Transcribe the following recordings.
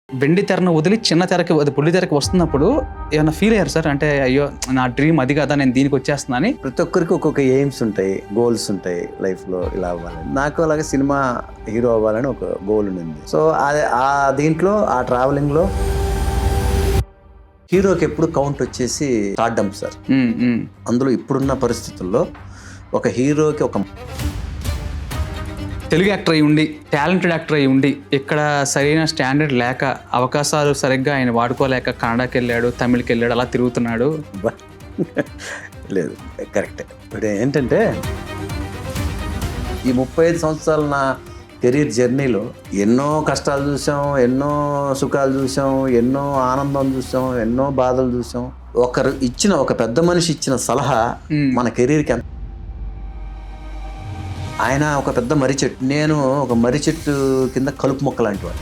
వెండి తెరను వదిలి చిన్న తెరకి బుల్లి తెరకి వస్తున్నప్పుడు ఏమైనా ఫీల్ అయ్యారు సార్? అంటే అయ్యో నా డ్రీమ్ అది కదా, నేను దీనికి వచ్చేస్తున్నా అని. ప్రతి ఒక్కరికి ఒక్కొక్క ఎయిమ్స్ ఉంటాయి, గోల్స్ ఉంటాయి లైఫ్లో. ఇలా అవ్వాలని, నాకు అలాగే సినిమా హీరో అవ్వాలని ఒక గోల్ ఉంది. సో ఆ దీంట్లో ఆ ట్రావెలింగ్లో హీరోకి ఎప్పుడు కౌంట్ వచ్చేసి స్టార్డమ్ సార్. అందులో ఇప్పుడున్న పరిస్థితుల్లో ఒక హీరోకి ఒక తెలుగు యాక్టర్ అయి ఉండి, టాలెంటెడ్ యాక్టర్ అయి ఉండి, ఇక్కడ సరైన స్టాండర్డ్ లేక, అవకాశాలు సరిగ్గా ఆయన వాడుకోలేక కన్నడకి వెళ్ళాడు, తమిళకి వెళ్ళాడు, అలా తిరుగుతున్నాడు. లేదు, కరెక్టే. ఇప్పుడు ఏంటంటే ఈ 35 సంవత్సరాల నా కెరీర్ జర్నీలో ఎన్నో కష్టాలు చూసాం, ఎన్నో సుఖాలు చూసాం, ఎన్నో ఆనందం చూసాం, ఎన్నో బాధలు చూసాం. ఒక పెద్ద మనిషి ఇచ్చిన సలహా మన కెరీర్కి ఎంత. ఆయన ఒక పెద్ద మర్రి చెట్టు, నేను ఒక మర్రి చెట్టు కింద కలుపు మొక్క లాంటి వాడు.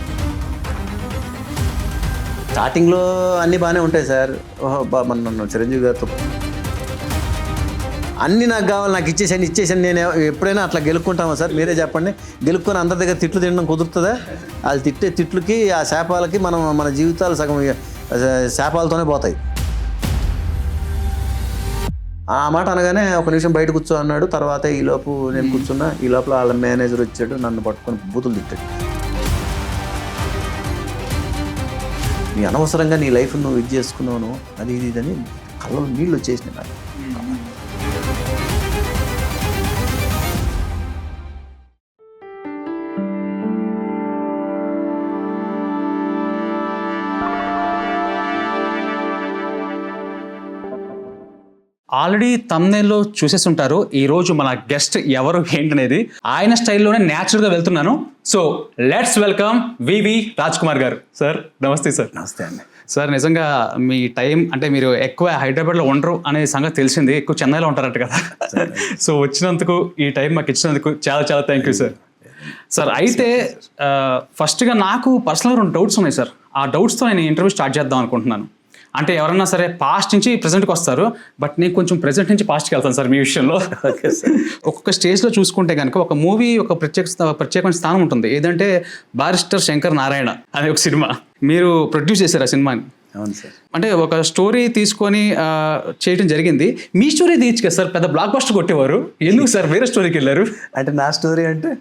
స్టార్టింగ్లో అన్నీ బాగానే ఉంటాయి సార్. నన్ను చిరంజీవి గారితో అన్నీ నాకు కావాలి, నాకు ఇచ్చేసాను. నేను ఎప్పుడైనా అట్లా గెలుక్కుంటామా సార్? మీరే చెప్పండి. గెలుక్కొని అందరి దగ్గర తిట్లు తినడం కుదురుతుందా? అది తిట్టే తిట్లకి, ఆ శాపాలకి మన జీవితాలు సగం శాపాలతోనే పోతాయి. ఆ మాట అనగానే ఒక నిమిషం బయట కూర్చో అన్నాడు. తర్వాత ఈలోపు నేను కూర్చున్నా, ఈ లోపల వాళ్ళ మేనేజర్ వచ్చాడు, నన్ను పట్టుకొని బూతులు తిట్టాడు. నీ అనవసరంగా నీ లైఫ్ నువ్వు ఇది చేసుకున్నావు, అది ఇది అని కళ్ళలో నీళ్ళు వచ్చేసినాయి నాకు. ఆల్రెడీ తమ్నైల్లో చూసేసి ఉంటారు. ఈరోజు మన గెస్ట్ ఎవరు ఏంటనేది ఆయన స్టైల్లోనే న్యాచురల్గా వెళ్తున్నాను. సో లెట్స్ వెల్కమ్ వివి రాజ్ కుమార్ గారు. సార్ నమస్తే. సార్ నమస్తే అండి. సార్ నిజంగా మీ టైం అంటే మీరు ఎక్కువ హైదరాబాద్లో ఉండరు అనే సంగతి తెలిసింది, ఎక్కువ చెన్నైలో ఉంటారంట కదా. సో వచ్చినందుకు, ఈ టైం మాకు ఇచ్చినందుకు చాలా చాలా థ్యాంక్ యూ సార్. సార్ అయితే ఫస్ట్గా నాకు పర్సనల్గా 2 డౌట్స్ ఉన్నాయి సార్. ఆ డౌట్స్తో నేను ఇంటర్వ్యూ స్టార్ట్ చేద్దాం అనుకుంటున్నాను. అంటే ఎవరన్నా సరే పాస్ట్ నుంచి ప్రెజెంట్కి వస్తారు, బట్ నేను కొంచెం ప్రెజెంట్ నుంచి పాస్ట్కి వెళ్తాను సార్ మీ విషయంలో. ఒక్కొక్క స్టేజ్లో చూసుకుంటే కనుక ఒక మూవీ ఒక ప్రత్యేకమైన స్థానం ఉంటుంది. ఏదంటే బారిస్టర్ శంకర్ నారాయణ అనే ఒక సినిమా మీరు ప్రొడ్యూస్ చేశారు ఆ సినిమాని. అవును సార్. అంటే ఒక స్టోరీ తీసుకొని చేయడం జరిగింది. మీ స్టోరీ తీయచ్చు కదా సార్, పెద్ద బ్లాక్ బస్టర్ కొట్టేవారు. ఎందుకు సార్ వేరే స్టోరీకి వెళ్ళారు? అంటే నా స్టోరీ అంటే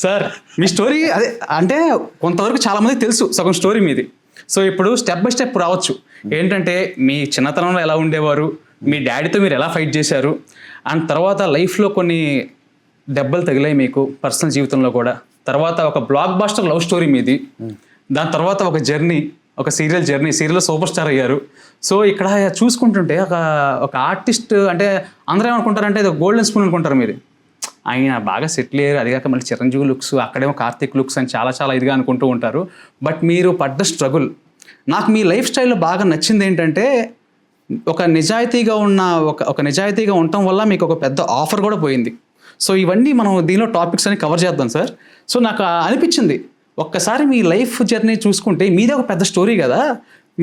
సార్ మీ స్టోరీ అదే అంటే కొంతవరకు చాలామందికి తెలుసు సగం స్టోరీ మీది. సో ఇప్పుడు స్టెప్ బై స్టెప్ రావచ్చు. ఏంటంటే మీ చిన్నతనంలో ఎలా ఉండేవారు, మీ డాడీతో మీరు ఎలా ఫైట్ చేశారు, అండ్ తర్వాత లైఫ్లో కొన్ని దెబ్బలు తగిలాయి మీకు పర్సనల్ జీవితంలో కూడా. తర్వాత ఒక బ్లాక్ బాస్టర్ లవ్ స్టోరీ మీది. దాని తర్వాత ఒక జర్నీ, ఒక సీరియల్లో సూపర్ స్టార్ అయ్యారు. సో ఇక్కడ చూసుకుంటుంటే ఒక ఆర్టిస్ట్ అంటే అందరూ ఏమనుకుంటారంటే ఇది గోల్డెన్ స్పూన్ అనుకుంటారు మీరు. ఆయన బాగా సెటిల్ అయ్యారు, అది కాక మళ్ళీ చిరంజీవి లుక్స్, అక్కడేమో కార్తిక్ లుక్స్ అని చాలా చాలా ఇదిగా అనుకుంటూ ఉంటారు. బట్ మీరు పడ్డ స్ట్రగుల్, నాకు మీ లైఫ్ స్టైల్లో బాగా నచ్చింది ఏంటంటే ఒక నిజాయితీగా ఉండటం వల్ల మీకు ఒక పెద్ద ఆఫర్ కూడా పోయింది. సో ఇవన్నీ మనం దీనిలో టాపిక్స్ అని కవర్ చేద్దాం సార్. సో నాకు అనిపించింది ఒక్కసారి మీ లైఫ్ జర్నీ చూసుకుంటే మీదే ఒక పెద్ద స్టోరీ కదా,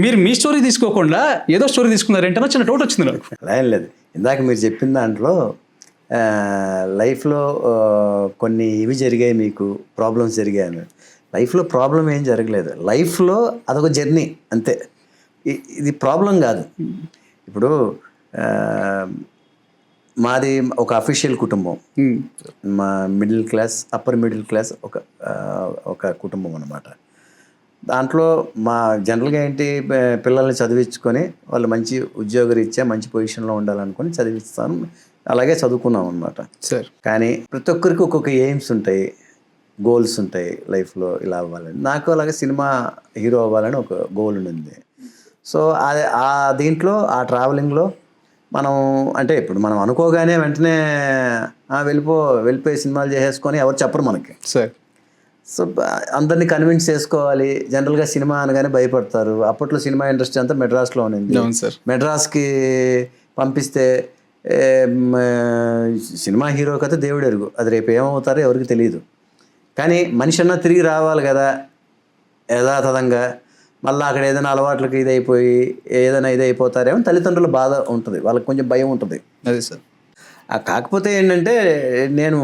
మీరు మీ స్టోరీ తీసుకోకుండా ఏదో స్టోరీ తీసుకున్నారేంటో చిన్న డౌట్ వచ్చింది నాకు. అలా ఏం లేదు. ఇందాక మీరు చెప్పిన దాంట్లో లైఫ్లో కొన్ని ఇవి జరిగాయి, మీకు ప్రాబ్లమ్స్ జరిగాయి. లైఫ్లో ప్రాబ్లం ఏం జరగలేదు. లైఫ్లో అదొక జర్నీ అంతే. ఇది ప్రాబ్లం కాదు. ఇప్పుడు మాది ఒక అఫీషియల్ కుటుంబం, మా middle class, upper middle class ఒక కుటుంబం అన్నమాట. దాంట్లో మా జనరల్గా ఏంటి, పిల్లల్ని చదివించుకొని వాళ్ళు మంచి ఉద్యోగరీత్యా మంచి పొజిషన్లో ఉండాలనుకొని చదివిస్తాను. అలాగే చదువుకున్నాం అనమాట సార్. కానీ ప్రతి ఒక్కరికి ఒక్కొక్క ఎయిమ్స్ ఉంటాయి, గోల్స్ ఉంటాయి లైఫ్లో. ఇలా అవ్వాలని, నాకు అలాగే సినిమా హీరో అవ్వాలని ఒక గోల్ ఉంది. సో ఆ దీంట్లో ఆ ట్రావెలింగ్లో మనం అంటే ఇప్పుడు మనం అనుకోగానే వెంటనే వెళ్ళిపోయి సినిమాలు చేసేసుకొని ఎవరు చెప్పరు మనకి సార్. సో అందరినీ కన్విన్స్ చేసుకోవాలి. జనరల్గా సినిమా అనగానే భయపడతారు. అప్పట్లో సినిమా ఇండస్ట్రీ అంతా మెడ్రాస్లో ఉంది. మెడ్రాస్కి పంపిస్తే సినిమా హీరో కథ దేవుడు ఎరుగు, అది రేపు ఏమవుతారో ఎవరికి తెలియదు. కానీ మనిషి అన్నా తిరిగి రావాలి కదా యథాతథంగా. మళ్ళీ అక్కడ ఏదైనా అలవాట్లకి ఇదైపోతారేమో తల్లిదండ్రుల బాధ ఉంటుంది, వాళ్ళకి కొంచెం భయం ఉంటుంది. అదే సార్. కాకపోతే ఏంటంటే నేను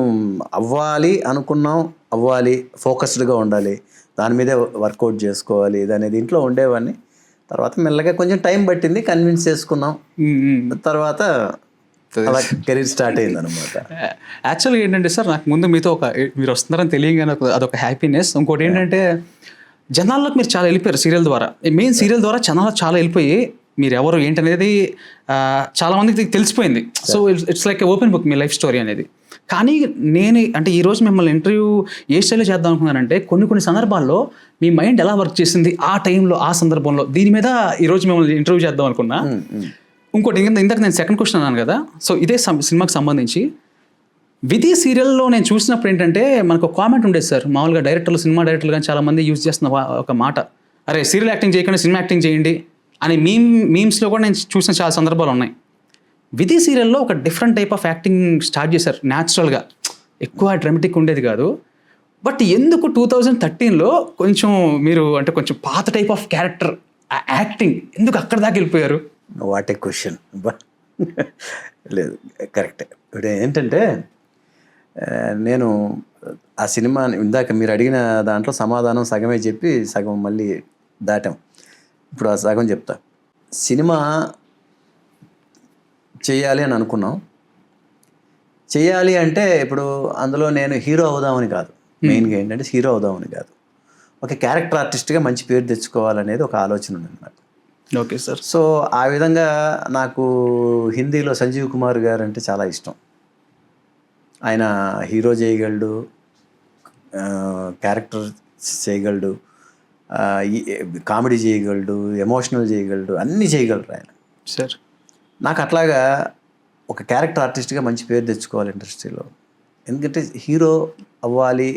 అవ్వాలి, ఫోకస్డ్గా ఉండాలి. దాని మీదే వర్కౌట్ చేసుకోవాలి ఇది అనేది ఇంట్లో ఉండేవాడిని. తర్వాత మెల్లగా కొంచెం టైం పట్టింది, కన్విన్స్ చేసుకున్నాం. తర్వాత అలా కెరీర్ స్టార్ట్ అయింది అనమాట. యాక్చువల్గా ఏంటంటే సార్, నాకు ముందు మీతో మీరు వస్తున్నారని తెలియగానే అదొక హ్యాపీనెస్. ఇంకోటి ఏంటంటే జనాల్లోకి మీరు చాలా వెళ్ళిపోయారు సీరియల్ ద్వారా. మెయిన్ సీరియల్ ద్వారా జనాల్లో చాలా వెళ్ళిపోయి మీరు ఎవరు ఏంటనేది చాలా మందికి తెలిసిపోయింది. So it's like open book me life story అనేది. కానీ నేను అంటే ఈరోజు మిమ్మల్ని ఇంటర్వ్యూ ఏ స్టైల్లో చేద్దాం అనుకున్నానంటే, కొన్ని సందర్భాల్లో మీ మైండ్ ఎలా వర్క్ చేసింది ఆ టైంలో, ఆ సందర్భంలో, దీని మీద ఈరోజు మిమ్మల్ని ఇంటర్వ్యూ చేద్దాం అనుకున్నా. ఇంకోటి ఇందాక నేను సెకండ్ క్వశ్చన్ అన్నాను కదా, సో ఇదే సినిమాకి సంబంధించి విధి సీరియల్లో నేను చూసినప్పుడు ఏంటంటే మనకు ఒక కామెంట్ ఉండేది సార్. మామూలుగా డైరెక్టర్లు, సినిమా డైరెక్టర్లు కానీ చాలా మంది యూజ్ చేస్తున్న ఒక మాట, అరే సీరియల్ యాక్టింగ్ చేయకుండా సినిమా యాక్టింగ్ చేయండి అని మీమ్స్లో కూడా నేను చూసిన చాలా సందర్భాలు ఉన్నాయి. విధి సీరియల్లో ఒక different type of acting start చేశారు న్యాచురల్గా, ఎక్కువ డ్రామాటిక్ ఉండేది కాదు. బట్ ఎందుకు 2013లో కొంచెం మీరు అంటే కొంచెం పాత టైప్ ఆఫ్ క్యారెక్టర్ యాక్టింగ్ ఎందుకు అక్కడ దాకా వెళ్ళిపోయారు? What a question. లేదు, కరెక్టే. ఇప్పుడు ఏంటంటే నేను ఆ సినిమా ఇందాక మీరు అడిగిన దాంట్లో సమాధానం సగమే చెప్పి సగం మళ్ళీ దాటాం. ఇప్పుడు ఆ సగం చెప్తా. సినిమా చేయాలి అని అనుకున్నాం. చేయాలి అంటే ఇప్పుడు అందులో నేను హీరో అవుదామని కాదు, మెయిన్గా ఏంటంటే హీరో అవుదామని కాదు, ఒక క్యారెక్టర్ ఆర్టిస్ట్గా మంచి పేరు తెచ్చుకోవాలనేది ఒక ఆలోచన ఉంది నాకు. Okay sir. సో ఆ విధంగా నాకు హిందీలో సంజీవ్ కుమార్ గారు అంటే చాలా ఇష్టం. ఆయన హీరో చేయగలడు, క్యారెక్టర్ చేయగలడు, కామెడీ చేయగలడు, ఎమోషనల్ చేయగలడు, అన్నీ చేయగలరు ఆయన సార్. నాకు అట్లాగా ఒక క్యారెక్టర్ ఆర్టిస్ట్గా మంచి పేరు తెచ్చుకోవాలి ఇండస్ట్రీలో. ఎందుకంటే హీరో అవ్వాలి,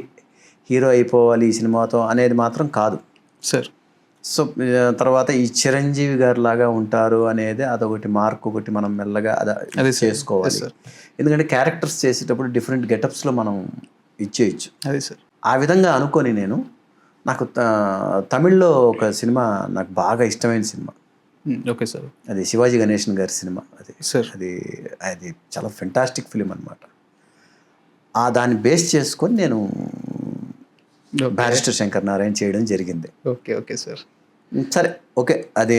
హీరో అయిపోవాలి ఈ సినిమాతో అనేది మాత్రం కాదు సార్. సో తర్వాత ఈ చిరంజీవి గారు లాగా ఉంటారు అనేది అదొకటి మార్క్, ఒకటి మనం మెల్లగా అది చేసుకోవాలి. ఎందుకంటే క్యారెక్టర్స్ చేసేటప్పుడు డిఫరెంట్ గెటప్స్లో మనం ఇచ్చేయచ్చు. అదే సార్. ఆ విధంగా అనుకొని నేను నాకు తమిళ్లో ఒక సినిమా నాకు బాగా ఇష్టమైన సినిమా. Okay sir. అది శివాజీ గణేశన్ గారి సినిమా. అది సార్ అది చాలా ఫెంటాస్టిక్ ఫిలిం అనమాట. దాన్ని బేస్ చేసుకొని నేను బ్యారిస్టర్ శంకర్ నారాయణ చేయడం జరిగింది. Okay okay sir. సరే, ఓకే. అది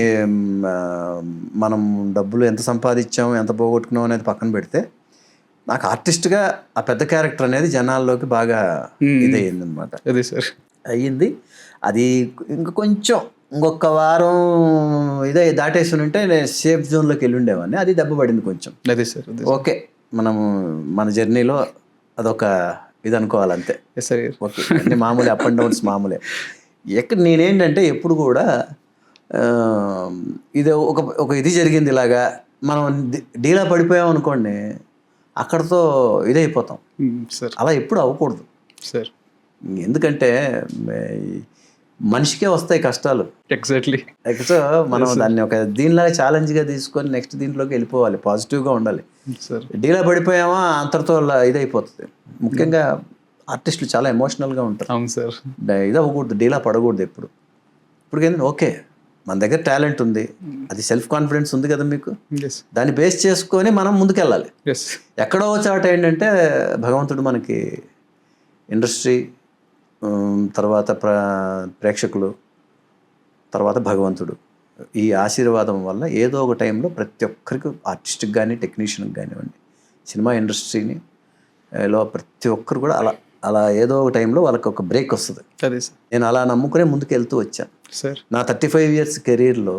మనం డబ్బులు ఎంత సంపాదించాం, ఎంత పోగొట్టుకున్నాం అనేది పక్కన పెడితే, నాకు ఆర్టిస్ట్గా ఆ పెద్ద క్యారెక్టర్ అనేది జనాల్లోకి బాగా ఇదయ్యింది అనమాట. అదే సార్. అయ్యింది. అది ఇంకొక వారం ఇదే దాటేసి ఉంటే నేను సేఫ్ జోన్లోకి వెళ్ళి ఉండేవాడిని. అది దెబ్బ పడింది కొంచెం. అదే సార్. ఓకే, మనము మన జర్నీలో అదొక ఇది అనుకోవాలి అంతే. ఓకే, అన్ని మామూలే, అప్ అండ్ డౌన్స్ మామూలే. నేనేంటంటే ఎప్పుడు కూడా ఇది ఒక ఇది జరిగింది ఇలాగా మనం డీలా పడిపోయాం అనుకోండి, అక్కడతో ఇదైపోతాం సార్. అలా ఎప్పుడు అవ్వకూడదు సార్. ఎందుకంటే మనిషికే వస్తాయి కష్టాలు. ఎగ్జాక్ట్లీ. మనం దాన్ని ఒక దీనిలాగా ఛాలెంజ్గా తీసుకొని నెక్స్ట్ దీంట్లోకి వెళ్ళిపోవాలి, పాజిటివ్గా ఉండాలి. డీలా పడిపోయామా అంతటితో ఇదైపోతుంది. ముఖ్యంగా ఆర్టిస్టులు చాలా ఎమోషనల్గా ఉంటారు. అవును సార్. ఇది అవ్వకూడదు, డీలా పడకూడదు ఎప్పుడు. ఇప్పుడు ఏంటంటే ఓకే, మన దగ్గర టాలెంట్ ఉంది, అది సెల్ఫ్ కాన్ఫిడెన్స్ ఉంది కదా మీకు, దాన్ని బేస్ చేసుకొని మనం ముందుకెళ్ళాలి. ఎక్కడో చాట ఏంటంటే భగవంతుడు మనకి ఇండస్ట్రీ, తర్వాత ప్రేక్షకులు, తర్వాత భగవంతుడు, ఈ ఆశీర్వాదం వల్ల ఏదో ఒక టైంలో ప్రతి ఒక్కరికి, ఆర్టిస్ట్కి కానీ టెక్నీషియన్కి కానివ్వండి, సినిమా ఇండస్ట్రీని లో ప్రతి ఒక్కరు కూడా అలా ఏదో ఒక టైంలో వాళ్ళకి ఒక బ్రేక్ వస్తుంది. నేను అలా నమ్ముకునే ముందుకు వెళ్తూ వచ్చాను సార్. నా 35 years కెరీర్లో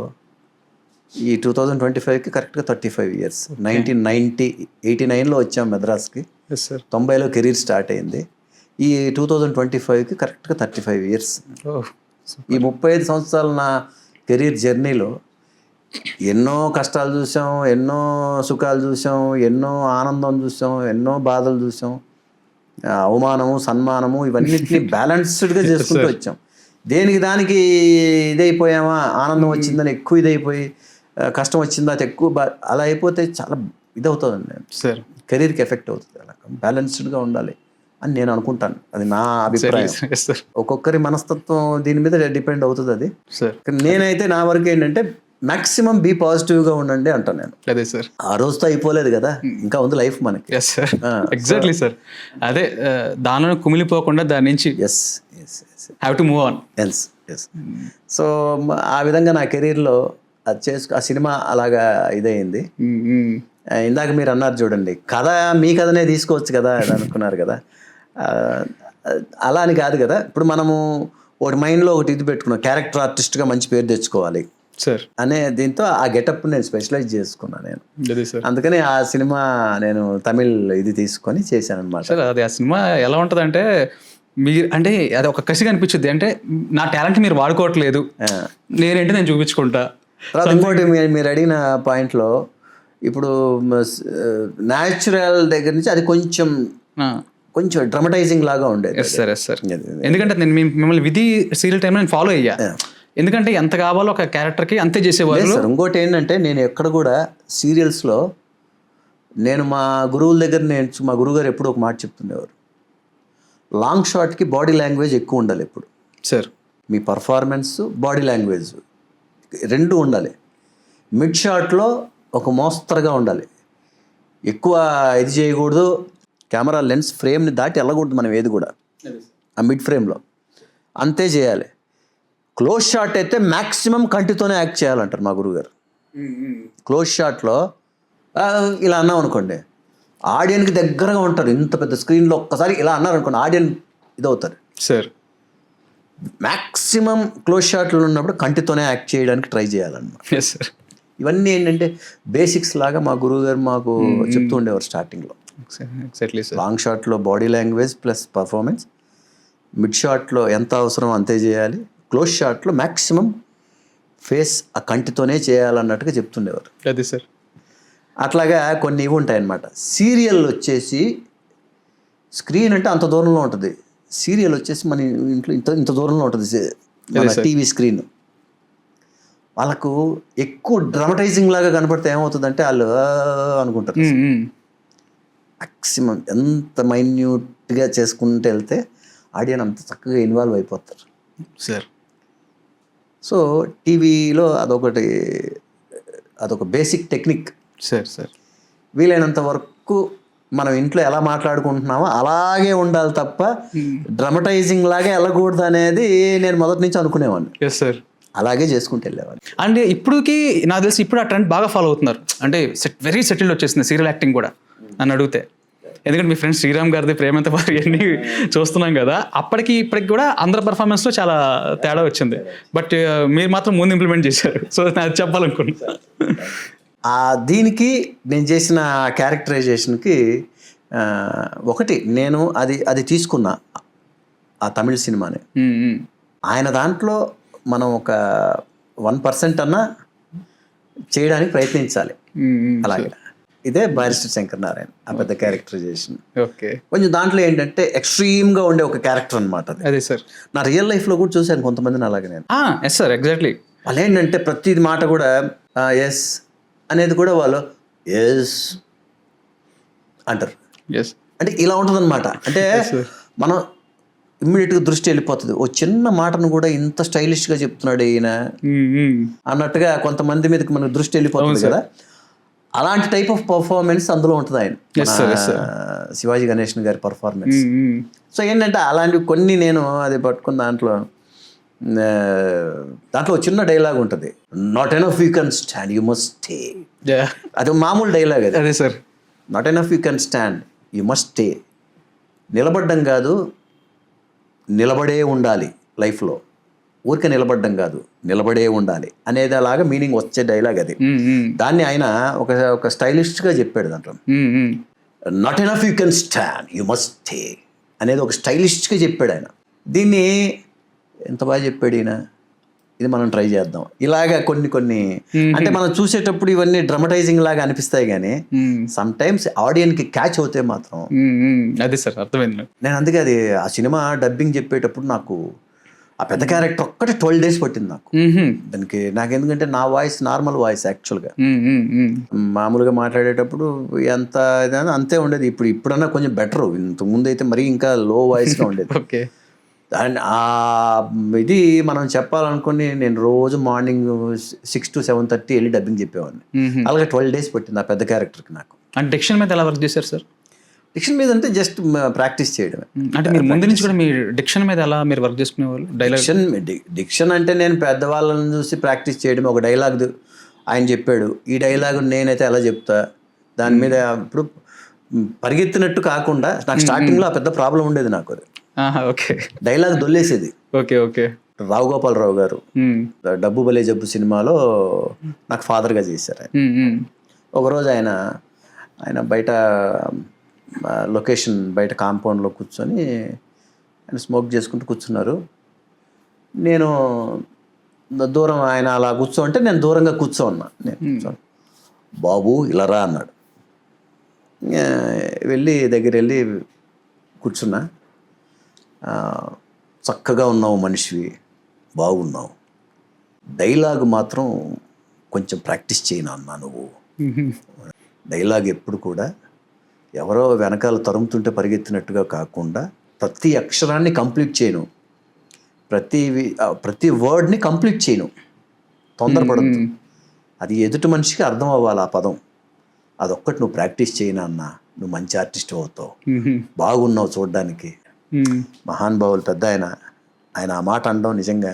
ఈ 2025కి కరెక్ట్గా 35 years. 1989లో వచ్చాం మెద్రాస్కి, 90లో కెరీర్ స్టార్ట్ అయింది. ఈ 2025కి కరెక్ట్గా 35 years. ఈ 35 సంవత్సరాల నా కెరీర్ జర్నీలో ఎన్నో కష్టాలు చూసాం, ఎన్నో సుఖాలు చూసాం, ఎన్నో ఆనందం చూసాం, ఎన్నో బాధలు చూసాం, అవమానము, సన్మానము, ఇవన్నిటిని బ్యాలెన్స్డ్గా చేసుకుంటూ వచ్చాం. దానికి ఇదైపోయామా, ఆనందం వచ్చిందని ఎక్కువ ఇదైపోయి, కష్టం వచ్చిందా అది ఎక్కువ అలా అయిపోతే చాలా ఇదవుతుందండి సార్, కెరీర్కి ఎఫెక్ట్ అవుతుంది. అలా బ్యాలెన్స్డ్గా ఉండాలి అని నేను అనుకుంటాను. అది నా అభిప్రాయం. ఒక్కొక్కరి మనస్తత్వం దీని మీద డిపెండ్ అవుతుంది అది. నేనైతే నా వరకు ఏంటంటే మ్యాక్సిమం బీ పాజిటివ్గా ఉండండి అంటాను నేను. అదే సార్. ఆ రోజుతో అయిపోలేదు కదా, ఇంకా ఉంది లైఫ్ మనకి. Yes sir, exactly sir. అదే దానిలో కుమిలిపోకుండా దాని నుంచి yes yes yes have to move on. Yes yes. So ఆ విధంగా నా కెరీర్లో అది ఆ సినిమా అలాగా ఇదయింది. ఇందాక మీరు అన్నారు చూడండి, కథ మీ కథనే తీసుకోవచ్చు కదా అని అనుకున్నారు కదా. అలా అని కాదు కదా. ఇప్పుడు మనము ఒకటి మైండ్లో ఒకటి ఇది పెట్టుకున్నాం, క్యారెక్టర్ ఆర్టిస్ట్గా మంచి పేరు తెచ్చుకోవాలి సార్ అనే దీంతో ఆ గెటప్ నేను స్పెషలైజ్ చేసుకున్నాను నేను. అదే సార్. అందుకని ఆ సినిమా నేను తమిళ్ ఇది తీసుకొని చేశాను అనమాట. సార్ అది ఆ సినిమా ఎలా ఉంటుందంటే, మీరు అంటే అది ఒక కసిగా అనిపించుద్ది. అంటే నా టాలెంట్ మీరు వాడుకోవట్లేదు, నేనేంటి నేను చూపించుకుంటా. తర్వాత ఇంకోటి మీరు అడిగిన పాయింట్లో, ఇప్పుడు న్యాచురల్ దగ్గర నుంచి అది కొంచెం డ్రమటైజింగ్ లాగా ఉండేది. Yes sir, yes sir. ఎందుకంటే నేను మిమ్మల్ని విధి సీరియల్ టైంలో నేను ఫాలో అయ్యా. ఎందుకంటే ఎంత కావాలో ఒక క్యారెక్టర్కి అంతే చేసేవారు. ఇంకోటి ఏంటంటే, నేను ఎక్కడ కూడా సీరియల్స్లో నేను మా గురువుల దగ్గర మా గురువుగారు ఎప్పుడు ఒక మాట చెప్తుండేవారు, లాంగ్ షాట్కి బాడీ లాంగ్వేజ్ ఎక్కువ ఉండాలి ఎప్పుడు సార్. మీ పర్ఫార్మెన్స్ బాడీ లాంగ్వేజ్ రెండు ఉండాలి. మిడ్ షాట్లో ఒక మోస్తరుగా ఉండాలి, ఎక్కువ ఇది చేయకూడదు, కెమెరా లెన్స్ ఫ్రేమ్ని దాటి వెళ్ళకూడదు మనం ఏది కూడా ఆ మిడ్ ఫ్రేమ్లో, అంతే చేయాలి. క్లోజ్ షాట్ అయితే మ్యాక్సిమం కంటితోనే యాక్ట్ చేయాలంటారు మా గురువుగారు. క్లోజ్ షాట్లో ఇలా అన్నాం అనుకోండి, ఆడియన్కి దగ్గరగా ఉంటారు. ఇంత పెద్ద స్క్రీన్లో ఒక్కసారి ఇలా అన్నారు అనుకోండి, ఆడియన్ ఇదవుతారు సార్. మ్యాక్సిమం క్లోజ్ షాట్లు ఉన్నప్పుడు కంటితోనే యాక్ట్ చేయడానికి ట్రై చేయాలన్నమాట. Yes sir. ఇవన్నీ ఏంటంటే బేసిక్స్ లాగా మా గురువు గారు మాకు చెప్తూ ఉండేవారు స్టార్టింగ్లో. Exactly sir. లాంగ్ షాట్లో body language plus performance, mid షాట్లో ఎంత అవసరం అంతే చేయాలి, క్లోజ్ షాట్లో మ్యాక్సిమం ఫేస్ ఆ కంటితోనే చేయాలన్నట్టుగా చెప్తుండేవారు. అదే సార్. అట్లాగా కొన్ని ఇవి ఉంటాయన్నమాట. సీరియల్ వచ్చేసి స్క్రీన్ అంటే అంత దూరంలో ఉంటుంది, సీరియల్ వచ్చేసి మన ఇంట్లో ఇంత దూరంలో ఉంటుంది మన టీవీ స్క్రీన్. వాళ్ళకు ఎక్కువ డ్రామటైజింగ్ లాగా కనపడితే ఏమవుతుందంటే వాళ్ళు అనుకుంటారు. మ్యాక్సిమం ఎంత మైన్యూట్గా చేసుకుంటూ వెళ్తే ఆడియన్ అంత చక్కగా ఇన్వాల్వ్ అయిపోతారు సార్. సో టీవీలో అదొక బేసిక్ టెక్నిక్ సార్. సార్ వీలైనంత వరకు మనం ఇంట్లో ఎలా మాట్లాడుకుంటున్నామో అలాగే ఉండాలి తప్ప డ్రమటైజింగ్ లాగా వెళ్ళకూడదు అనేది నేను మొదటి నుంచి అనుకునేవాడిని. Yes sir. అలాగే చేసుకుంటూ వెళ్ళేవాడిని. అంటే ఇప్పుడుకి నాకు తెలిసి ఇప్పుడు ఆ ట్రెండ్ బాగా ఫాలో అవుతున్నారు. అంటే వెరీ సెటిల్డ్ వచ్చేసింది సీరియల్ యాక్టింగ్ కూడా నన్ను అడిగితే. ఎందుకంటే మీ ఫ్రెండ్స్ శ్రీరామ్ గారిది ప్రేమంత వారి అన్నీ చూస్తున్నాం కదా, అప్పటికి ఇప్పటికి కూడా అందరి పర్ఫార్మెన్స్లో చాలా తేడా వచ్చింది. బట్ మీరు మాత్రం ముందు ఇంప్లిమెంట్ చేశారు. సో నాకు చెప్పాలనుకున్నా. దీనికి నేను చేసిన క్యారెక్టరైజేషన్కి ఒకటి నేను అది తీసుకున్నా ఆ తమిళ సినిమాని. ఆయన దాంట్లో మనం ఒక 1% అన్నా చేయడానికి ప్రయత్నించాలి. అలాగే ఇదే బారిస్టర్ శంకర్ నారాయణ ఆ పెద్ద క్యారెక్టరైజేషన్. ఓకే. కొంచెం దాంట్లో ఏంటంటే ఎక్స్ట్రీమ్గా ఉండే ఒక క్యారెక్టర్ అనమాట. అదే సార్. నా రియల్ లైఫ్లో కూడా చూశాను కొంతమందిని అలాగే నేను. Yes sir, exactly. వాళ్ళు ఏంటంటే ప్రతి మాట కూడా ఎస్ అనేది కూడా వాళ్ళు ఎస్ అంటారు. ఎస్ అంటే ఇలా ఉంటుందన్నమాట. అంటే మనం ఇమ్మీడియట్గా దృష్టి వెళ్ళిపోతుంది, ఓ చిన్న మాటను కూడా ఇంత స్టైలిష్గా చెప్తున్నాడు ఈయన అన్నట్టుగా కొంతమంది మీదకి మనకు దృష్టి వెళ్ళిపోతుంది కదా. అలాంటి టైప్ ఆఫ్ పర్ఫార్మెన్స్ అందులో ఉంటుంది ఆయన శివాజీ గణేషన్ గారి పర్ఫార్మెన్స్. సో ఏంటంటే అలాంటివి కొన్ని నేను అది పట్టుకున్న దాంట్లో చిన్న డైలాగ్ ఉంటుంది, not enough you can stand you must stay. అది మామూలు డైలాగ్ అది. అదే sir. Not enough you can stand you must stay. నిలబడ్డం కాదు, నిలబడే ఉండాలి లైఫ్లో. ఊరికే నిలబడ్డం కాదు, నిలబడే ఉండాలి అనేది అలాగా మీనింగ్ వచ్చే డైలాగ్ అది. దాన్ని ఆయన ఒక స్టైలిష్గా చెప్పాడు దాంట్లో. Not enough you can stand you must stay అనేది ఒక స్టైలిష్గా చెప్పాడు ఆయన. దీన్ని ఎంత బాగా చెప్పాడు ఈయన, ఇది మనం ట్రై చేద్దాం. ఇలాగా కొన్ని అంటే మనం చూసేటప్పుడు ఇవన్నీ డ్రమటైజింగ్ లాగా అనిపిస్తాయి కానీ సమ్ టైమ్స్ ఆడియన్కి క్యాచ్ అవుతే మాత్రం. అదే సార్, అర్థమైంది. నేను అందుకే అది ఆ సినిమా డబ్బింగ్ చెప్పేటప్పుడు నాకు ఆ పెద్ద క్యారెక్టర్ ఒక్కటే 12 days పట్టింది నాకు దానికి. నాకు ఎందుకంటే నా వాయిస్ నార్మల్ వాయిస్ యాక్చువల్గా, మామూలుగా మాట్లాడేటప్పుడు ఎంత అంతే ఉండేది. ఇప్పుడన్నా కొంచెం బెటర్, ఇంతకుముందు అయితే మరీ ఇంకా లో వాయిస్గా ఉండేది. ఓకే. అండ్ ఇది మనం చెప్పాలనుకుని నేను రోజు మార్నింగ్ 6 to 7:30 వెళ్ళి డబ్బింగ్ చెప్పేవాడిని. అలాగే 12 days పట్టింది ఆ పెద్ద క్యారెక్టర్కి నాకు. అంటే డిక్షన్ మీద ఎలా వర్క్ చేశారు సార్? డిక్షన్ మీద అంటే జస్ట్ ప్రాక్టీస్ చేయడమే. అంటే మీరు ముందు నుంచి కూడా మీ డిక్షన్ మీద ఎలా మీరు వర్క్ చేసుకునేవాళ్ళు? డైలాగ్ డిక్షన్ అంటే నేను పెద్దవాళ్ళని చూసి ప్రాక్టీస్ చేయడం. ఒక డైలాగ్ ఆయన చెప్పాడు, ఈ డైలాగ్ నేనైతే ఎలా చెప్తా, దాని మీద ఇప్పుడు పరిగెత్తినట్టు కాకుండా నాకు స్టార్టింగ్లో ఆ పెద్ద ప్రాబ్లం ఉండేది నాకు. అది ఓకే, డైలాగ్ దొల్లేసేది. Okay okay. రావు గోపాలరావు గారు డబ్బు బలే జబ్బు సినిమాలో నాకు ఫాదర్గా చేశారు ఆయన. ఒకరోజు ఆయన బయట లొకేషన్ బయట కాంపౌండ్లో కూర్చొని ఆయన స్మోక్ చేసుకుంటూ కూర్చున్నారు. నేను దూరం ఆయన అలా కూర్చోంటే నేను దూరంగా కూర్చోన్నా. నేను కూర్చోను, బాబు ఇలా రా అన్నాడు. దగ్గర వెళ్ళి కూర్చున్నా. చక్కగా ఉన్నావు మనిషివి, బాగున్నావు, డైలాగ్ మాత్రం కొంచెం ప్రాక్టీస్ చేయను అన్నా. నువ్వు డైలాగ్ ఎప్పుడు కూడా ఎవరో వెనకాల తరుముతుంటే పరిగెత్తినట్టుగా కాకుండా ప్రతి అక్షరాన్ని కంప్లీట్ చేయను, ప్రతి వర్డ్ని కంప్లీట్ చేయను, తొందరపడద్దు. అది ఎదుటి మనిషికి అర్థం అవ్వాలి ఆ పదం. అదొక్కటి నువ్వు ప్రాక్టీస్ చేయను అన్నా, నువ్వు మంచి ఆర్టిస్ట్ అవుతావు, బాగున్నావు చూడడానికి. మహానుభావులు పెద్ద ఆయన ఆ మాట అనడం నిజంగా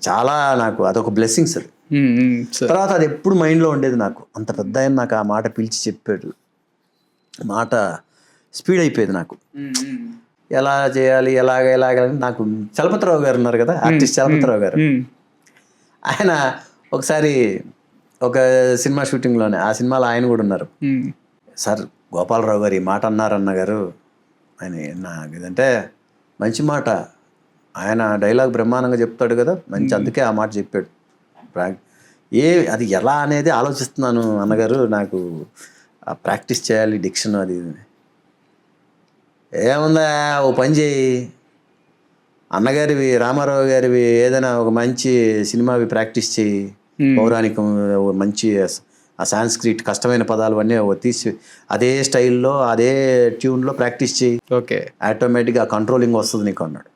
చాలా నాకు అదొక బ్లెస్సింగ్స్. అది తర్వాత అది ఎప్పుడు మైండ్లో ఉండేది నాకు. అంత పెద్ద ఆయన నాకు ఆ మాట పిలిచి చెప్పాడు. మాట స్పీడ్ అయిపోయేది నాకు. ఎలా చేయాలి, ఎలాగ నాకు చలపతిరావు గారు ఉన్నారు కదా, ఆర్టిస్ట్ చలపతిరావు గారు. ఆయన ఒకసారి ఒక సినిమా షూటింగ్లోనే, ఆ సినిమాలో ఆయన కూడా ఉన్నారు. సార్ గోపాలరావు గారు ఈ మాట అన్నారన్న గారు, ఆయన నాకు ఇదంటే మంచి మాట, ఆయన డైలాగ్ బ్రహ్మాండంగా చెప్తాడు కదా, మంచి, అందుకే ఆ మాట చెప్పాడు. అది ఎలా అనేది ఆలోచిస్తున్నాను అన్నగారు, నాకు ప్రాక్టీస్ చేయాలి డిక్షన్. అది ఏముందా, ఓ పని చేయి, అన్నగారివి రామారావు గారివి ఏదైనా ఒక మంచి సినిమావి ప్రాక్టీస్ చేయి, పౌరాణికం మంచి ఆ సాంస్క్రిట్ కష్టమైన పదాలు అన్నీ తీసి అదే స్టైల్లో అదే ట్యూన్లో ప్రాక్టీస్ చేయి, ఓకే, ఆటోమేటిక్గా కంట్రోలింగ్ వస్తుంది నీకు అన్నాడు.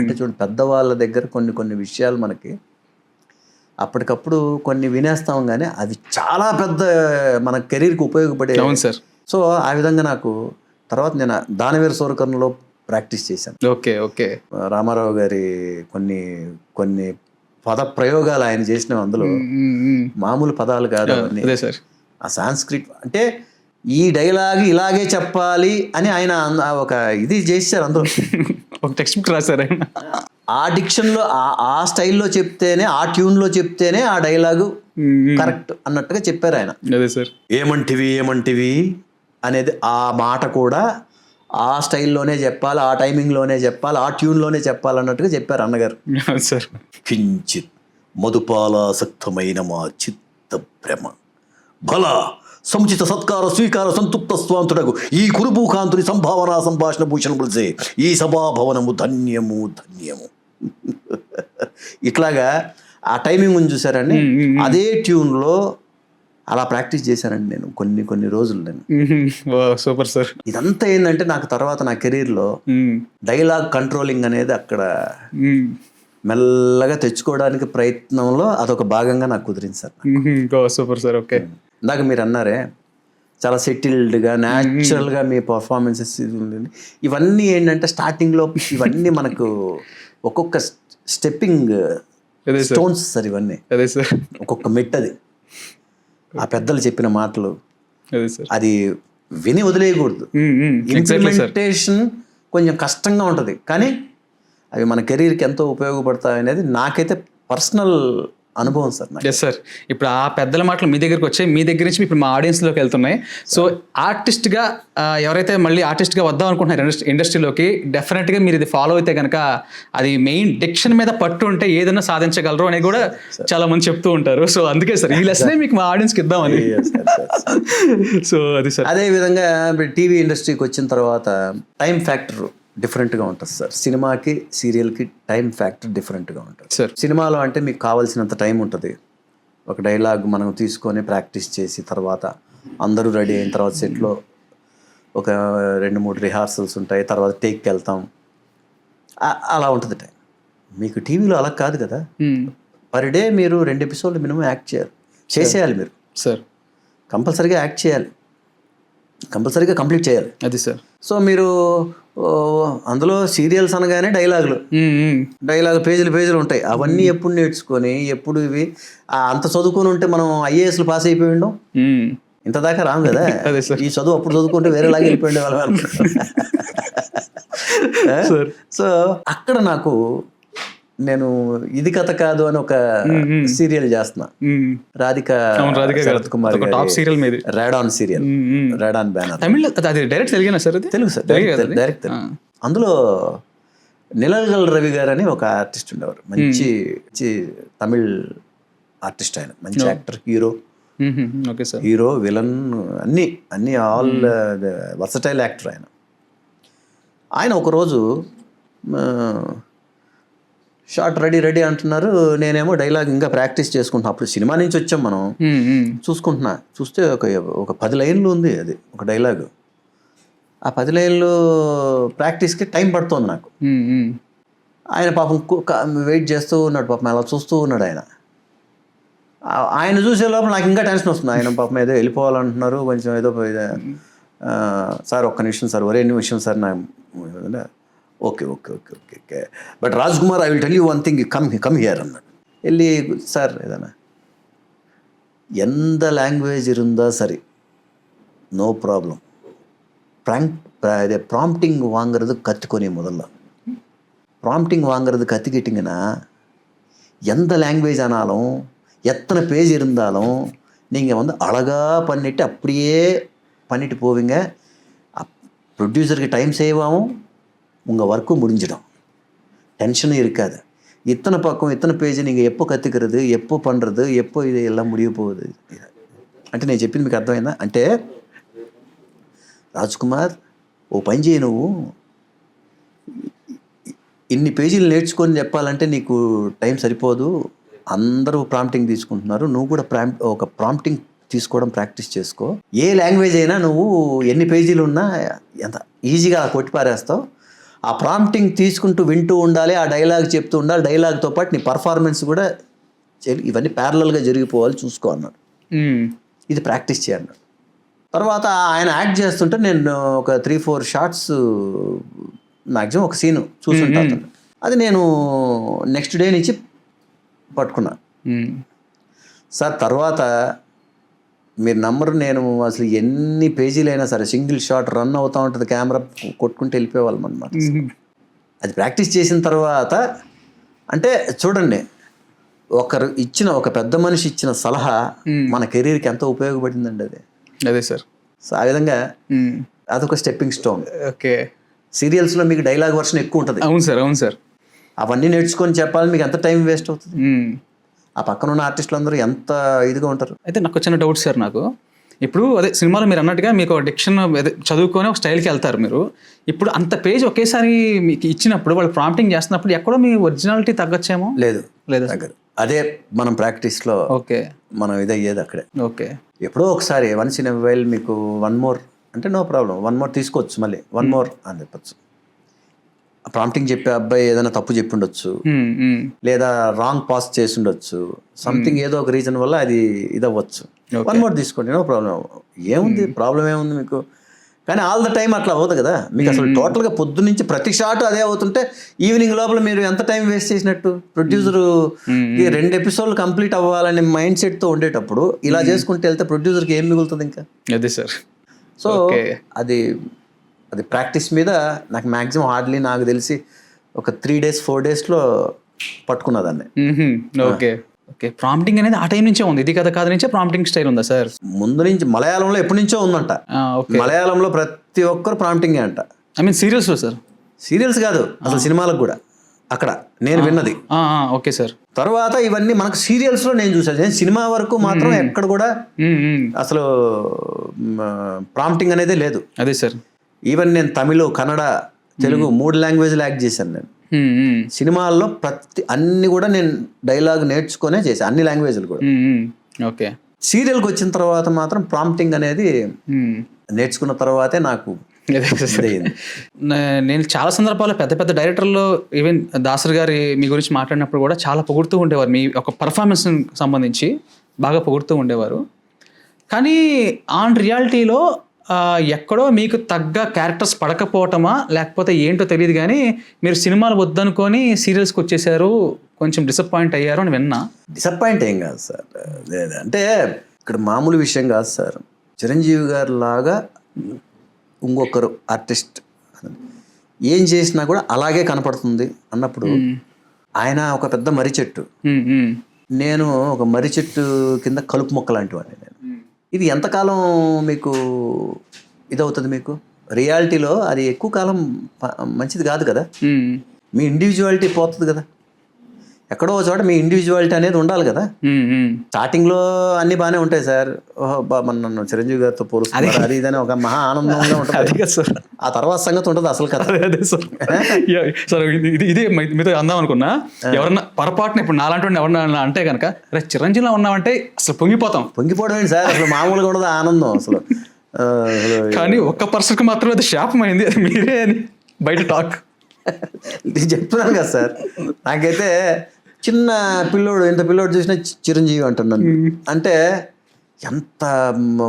అంటే చూడండి, పెద్దవాళ్ళ దగ్గర కొన్ని విషయాలు మనకి అప్పటికప్పుడు కొన్ని వినేస్తాం, కానీ అవి చాలా పెద్ద మన కెరీర్కి ఉపయోగపడే. అవును సార్. సో ఆ విధంగా నాకు తర్వాత నేను దానవీర సూరకర్ణలో ప్రాక్టీస్ చేశాను. Okay okay. రామారావు గారి కొన్ని పద ప్రయోగాలు ఆయన చేసినవి, అందులో మామూలు పదాలు కాదు అవన్నీ. ఆ సాంస్క్రిట్ అంటే ఈ డైలాగ్ ఇలాగే చెప్పాలి అని ఆయన ఒక ఇది చేశారు. అందులో ఒక టెక్స్ట్ బుక్ రాశారు ఆయన. ఆ డిక్షన్లో ఆ స్టైల్లో చెప్తేనే, ఆ ట్యూన్లో చెప్తేనే ఆ డైలాగు కరెక్ట్ అన్నట్టుగా చెప్పారు ఆయన. అదే సార్. ఏమంటివి అనేది ఆ మాట కూడా ఆ స్టైల్లోనే చెప్పాలి, ఆ టైమింగ్లోనే చెప్పాలి, ఆ ట్యూన్లోనే చెప్పాలన్నట్టుగా చెప్పారు అన్నగారు. సార్. కించిత్ మధుపాలాసక్తమైన మా చిత్త భ్రమ బల సముచిత సత్కార స్వీకార సంతృప్త స్వాంతుడకు ఈ కురుభూకాంతుని సంభావన సంభాషణ భూషణ బుల్సే ఈ సభాభవనము ధన్యము. ఇట్లాగా ఆ టైమింగ్ ఉంది చూసారండి, అదే ట్యూన్లో అలా ప్రాక్టీస్ చేశానండి నేను కొన్ని రోజులు. నేను సూపర్ సార్. ఇదంతా ఏంటంటే నాకు తర్వాత నా కెరీర్లో డైలాగ్ కంట్రోలింగ్ అనేది అక్కడ మెల్లగా తెచ్చుకోవడానికి ప్రయత్నంలో అదొక భాగంగా నాకు కుదిరింది సార్. Super sir. ఓకే. ఇందాక మీరు అన్నారే చాలా సెటిల్డ్గా న్యాచురల్గా మీ పర్ఫార్మెన్సెస్ ఇవన్నీ ఏంటంటే స్టార్టింగ్లో ఇవన్నీ మనకు ఒక్కొక్క స్టెప్పింగ్ స్టోన్స్ సార్ ఇవన్నీ. అదే సార్. ఒక్కొక్క మెట్టది, ఆ పెద్దలు చెప్పిన మాటలు అది విని వదిలేయకూడదు. ఇంప్లిమెంటేషన్ కొంచెం కష్టంగా ఉంటుంది, కానీ అవి మన కెరీర్కి ఎంతో ఉపయోగపడతాయి అనేది నాకైతే పర్సనల్ అనుభవం సార్. Yes sir. ఇప్పుడు ఆ పెద్దల మాటలు మీ దగ్గరికి వచ్చాయి, మీ దగ్గర నుంచి ఇప్పుడు మా ఆడియన్స్లోకి వెళ్తున్నాయి. సో ఆర్టిస్ట్గా ఎవరైతే మళ్ళీ ఆర్టిస్ట్గా వద్దాం అనుకుంటున్నారు ఇండస్ట్రీలోకి, డెఫినెట్గా మీరు ఇది ఫాలో అయితే కనుక అది మెయిన్ డిక్షన్ మీద పట్టు ఉంటే ఏదైనా సాధించగలరు అని కూడా చాలా మంది చెప్తూ ఉంటారు. సో అందుకే సార్ ఈ లెసనే మీకు మా ఆడియన్స్కి ఇద్దామని. సో అది సార్. అదే విధంగా టీవీ ఇండస్ట్రీకి వచ్చిన తర్వాత టైం ఫ్యాక్టర్ డిఫరెంట్గా ఉంటుంది సార్. సినిమాకి సీరియల్కి టైం ఫ్యాక్టర్ డిఫరెంట్గా ఉంటుంది సార్. సినిమాలో అంటే మీకు కావాల్సినంత టైం ఉంటుంది. ఒక డైలాగ్ మనం తీసుకొని ప్రాక్టీస్ చేసి తర్వాత అందరూ రెడీ అయిన తర్వాత సెట్లో ఒక 2-3 రిహార్సల్స్ ఉంటాయి, తర్వాత టేక్కి వెళ్తాం, అలా ఉంటుంది టైం. మీకు టీవీలో అలా కాదు కదా. పర్ డే మీరు 2 ఎపిసోడ్లు మినిమం యాక్ట్ చేసేయాలి మీరు. సార్ కంపల్సరీగా యాక్ట్ చేయాలి, కంపల్సరీగా కంప్లీట్ చేయాలి. అది సార్. సో మీరు అందులో సీరియల్స్ అనగానే డైలాగ్ పేజీలు ఉంటాయి. అవన్నీ ఎప్పుడు నేర్చుకొని ఎప్పుడు ఇవి అంత చదువుకొని ఉంటే మనం ఐఏఎస్లు పాస్ అయిపోయి ఉండం, ఇంత దాకా రాము కదా. ఈ చదువు అప్పుడు చదువుకుంటే వేరేలాగా వెళ్ళిపోయిండే వాళ్ళం. సో అక్కడ నాకు నేను ఇది కథ కాదు అని ఒక సీరియల్ చేస్తున్నా, రాధిక శరత్ కుమార్ టాప్ సీరియల్ మీది, రాడాన్ సీరియల్, రాడాన్ బ్యానర్. తమిళ అది డైరెక్ట్ తెలుగునా సార్? అది తెలుగు సార్, డైరెక్ట్. అందులో నిలగల్ రవి గారు అని ఒక ఆర్టిస్ట్ ఉండేవారు, మంచి తమిళ్ ఆర్టిస్ట్. ఆయన మంచి యాక్టర్, హీరో విలన్ అన్ని ఆల్ వర్సటైల్ యాక్టర్. ఆయన ఒకరోజు షార్ట్ రెడీ అంటున్నారు, నేనేమో డైలాగ్ ఇంకా ప్రాక్టీస్ చేసుకుంటున్నా. అప్పుడు సినిమా నుంచి వచ్చాం మనం, చూస్తే ఒక 10 లైన్లు ఉంది, అది ఒక డైలాగ్. ఆ 10 లైన్లు ప్రాక్టీస్కి టైం పడుతుంది నాకు. ఆయన పాపం వెయిట్ చేస్తూ ఉన్నాడు, పాపం అలా చూస్తూ ఉన్నాడు. ఆయన చూసే లోపల నాకు ఇంకా టెన్షన్ వస్తుంది. ఆయన పాపం ఏదో వెళ్ళిపోవాలంటున్నారు, కొంచెం ఏదో సార్ ఒక్క నిమిషం సార్, ఒరే నిమిషం సార్, నా okay but Raj Kumar, I will tell you one thing, come here అన్నాడు. వెళ్ళి సార్ ఏదన్నా ఎంత లాంగ్వేజ్ இருந்தா సరే நோ ப்ராப்ளம், ப்ராம்ப்டிங் வாங்கிறது கற்றுக்கொனே. முதல்ல ப்ராம்ப்டிங் வாங்கிறது கற்றுக்கிட்டிங்கன்னா எந்த லாங்குவேஜ் ஆனாலும் எத்தனை பேஜ் இருந்தாலும் நீங்கள் அழகாக பண்ணிவிட்டு அப்படியே பண்ணிட்டு போவீங்க. ப்ரொடியூசருக்கு டைம் சேவ் ஆகும், உங்கள் ஒர்க்கும் முடிஞ்சிடும், டென்ஷனும் இருக்காது. இத்தனை பக்கம் இத்தனை பேஜ் நீங்கள் எப்போ கற்றுக்கிறது, எப்போ பண்ணுறது, எப்போ இது எல்லாம் முடிய పోகுது అంటే నేను చెప్పింది మీకు అర్థమైందా? అంటే రాజ్ కుమార్, ఓ పని చేయి, నువ్వు ఇన్ని పేజీలు నేర్చుకొని చెప్పాలంటే నీకు టైం సరిపోదు. అందరూ ప్రాంప్టింగ్ తీసుకుంటున్నారు, నువ్వు కూడా ఒక ప్రాంప్టింగ్ తీసుకోవడం ప్రాక్టీస్ చేసుకో. ఏ లాంగ్వేజ్ అయినా నువ్వు ఎన్ని పేజీలు ఉన్నా ఎంత ఈజీగా కొట్టి పారేస్తావు. ఆ ప్రాంప్టింగ్ తీసుకుంటూ వింటూ ఉండాలి, ఆ డైలాగ్ చెప్తూ ఉండాలి, డైలాగ్తో పాటు నీ పర్ఫార్మెన్స్ కూడా ఇవన్నీ ప్యారలల్గా జరిగిపోవాలి, చూసుకో అన్నాడు. ఇది ప్రాక్టీస్ చేయన్నాడు. తర్వాత ఆయన యాక్ట్ చేస్తుంటే నేను ఒక 3-4 షార్ట్స్, మ్యాక్సిమం ఒక సీను చూస్తుంటాను. అది నేను నెక్స్ట్ డే నుంచి పట్టుకున్నా. సార్ తర్వాత మీరు నమ్మరు, నేను అసలు ఎన్ని పేజీలైనా సరే సింగిల్ షాట్ రన్ అవుతూ ఉంటుంది, కెమెరా కొట్టుకుంటూ వెళ్ళిపోయేవాళ్ళం అన్నమాట. అది ప్రాక్టీస్ చేసిన తర్వాత అంటే చూడండి, ఒక పెద్ద మనిషి ఇచ్చిన సలహా మన కెరీర్కి ఎంతో ఉపయోగపడిందండి. అదే సార్. సో ఆ విధంగా అదొక స్టెప్పింగ్ స్టోన్. ఓకే. సీరియల్స్లో మీకు డైలాగ్ వర్షన్ ఎక్కువ ఉంటుంది. అవును సార్. అవన్నీ నేర్చుకొని చెప్పాలని మీకు ఎంత టైం వేస్ట్ అవుతుంది. ఆ పక్కన ఉన్న ఆర్టిస్టులు అందరూ ఎంత ఇదిగా ఉంటారు. అయితే నాకు వచ్చిన డౌట్ సార్, నాకు ఇప్పుడు అదే సినిమాలో మీరు అన్నట్టుగా మీకు డిక్షన్ చదువుకొని ఒక స్టైల్కి వెళ్తారు మీరు. ఇప్పుడు అంత పేజ్ ఒకేసారి మీకు ఇచ్చినప్పుడు వాళ్ళు ప్రాంప్టింగ్ చేస్తున్నప్పుడు ఎక్కడో మీ ఒరిజినాలిటీ తగ్గచ్చేమో? లేదు తగ్గదు. అదే మనం ప్రాక్టీస్లో ఓకే మనం ఇదయ్యేది అక్కడే. ఓకే. ఎప్పుడో ఒకసారి వన్స్ ఇన్ ఎ వైల్ మీకు 1 more అంటే నో ప్రాబ్లం, 1 more తీసుకోవచ్చు, మళ్ళీ 1 more అని చెప్పచ్చు. ప్రాంప్టింగ్ చెప్పే అబ్బాయి ఏదైనా తప్పు చెప్పి ఉండొచ్చు, లేదా రాంగ్ పాస్ చేసి ఉండొచ్చు, సంథింగ్ ఏదో ఒక రీజన్ వల్ల అది ఇదవ్వచ్చు. 1 more తీసుకోండి, నో ప్రాబ్లం. ఏముంది, ప్రాబ్లం ఏముంది మీకు? కానీ ఆల్ ద టైం అట్లా అవ్వదు కదా. మీకు అసలు టోటల్గా పొద్దు నుంచి ప్రతి షాట్ అదే అవుతుంటే ఈవినింగ్ లోపల మీరు ఎంత టైం వేస్ట్ చేసినట్టు? ప్రొడ్యూసరు 2 ఎపిసోడ్లు కంప్లీట్ అవ్వాలనే మైండ్ సెట్తో ఉండేటప్పుడు ఇలా చేసుకుంటే వెళ్తే ప్రొడ్యూసర్కి ఏం మిగులుతుంది ఇంకా? అదే సార్. సో అది ప్రాక్టీస్ మీద నాకు మ్యాక్సిమం హార్డ్లీ నాకు తెలిసి ఒక 3 days 4 daysలో పట్టుకున్నదాన్ని. ఓకే. ప్రాంప్టింగ్ అనేది ఆ టైం నుంచే ఉంది, ఇది కథ కాదు నుంచే ప్రాంప్టింగ్ స్టైల్ ఉందా సార్? ముందు నుంచి మలయాళంలో ఎప్పటి నుంచో ఉందంట. మలయాళంలో ప్రతి ఒక్కరు ప్రాంప్టింగే అంట. ఐ మీన్ సీరియల్స్లో సార్? సీరియల్స్ కాదు, అసలు సినిమాలకు కూడా అక్కడ నేను విన్నది. Okay sir. తర్వాత ఇవన్నీ మనకు సీరియల్స్లో నేను చూసాను. నేను సినిమా వరకు మాత్రం ఎక్కడ కూడా అసలు ప్రాంప్టింగ్ అనేది లేదు. అదే సార్. ఈవెన్ నేను తమిళ, కన్నడ, తెలుగు 3 లాంగ్వేజ్లు యాక్ట్ చేశాను నేను. సినిమాల్లో అన్ని కూడా నేను డైలాగ్ నేర్చుకునే చేశాను, అన్ని లాంగ్వేజ్లు కూడా. ఓకే. సీరియల్కి వచ్చిన తర్వాత మాత్రం ప్రాంప్టింగ్ అనేది నేర్చుకున్న తర్వాతే నాకు ఇదయింది. నేను చాలా సందర్భాల్లో పెద్ద పెద్ద డైరెక్టర్లు ఈవెన్ దాసరి గారి మీ గురించి మాట్లాడినప్పుడు కూడా చాలా పొగుడుతూ ఉండేవారు, మీ ఒక పర్ఫార్మెన్స్ సంబంధించి బాగా పొగుడుతూ ఉండేవారు. కానీ ఆన్ రియాలిటీలో ఎక్కడో మీకు తగ్గ క్యారెక్టర్స్ పడకపోవటమా లేకపోతే ఏంటో తెలియదు, కానీ మీరు సినిమాలు వద్దనుకొని సీరియల్స్కి వచ్చేసారు, కొంచెం డిసప్పాయింట్ అయ్యారు అని విన్నా. డిసప్పాయింట్ ఏం కాదు సార్, అంటే ఇక్కడ మామూలు విషయం కాదు సార్. చిరంజీవి గారు లాగా ఇంకొకరు ఆర్టిస్ట్ ఏం చేసినా కూడా అలాగే కనపడుతుంది అన్నప్పుడు ఆయన ఒక పెద్ద మర్రి చెట్టు, నేను ఒక మర్రి చెట్టు కింద కలుపు మొక్క లాంటి వాడిని. నేను ఇది ఎంతకాలం మీకు ఇదవుతుంది? మీకు రియాలిటీలో అది ఎక్కువ కాలం మంచిది కాదు కదా. మీ ఇండివిజువాలిటీ పోతుంది కదా, ఎక్కడో ఒక చోట మీ ఇండివిజువాలిటీ అనేది ఉండాలి కదా. స్టార్టింగ్లో అన్ని బాగానే ఉంటాయి సార్, మన నన్ను చిరంజీవి గారితో పోలుస్తారు అది ఇదని ఒక మహా ఆనందంగా ఉంటుంది. ఆ తర్వాత సంగతి ఉంటుంది అసలు కదా. సార్ ఇది మీతో అందాం అనుకున్నా, ఎవరన్నా పొరపాటున ఇప్పుడు నాలాంటి ఎవరన్నా అంటే కనుక రే చిరంజీవిలో ఉన్నామంటే అసలు పొంగిపోవడం ఏంటి సార్, అసలు మామూలుగా ఉండదు ఆనందం అసలు. కానీ ఒక్క పర్సన్కి మాత్రమే అది శాపం అయింది, అది మీరే అని బయట టాక్. నేను చెప్తున్నాను కదా సార్, నాకైతే చిన్న పిల్లోడు ఇంత పిల్లోడు చూసినా చిరంజీవి అంటున్నాను అంటే ఎంత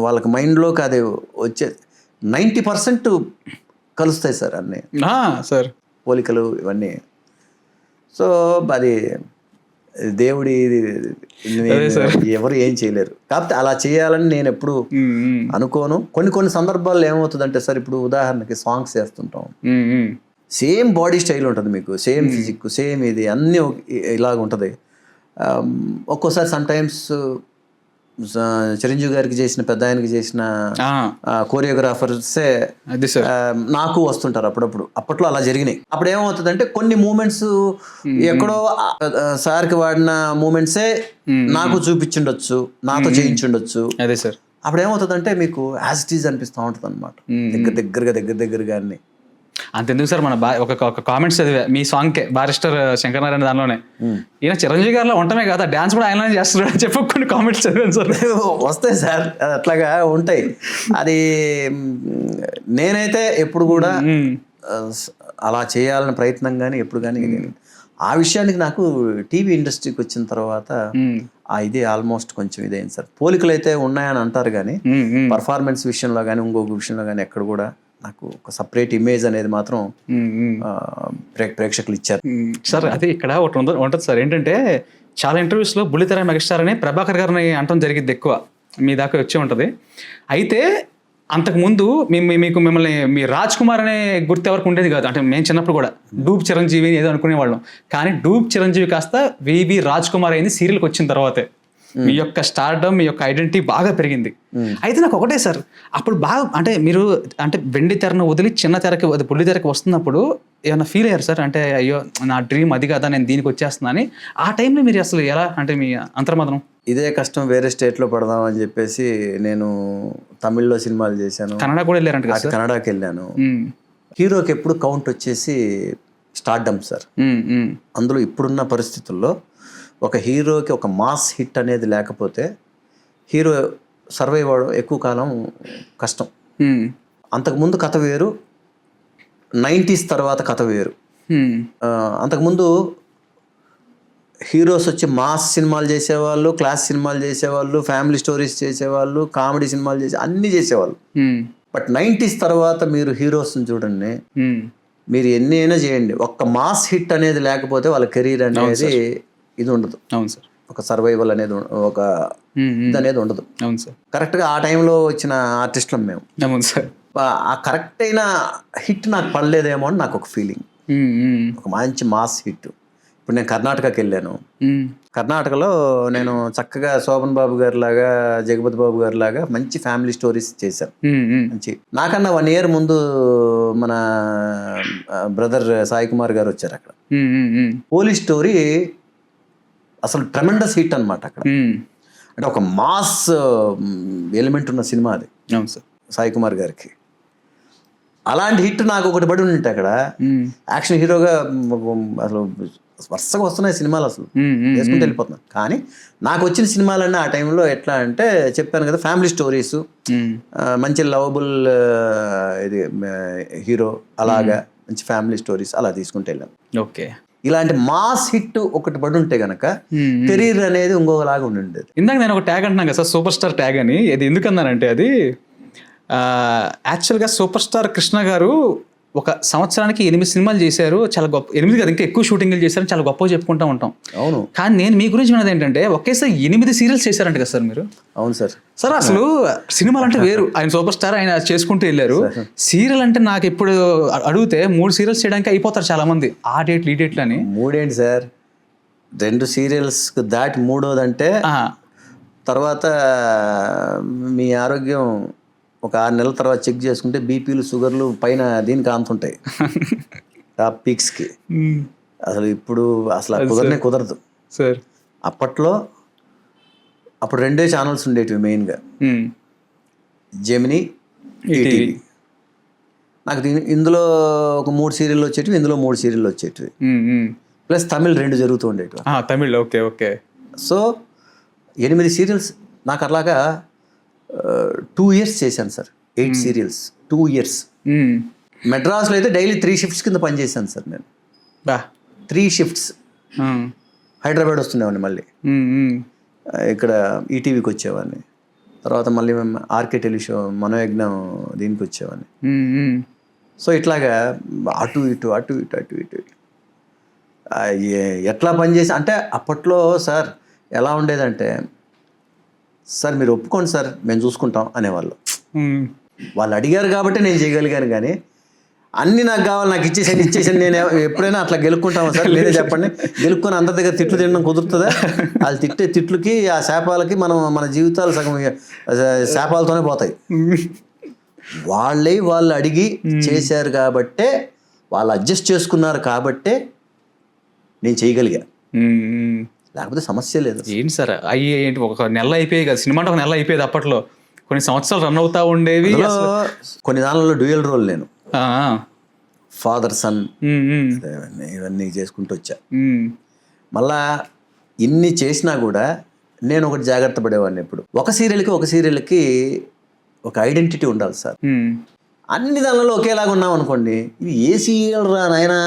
వాళ్ళకి మైండ్లోకి అది వచ్చే 90% కలుస్తాయి సార్ అన్నీ సార్, పోలికలు ఇవన్నీ. సో అది దేవుడి ఎవరు ఏం చేయలేరు, కాకపోతే అలా చేయాలని నేను ఎప్పుడు అనుకోను. కొన్ని సందర్భాల్లో ఏమవుతుందంటే సార్, ఇప్పుడు ఉదాహరణకి సాంగ్స్ వేస్తుంటాం, సేమ్ బాడీ స్టైల్ ఉంటుంది మీకు, సేమ్ ఫిజిక్, సేమ్ ఇది అన్నీ ఇలాగ ఉంటుంది. ఒక్కోసారి సమ్టైమ్స్ చిరంజీవి గారికి చేసిన పెద్ద ఆయనకి చేసిన కోరియోగ్రాఫర్సే నాకు వస్తుంటారు అప్పుడప్పుడు. అప్పట్లో అలా జరిగినాయి. అప్పుడు ఏమవుతుందంటే కొన్ని మూమెంట్స్ ఎక్కడో సార్కి వాడిన మూమెంట్సే నాకు చూపించుండొచ్చు, నాతో చేయించుండొచ్చు. అదే సార్, అప్పుడు ఏమవుతుందంటే మీకు యాజ్ ఇట్ ఈజ్ అనిపిస్తూ ఉంటుంది అనమాట, దగ్గరగా అన్ని. అంతెందుకు సార్, మన ఒక కామెంట్స్ చదివా మీ సాంగ్కే, బారిస్టర్ శంకర్ నారాయణ దానిలోనే, ఈయన చిరంజీవి గారిలో ఉండటమే కదా డాన్స్ కూడా ఆయన చేస్తున్నాడు అని చెప్పి కొన్ని కామెంట్స్ చదివాను సార్. వస్తాయి సార్, అట్లాగా ఉంటాయి. అది నేనైతే ఎప్పుడు కూడా అలా చేయాలని ప్రయత్నం కానీ ఎప్పుడు కానీ ఆ విషయానికి నాకు టీవీ ఇండస్ట్రీకి వచ్చిన తర్వాత ఇది ఆల్మోస్ట్ కొంచెం ఇదైంది సార్. పోలికలు అయితే ఉన్నాయని అంటారు కానీ పర్ఫార్మెన్స్ విషయంలో కానీ ఇంకొక విషయంలో కానీ ఎక్కడ కూడా నాకు ఒక సపరేట్ ఇమేజ్ అనేది మాత్రం ప్రేక్షకులు ఇచ్చారు సార్. అదే ఇక్కడ ఒకటి ఉంటుంది సార్, ఏంటంటే చాలా ఇంటర్వ్యూస్లో బుల్లితెర మెగాస్టార్ అని ప్రభాకర్ గారిని అనటం జరిగింది ఎక్కువ, మీ దాకా వచ్చి ఉంటుంది. అయితే అంతకుముందు మీకు మిమ్మల్ని మీ రాజ్ కుమార్ అనే గుర్తు ఎవరికి ఉండేది కాదు, అంటే మేము చిన్నప్పుడు కూడా డూబ్ చిరంజీవి ఏదో అనుకునేవాళ్ళం. కానీ డూబ్ చిరంజీవి కాస్త వివి రాజ్ కుమార్ అయింది సీరియల్కి వచ్చిన తర్వాతే. మీ యొక్క స్టార్డమ్, మీ యొక్క ఐడెంటిటీ బాగా పెరిగింది. అయితే నాకు ఒకటే సార్, అప్పుడు బాగా అంటే మీరు అంటే వెండి తెరను వదిలి చిన్న తెరకి బుల్లి తెరకి వస్తున్నప్పుడు ఏమైనా ఫీల్ అయ్యారు సార్? అంటే అయ్యో నా డ్రీమ్ అది కదా, నేను దీనికి వచ్చేస్తున్నా అని. ఆ టైంలో మీరు అసలు ఎలా, అంటే మీ అంతర్మదనం? ఇదే కష్టం వేరే స్టేట్లో పడదాం అని చెప్పేసి నేను తమిళ్లో సినిమాలు చేశాను, కన్నడ కూడా వెళ్ళారంట కదా? కన్నడకి వెళ్ళాను. హీరోకి ఎప్పుడు కౌంట్ వచ్చేసి స్టార్డమ్ సార్. అందులో ఇప్పుడున్న పరిస్థితుల్లో ఒక హీరోకి ఒక మాస్ హిట్ అనేది లేకపోతే హీరో సర్వైవ్ అవ్వడం ఎక్కువ కాలం కష్టం. అంతకుముందు కథ వేరు, 90s తర్వాత కథ వేరు. అంతకుముందు హీరోస్ వచ్చి మాస్ సినిమాలు చేసేవాళ్ళు, క్లాస్ సినిమాలు చేసేవాళ్ళు, ఫ్యామిలీ స్టోరీస్ చేసేవాళ్ళు, కామెడీ సినిమాలు అన్నీ చేసేవాళ్ళు. బట్ 90s తర్వాత మీరు హీరోస్ని చూడండి, మీరు ఎన్ని అయినా చేయండి, ఒక్క మాస్ హిట్ అనేది లేకపోతే వాళ్ళ కెరీర్ అనేది ఇది ఉండదు. అవును సార్, ఒక సర్వైవల్ అనేది ఒక ఇది అనేది ఉండదు. అవును సార్, కరెక్ట్గా ఆ టైంలో వచ్చిన ఆర్టిస్టులం మేము. అవును సార్, ఆ కరెక్ట్ అయిన హిట్ నాకు పడలేదేమో అని నాకు ఒక ఫీలింగ్, ఒక మంచి మాస్ హిట్. ఇప్పుడు నేను కర్ణాటకకి వెళ్ళాను, కర్ణాటకలో నేను చక్కగా శోభన్ బాబు గారి లాగా, జగపతి బాబు గారి లాగా మంచి ఫ్యామిలీ స్టోరీస్ చేశాను. మంచి నాకన్నా 1 year ముందు మన బ్రదర్ సాయి కుమార్ గారు వచ్చారు అక్కడ. పోలీస్ స్టోరీ అసలు ట్రెమెండస్ హిట్ అనమాట అక్కడ. అంటే ఒక మాస్ ఎలిమెంట్ ఉన్న సినిమా అది. అవును సార్, సాయి కుమార్ గారికి అలాంటి హిట్ నాకు ఒకటి పడి ఉంటే అక్కడ యాక్షన్ హీరోగా అసలు వరుసగా వస్తున్నాయి సినిమాలు అసలు మ్మ్, మ్మ్, వేసుకుంటూ వెళ్ళిపోతున్నాను. కానీ నాకు వచ్చిన సినిమాలన్నీ ఆ టైంలో ఎట్లా అంటే చెప్పాను కదా, ఫ్యామిలీ స్టోరీస్, మ్మ్. మంచి లవబుల్ ఇది హీరో, అలాగా మంచి ఫ్యామిలీ స్టోరీస్ అలా తీసుకుంటూ వెళ్ళాను. ఓకే. ఇలాంటి మాస్ హిట్ ఒకటి పడి ఉంటే గనక మ్మ్. కెరీర్ అనేది ఇంకొకలాగా ఉండి ఉండేది. ఇందాక నేను ఒక ట్యాగ్ అంటున్నాను కదా సార్, సూపర్ స్టార్ ట్యాగ్ అని. ఇది ఎందుకన్నానంటే అది యాక్చువల్గా సూపర్ స్టార్ కృష్ణ గారు ఒక సంవత్సరానికి 8 సినిమాలు చేశారు. చాలా గొప్ప, 8 కదా, ఇంకా ఎక్కువ షూటింగ్లు చేశారు, చాలా గొప్పగా చెప్పుకుంటూ ఉంటాం. అవును కానీ నేను మీ గురించి విన్నది ఏంటంటే ఒకేసారి 8 సీరియల్స్ చేశారంట కదా సార్ మీరు. అవును సార్. సార్ అసలు సినిమాలు అంటే వేరు, ఆయన సూపర్ స్టార్, ఆయన చేసుకుంటూ వెళ్ళారు. సీరియల్ అంటే నాకు ఇప్పుడు అడిగితే 3 సీరియల్స్ చేయడానికి అయిపోతారు చాలా మంది, ఆ డేట్లు ఈ డేట్లు అని. 3 ఏంటి సార్, 2 సీరియల్స్ దాటి 3వదంటే తర్వాత మీ ఆరోగ్యం ఒక 6 నెలల తర్వాత చెక్ చేసుకుంటే బీపీలు షుగర్లు పైన దీనికి ఆంతుంటాయి టాప్ పీక్స్కి. అసలు ఇప్పుడు అసలు కుదరదు సార్. అప్పట్లో అప్పుడు 2 ఛానల్స్ ఉండేటివి మెయిన్గా, జెమినీ, ఈటీవీ. నాకు ఇందులో ఒక 3 సీరియళ్ళు వచ్చేటివి, ఇందులో 3 సీరియళ్ళు వచ్చేటివి, ప్లస్ తమిళ్ 2 జరుగుతూ ఉండేటివి. Tamil. Okay okay. So 8 serials నాకు అట్లాగా 2 ఇయర్స్ చేశాను సార్. 8 serials 2 years. మెడ్రాస్లో అయితే డైలీ 3 షిఫ్ట్స్ కింద పనిచేశాను సార్ నేను. 3 షిఫ్ట్స్. హైదరాబాద్ వస్తుండేవాడిని, మళ్ళీ ఇక్కడ ఈటీవీకి వచ్చేవాడిని, తర్వాత మళ్ళీ మేము ఆర్కే టెలిషో మనోయజ్ఞం దీనికి వచ్చేవాడిని. సో ఇట్లాగా అటు ఇటు ఎట్లా పనిచేసి అంటే అప్పట్లో సార్ ఎలా ఉండేదంటే, సార్ మీరు ఒప్పుకోండి సార్ మేము చూసుకుంటాం అనేవాళ్ళు. వాళ్ళు అడిగారు కాబట్టి నేను చేయగలిగాను, కానీ అన్నీ నాకు కావాలి, నాకు ఇచ్చేసాను నేను ఎప్పుడైనా అట్లా గెలుక్కుంటామా సార్? మీరే చెప్పండి. గెలుక్కొని అందరి దగ్గర తిట్లు తినడం కుదురుతుందా? వాళ్ళు తిట్టే తిట్లకి, ఆ శాపాలకి మన జీవితాలు సగం శాపాలతోనే పోతాయి. వాళ్ళు అడిగి చేశారు కాబట్టే, వాళ్ళు అడ్జస్ట్ చేసుకున్నారు కాబట్టే నేను చేయగలిగా, లేకపోతే సమస్య లేదు. ఏంటి సార్ ఏంటి, ఒక నెల అయిపోయాయి కదా సినిమా, అంటే ఒక నెల అయిపోయేది. అప్పట్లో కొన్ని సంవత్సరాలు రన్ అవుతా ఉండేవి. కొన్ని దానిలో డ్యూయల్ రోల్, నేను ఫాదర్ సన్ ఇవన్నీ చేసుకుంటూ వచ్చా. మళ్ళా ఇన్ని చేసినా కూడా నేను ఒకటి జాగ్రత్త పడేవాడిని. ఎప్పుడు ఒక సీరియల్కి ఒక ఐడెంటిటీ ఉండాలి సార్. అన్ని దానిలో ఒకేలాగా ఉన్నాం అనుకోండి, ఇది ఏ సీరియల్ రా నాయనా,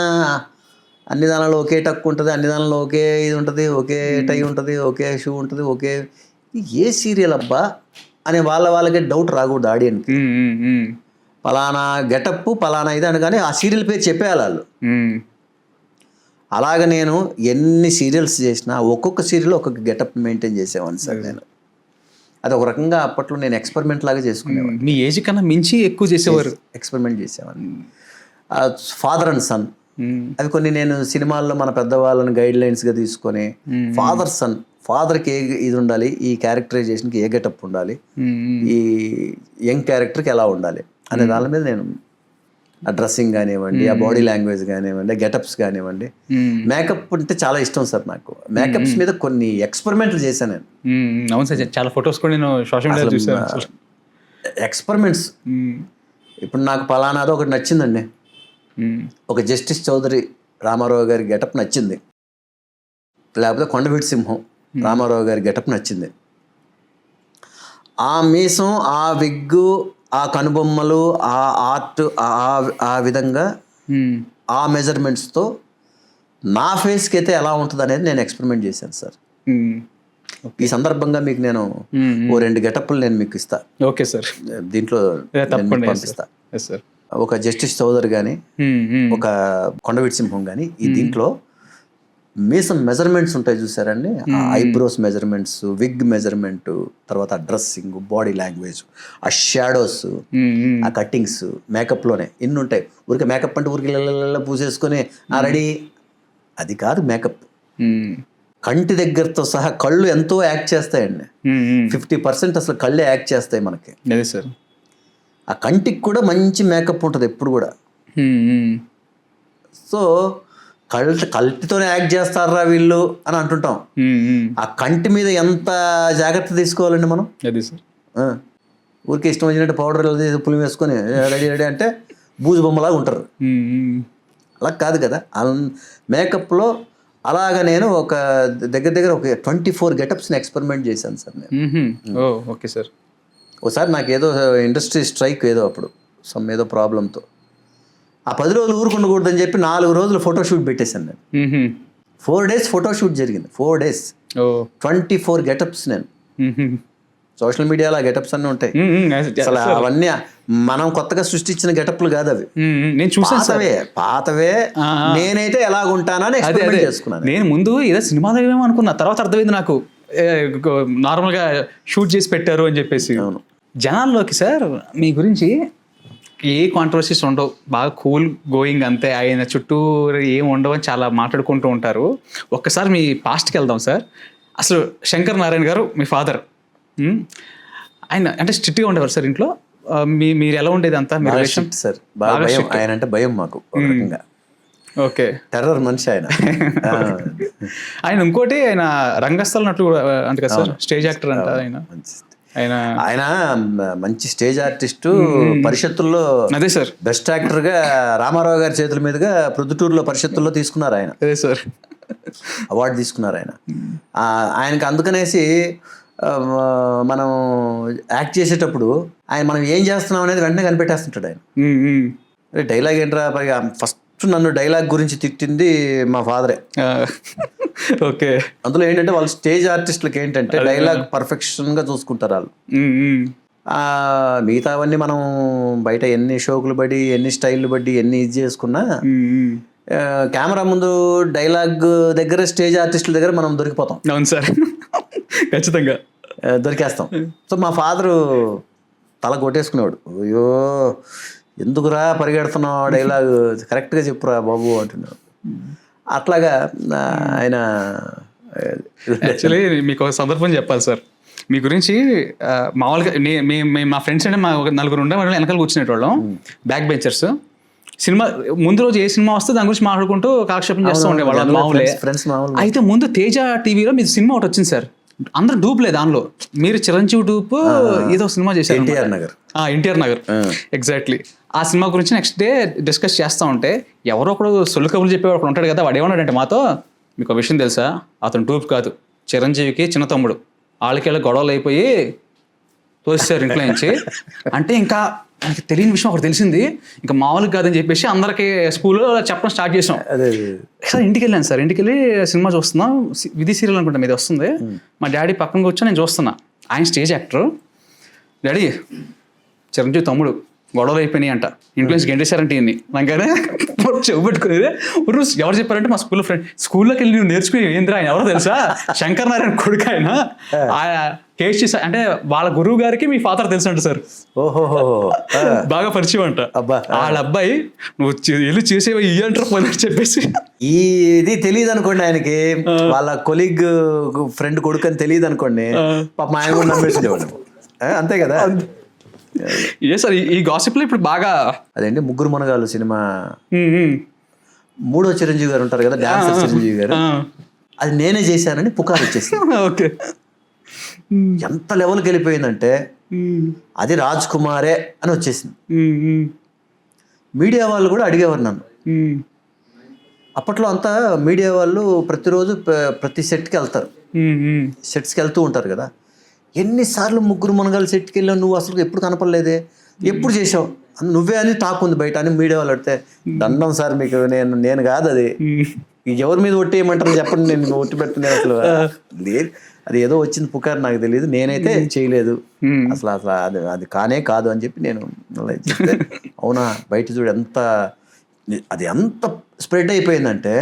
అన్ని దానిలో ఒకే టక్ ఉంటుంది, అన్ని దానిలో ఒకే ఇది ఉంటుంది, ఒకే టై ఉంటుంది, ఒకే షూ ఉంటుంది, ఒకే, ఏ సీరియల్ అబ్బా అనే వాళ్ళకే డౌట్ రాకూడదు ఆడియన్కి. పలానా గెటప్ పలానా ఇది అని, కానీ ఆ సీరియల్ పేరు చెప్పేయాలి వాళ్ళు. అలాగ నేను ఎన్ని సీరియల్స్ చేసినా ఒక్కొక్క సీరియల్ ఒక్కొక్క గెటప్ మెయింటైన్ చేసేవాడిని సార్ నేను. అది ఒక రకంగా అప్పట్లో నేను ఎక్స్పెరిమెంట్ లాగా చేసుకునేవాడిని. మీ ఏజ్ కన్నా మించి ఎక్కువ చేసేవారు. ఎక్స్పెరిమెంట్ చేసేవాడిని. ఫాదర్ అండ్ సన్ అవి కొన్ని నేను సినిమాల్లో మన పెద్దవాళ్ళని గైడ్ లైన్స్గా తీసుకొని, ఫాదర్ సన్, ఫాదర్కి ఏ ఇది ఉండాలి, ఈ క్యారెక్టరైజేషన్కి ఏ గెటప్ ఉండాలి, ఈ యంగ్ క్యారెక్టర్కి ఎలా ఉండాలి అనే దాని మీద నేను ఆ డ్రెస్సింగ్ కానివ్వండి, ఆ బాడీ లాంగ్వేజ్ కానివ్వండి, గెటప్స్ కానివ్వండి, మేకప్ అంటే చాలా ఇష్టం సార్ నాకు. మేకప్స్ మీద కొన్ని ఎక్స్పెరిమెంట్లు చేశాను నేను. అవును సార్, చాలా ఫొటోస్ కూడా నేను సోషల్ మీడియాలో చూసాను. ఎక్స్పెరిమెంట్స్. ఇప్పుడు నాకు పలానాదో ఒకటి నచ్చిందండి, ఒక జస్టిస్ చౌదరి రామారావు గారి గెటప్ నచ్చింది, లేకపోతే కొండవీటి సింహం రామారావు గారి గెటప్ నచ్చింది. ఆ మీసం, ఆ విగ్గు, ఆ కనుబొమ్మలు, ఆ ఆర్ట్, ఆ విధంగా ఆ మెజర్మెంట్స్తో నా ఫేస్కి అయితే ఎలా ఉంటుంది అనేది నేను ఎక్స్పెరిమెంట్ చేశాను సార్. ఈ సందర్భంగా మీకు నేను ఓ 2 గెటప్లు నేను మీకు ఇస్తా. ఓకే సార్, దీంట్లో పంపిస్తా. ఒక జస్టిస్ చౌదరి కానీ, ఒక కొండవీటి సింహం కానీ, ఈ దీంట్లో మీసం మెజర్మెంట్స్ ఉంటాయి చూసారండి, ఆ ఐబ్రోస్ మెజర్మెంట్స్, విగ్ మెజర్మెంట్, తర్వాత డ్రెస్సింగ్, బాడీ లాంగ్వేజ్, ఆ షాడోస్, ఆ కట్టింగ్స్, మేకప్లోనే ఇన్ని ఉంటాయి. ఊరికే మేకప్ అంటే ఊరికి పూసేసుకొని రెడీ, అది కాదు మేకప్. కంటి దగ్గరతో సహా కళ్ళు ఎంతో యాక్ట్ చేస్తాయండి. 50% అసలు కళ్ళే యాక్ట్ చేస్తాయి మనకి. అదే సార్. ఆ కంటికి కూడా మంచి మేకప్ ఉంటుంది ఎప్పుడు కూడా. సో కల్టితోనే యాక్ట్ చేస్తారా వీళ్ళు అని అంటుంటాం. ఆ కంటి మీద ఎంత జాగ్రత్త తీసుకోవాలండి మనం. అదే సార్. ఊరికే ఇష్టం వచ్చినట్టు పౌడర్ పులి వేసుకొని రెడీ అంటే బూజు బొమ్మలాగా ఉంటారు. అలా కాదు కదా. మేకప్లో అలాగా నేను ఒక దగ్గర ఒక 24 గెటప్స్ని ఎక్స్పెరిమెంట్ చేశాను సార్ నేను. ఓ ఓకే సార్. ఒకసారి నాకు ఏదో ఇండస్ట్రీ స్ట్రైక్ ఏదో అప్పుడు ఏదో ప్రాబ్లంతో ఆ 10 రోజులు ఊరుకుండకూడదని చెప్పి 4 రోజులు ఫోటోషూట్ పెట్టేశాను నేను. 4 days ఫోటోషూట్ జరిగింది. 4 days 24 గెటప్స్. నేను సోషల్ మీడియాలో ఆ గెటప్స్ అన్నీ ఉంటాయి. అసలు అవన్నీ మనం కొత్తగా సృష్టించిన గెటప్లు కాదు అవి. నేను చూసాను పాతవే. నేనైతే ఎలాగుంటానని ఎక్స్పెరిమెంట్ చేసుకున్నాను. నేను ముందు ఏదో సినిమాలో ఏమో అనుకున్నా, తర్వాత అర్థమైంది నాకు నార్మల్గా షూట్ చేసి పెట్టారు అని చెప్పేసి. జనాల్లోకి సార్ మీ గురించి ఏ కాంట్రవర్సీస్ ఉండవు, బాగా కూల్ గోయింగ్ అంతే, ఆయన చుట్టూ ఏం ఉండవు అని చాలా మాట్లాడుకుంటూ ఉంటారు. ఒక్కసారి మీ పాస్ట్కి వెళ్దాం సార్. అసలు శంకర్ నారాయణ గారు మీ ఫాదర్, ఆయన అంటే స్ట్రిక్ట్గా ఉండేవారు సార్ ఇంట్లో? మీరు ఎలా ఉండేది అంతా మీ రిలేషన్? సార్ బాగా భయం, ఆయన అంటే భయం మాకు. ఓకే, టెర్రర్ మనిషి ఆయన. ఆయన ఇంకోటి ఆయన రంగస్థల నటుడు అంటే కదా సార్, స్టేజ్ యాక్టర్ అంట ఆయన. ఆయన మంచి స్టేజ్ ఆర్టిస్టు. పరిషత్తుల్లో అదే సార్ బెస్ట్ యాక్టర్ గా రామారావు గారి చేతుల మీదుగా ప్రొద్దుటూరులో పరిషత్తుల్లో తీసుకున్నారు ఆయన. అదే సార్ అవార్డు తీసుకున్నారు ఆయన. ఆయనకి అందుకనేసి మనం యాక్ట్ చేసేటప్పుడు ఆయన మనం ఏం చేస్తున్నాం అనేది వెంటనే కనిపెట్టేస్తుంటాడు ఆయన. డైలాగ్ ఏంట్రా, ఫస్ట్ నన్ను డైలాగ్ గురించి తిట్టింది మా ఫాదరే. ఓకే, అందులో ఏంటంటే వాళ్ళు స్టేజ్ ఆర్టిస్టులకి ఏంటంటే డైలాగ్ పర్ఫెక్షన్ గా చూసుకుంటారు వాళ్ళు. మిగతావన్నీ మనం బయట ఎన్ని షోకులు పడి ఎన్ని స్టైల్ బట్టి ఎన్ని ఇది చేసుకున్నా కెమెరా ముందు డైలాగ్ దగ్గర స్టేజ్ ఆర్టిస్టుల దగ్గర మనం దొరికిపోతాం. అవును సార్, ఖచ్చితంగా దొరికేస్తాం. సో మా ఫాదరు తల కొట్టేసుకునేవాడు. అయ్యో ఎందుకురా పరిగెడుతున్నావు, డైలాగ్ కరెక్ట్గా చెప్పురా బాబు అంటున్నాడు. అట్లాగా ఆయన. యాక్చువల్లీ మీకు ఒక సందర్భం చెప్పాలి సార్ మీ గురించి. మామూలుగా మా ఫ్రెండ్స్ అంటే మా 4 ఉండే వాళ్ళు వెనకాల కూర్చునేటోళ్ళం, బ్యాక్ బెంచర్స్. సినిమా ముందు రోజు ఏ సినిమా వస్తే దాని గురించి మాట్లాడుకుంటూ కాలక్షేపం చేస్తూ ఉండేవాళ్ళు మామూలే. అయితే ముందు తేజ టీవీలో మీ సినిమా ఒకటి వచ్చింది సార్, అందరూ డూప్లే దానిలో. మీరు చిరంజీవి డూప్ ఏదో సినిమా చేశారు, ఎన్టీఆర్ నగర్. ఎగ్జాక్ట్లీ. ఆ సినిమా గురించి నెక్స్ట్ డే డిస్కస్ చేస్తూ ఉంటే ఎవరో ఒకడు సొల్లు కబుర్లు చెప్పేవాడు ఒకడు ఉంటాడు కదా, వాడు ఏమన్నాడంటే మాతో, మీకు విషయం తెలుసా, అతను డూప్ కాదు, చిరంజీవికి చిన్న తమ్ముడు, వాళ్ళకి గొడవలు అయిపోయి తోసేశారు ఇంట్లో నుంచి. అంటే ఇంకా నాకు తెలియని విషయం ఒకటి తెలిసింది, ఇంకా మామూలుగా కాదని చెప్పేసి అందరికి స్కూల్లో చెప్పడం స్టార్ట్ చేసాం. సార్ ఇంటికి వెళ్ళాను సార్, ఇంటికి వెళ్ళి సినిమా చూస్తున్నాం, విధి సీరియల్ అనుకుంటా మీద వస్తుంది. మా డాడీ పక్కన కూర్చొని నేను చూస్తున్నా, ఆయన స్టేజ్ యాక్టర్. డాడీ చిరంజీవి తమ్ముడు గొడవలు అయిపోయినాయి అంట, ఇంట్లో నుంచి గెంటేశారంటే ఇన్ని. నాకనే చెవుపెట్టుకునేది. ఎవరు చెప్పారంటే మా స్కూల్లో ఫ్రెండ్, స్కూల్లోకి వెళ్ళి నువ్వు నేర్చుకుని ఏంద్రా ఆయన ఎవరో తెలుసా, శంకర్ నారాయణ కొడుకు ఆయన. కేసీ అంటే వాళ్ళ గురువు గారికి మీ ఫాదర్ తెలుసు అంట సార్. ఓహో, బాగా పరిచయం అంట. వాళ్ళ అబ్బాయి నువ్వు వెళ్ళి చేసేవి ఇవి అంటారు పోదని చెప్పేసి. ఇది తెలియదు అనుకోండి ఆయనకి, వాళ్ళ కొలీగ్ ఫ్రెండ్ కొడుకు అని తెలియదు అనుకోండి, పాప ఆయన కూడా నమ్మేసేవాడు. అంతే కదా. ఏ సార్ ఈ గాసిప్లో ఇప్పుడు బాగా అదేంటి ముగ్గురు మనగాళ్ళు సినిమా, 3వ చిరంజీవి గారు ఉంటారు కదా, డాన్సర్ చిరంజీవి గారు, అది నేనే చేశానని పుకారు వచ్చేసింది. ఓకే, ఎంత లెవెల్కి వెళ్ళిపోయిందంటే అది రాజ్ కుమారే అని వచ్చేసింది. మీడియా వాళ్ళు కూడా అడిగేవారు నన్ను. అప్పట్లో అంతా మీడియా వాళ్ళు ప్రతిరోజు ప్రతి సెట్కి వెళ్తారు, సెట్స్కి వెళ్తూ ఉంటారు కదా. ఎన్నిసార్లు ముగ్గురు మనగాళ్ళు సెట్కి వెళ్ళావు, నువ్వు అసలు ఎప్పుడు కనపడలేదే, ఎప్పుడు చేసావు, నువ్వే అని టాక్ ఉంది బయట అని మీడియా వాళ్ళు అడితే, దండం సార్ మీకు, నేను కాదు అది, ఎవరి మీద ఒట్టేయమంటారు చెప్పండి, నేను ఒట్టి పెట్టలేదు అసలు, అది ఏదో వచ్చింది పుకారు, నాకు తెలియదు, నేనైతే చేయలేదు అసలు అది కానే కాదు అని చెప్పి నేను చెప్తే, అవునా బయట చూడు ఎంత అది ఎంత స్ప్రెడ్ అయిపోయిందంటే,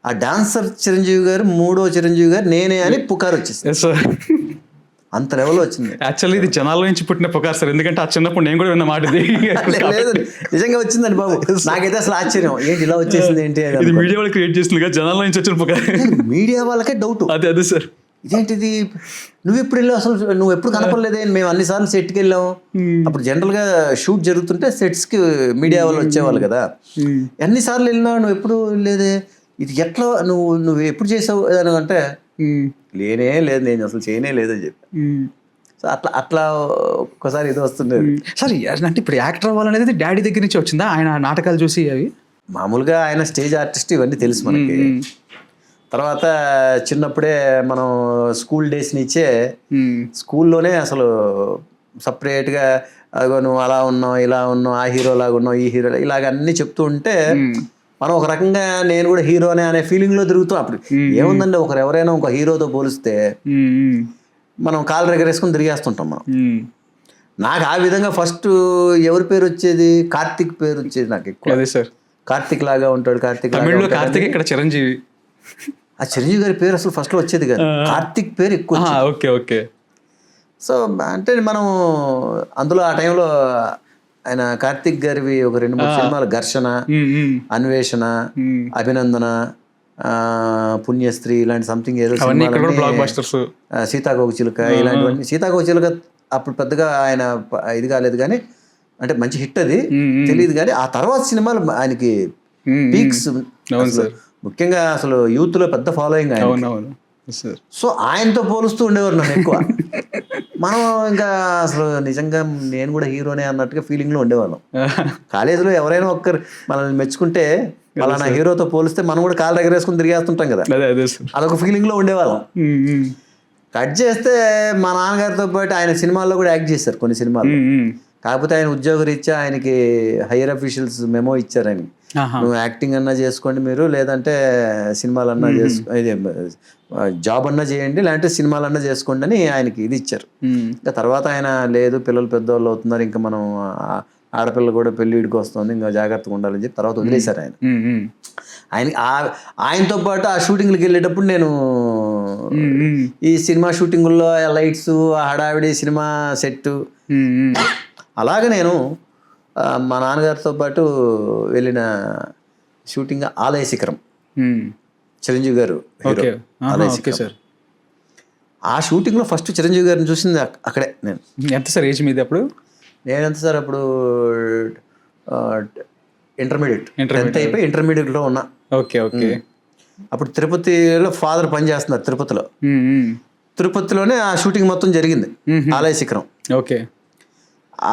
ఆ డాన్సర్ చిరంజీవి గారు 3వ చిరంజీవి గారు నేనే అని పుకారు వచ్చేసింది. అంత లెవెల్ వచ్చింది. యాక్చువల్లీ ఇది జనాల నుంచి పుట్టిన పుకారు సార్, ఎందుకంటే ఆ చిన్నప్పుడు నేను కూడా విన్న మాట ఇది. లేదు నిజంగా వచ్చిందండి బాబు, నాకైతే అసలు ఆశ్చర్యం, ఏంటి ఇలా వచ్చేసింది ఏంటి. ఇది మీడియా వాళ్ళు క్రియేట్ చేసింది కదా, జనాల నుంచి వచ్చిన పుకారు. మీడియా వాళ్ళకే డౌట్. అదే సార్, ఇదేంటిది, నువ్వు ఎప్పుడు వెళ్ళావు అసలు, నువ్వు ఎప్పుడు కనపడలేదే, మేము అన్నిసార్లు సెట్కి వెళ్ళాము. అప్పుడు జనరల్గా షూట్ జరుగుతుంటే సెట్స్కి మీడియా వాళ్ళు వచ్చేవాళ్ళు కదా, ఎన్నిసార్లు వెళ్ళినావు నువ్వు ఎప్పుడు లేదే, ఇది ఎట్లా నువ్వు ఎప్పుడు చేసావు అని అంటే, లేనే లేదు, నేను అసలు చేయనే లేదని చెప్పి. సో అట్లా ఒక్కసారి ఇది వస్తుండేది సార్. అంటే ఇప్పుడు యాక్టర్ అవ్వాలనేది డాడీ దగ్గర నుంచి వచ్చిందా, ఆయన నాటకాలు చూసి అవి? మామూలుగా ఆయన స్టేజ్ ఆర్టిస్ట్, ఇవన్నీ తెలుసు మనకి. తర్వాత చిన్నప్పుడే మనం స్కూల్ డేస్ నుంచే ఉమ్, స్కూల్లోనే అసలు సపరేట్గా అగో నువ్వు అలా ఉన్నావు ఇలా ఉన్నావు ఆ హీరో లాగా ఉన్నావు ఈ హీరో ఇలాగ అన్నీ చెప్తూ ఉంటే మనం ఒక రకంగా నేను కూడా హీరోనే అనే ఫీలింగ్లో తిరుగుతాం. అప్పుడు ఏముందండి, ఎవరైనా ఒక హీరోతో పోలిస్తే ఉమ్, ఉమ్, మనం కాలు రెగరేసుకుని తిరిగేస్తుంటాం మనం. ఉమ్. నాకు ఆ విధంగా ఫస్ట్ ఎవరి పేరు వచ్చేది, కార్తిక్ పేరు వచ్చేది నాకు ఎక్కువ. అదే సార్, కార్తిక్ లాగా ఉంటాడు, కార్తిక్ లాగా తమిళ్లో ఉంటాడు. కార్తిక్, ఇక్కడ చిరంజీవి. ఆ చిరంజీవి గారి పేరు అసలు ఫస్ట్లో వచ్చేది కాదు, కార్తిక్ పేరు ఎక్కువ వచ్చేది. Okay okay. సో అంటే మనం అందులో ఆ టైంలో ఆయన కార్తిక్ గారివి ఒక 2-3 సినిమాలు, ఘర్షణ, ఉమ్, ఉమ్, అన్వేషణ, ఉమ్. అభినందన, పుణ్యస్త్రీ ఇలాంటి సంథింగ్ ఏదో అవన్నీ ఇక్కడ కూడా సినిమాలన్నీ, బ్లాక్ బస్టర్స్. సీతాకోక చిలుక ఇలాంటివన్నీ. సీతాకోక చిలుక అప్పుడు పెద్దగా ఆయన ఇది కాలేదు కానీ, అంటే మంచి హిట్ అది తెలియదు కానీ, ఆ తర్వాత సినిమాలు ఆయనకి పీక్స్. అవును సార్, ముఖ్యంగా అసలు యూత్ లో పెద్ద ఫాలోయింగ్ ఆయన. అవునవును సార్. సో ఆయనతో పోలుస్తూ ఉండేవారు నన్ను ఎక్కువ. మనం ఇంకా అసలు నిజంగా నేను కూడా హీరోనే అన్నట్టుగా ఫీలింగ్ లో ఉండేవాళ్ళం. కాలేజీలో ఎవరైనా ఒక్కరు మనల్ని మెచ్చుకుంటే పలానా హీరోతో పోలిస్తే మనం కూడా కాలు దగ్గర వేసుకుని తిరిగేస్తుంటాం కదా, అదే అదే సార్. అదొక ఫీలింగ్ లో ఉండేవాళ్ళం. ఉమ్, ఉమ్, కట్ చేస్తే మా నాన్నగారితో పాటు ఆయన సినిమాల్లో కూడా యాక్ట్ చేశారు కొన్ని సినిమాలు. ఉమ్, ఉమ్. కాకపోతే ఆయన ఉద్యోగరీత్యా ఆయనకి హైయర్ అఫీషియల్స్ మెమో ఇచ్చారు ఆయన, ఆహా. నువ్వు యాక్టింగ్ అన్నా చేసుకోండి మీరు, లేదంటే సినిమాలన్నా ఇది జాబ్ అన్నా చేయండి, లేదంటే సినిమాలన్నా చేసుకోండి అని ఆయనకి ఇది ఇచ్చారు. ఉమ్, ఇంకా తర్వాత ఆయన లేదు పిల్లలు పెద్దవాళ్ళు అవుతున్నారు, ఇంకా మనం ఆడపిల్ల కూడా పెళ్ళిడికి వస్తుంది, ఇంకా జాగ్రత్తగా ఉండాలని చెప్పి తర్వాత వదిలేశారు ఆయన. ఉమ్, ఉమ్, ఆయనతో పాటు ఆ షూటింగ్లకు వెళ్ళేటప్పుడు నేను ఉమ్, ఉమ్, ఈ సినిమా షూటింగుల్లో లైట్స్, హడావిడి సినిమా సెట్, ఉమ్, ఉమ్. అలాగే నేను మా నాన్నగారితో పాటు వెళ్ళిన షూటింగ్ ఆలయ శిఖరం, ఉమ్. చిరంజీవి గారు హీరో, ఓకే. ఆలయ ఓకే శిఖరం. సార్. ఆ షూటింగ్లో ఫస్ట్ చిరంజీవి గారిని చూసింది అక్కడే నేను. ఎంత సార్ ఏజ్ మీది అప్పుడు? నేనెంత సార్ అప్పుడు ఇంటర్మీడియట్, 10th అయిపోయి ఇంటర్మీడియట్లో ఉన్నా. Okay okay. అప్పుడు తిరుపతిలో ఫాదర్ పని చేస్తున్నారు తిరుపతిలో. ఉమ్, ఉమ్. తిరుపతిలోనే ఆ షూటింగ్ మొత్తం జరిగింది, ఆలయ శిఖరం. ఓకే.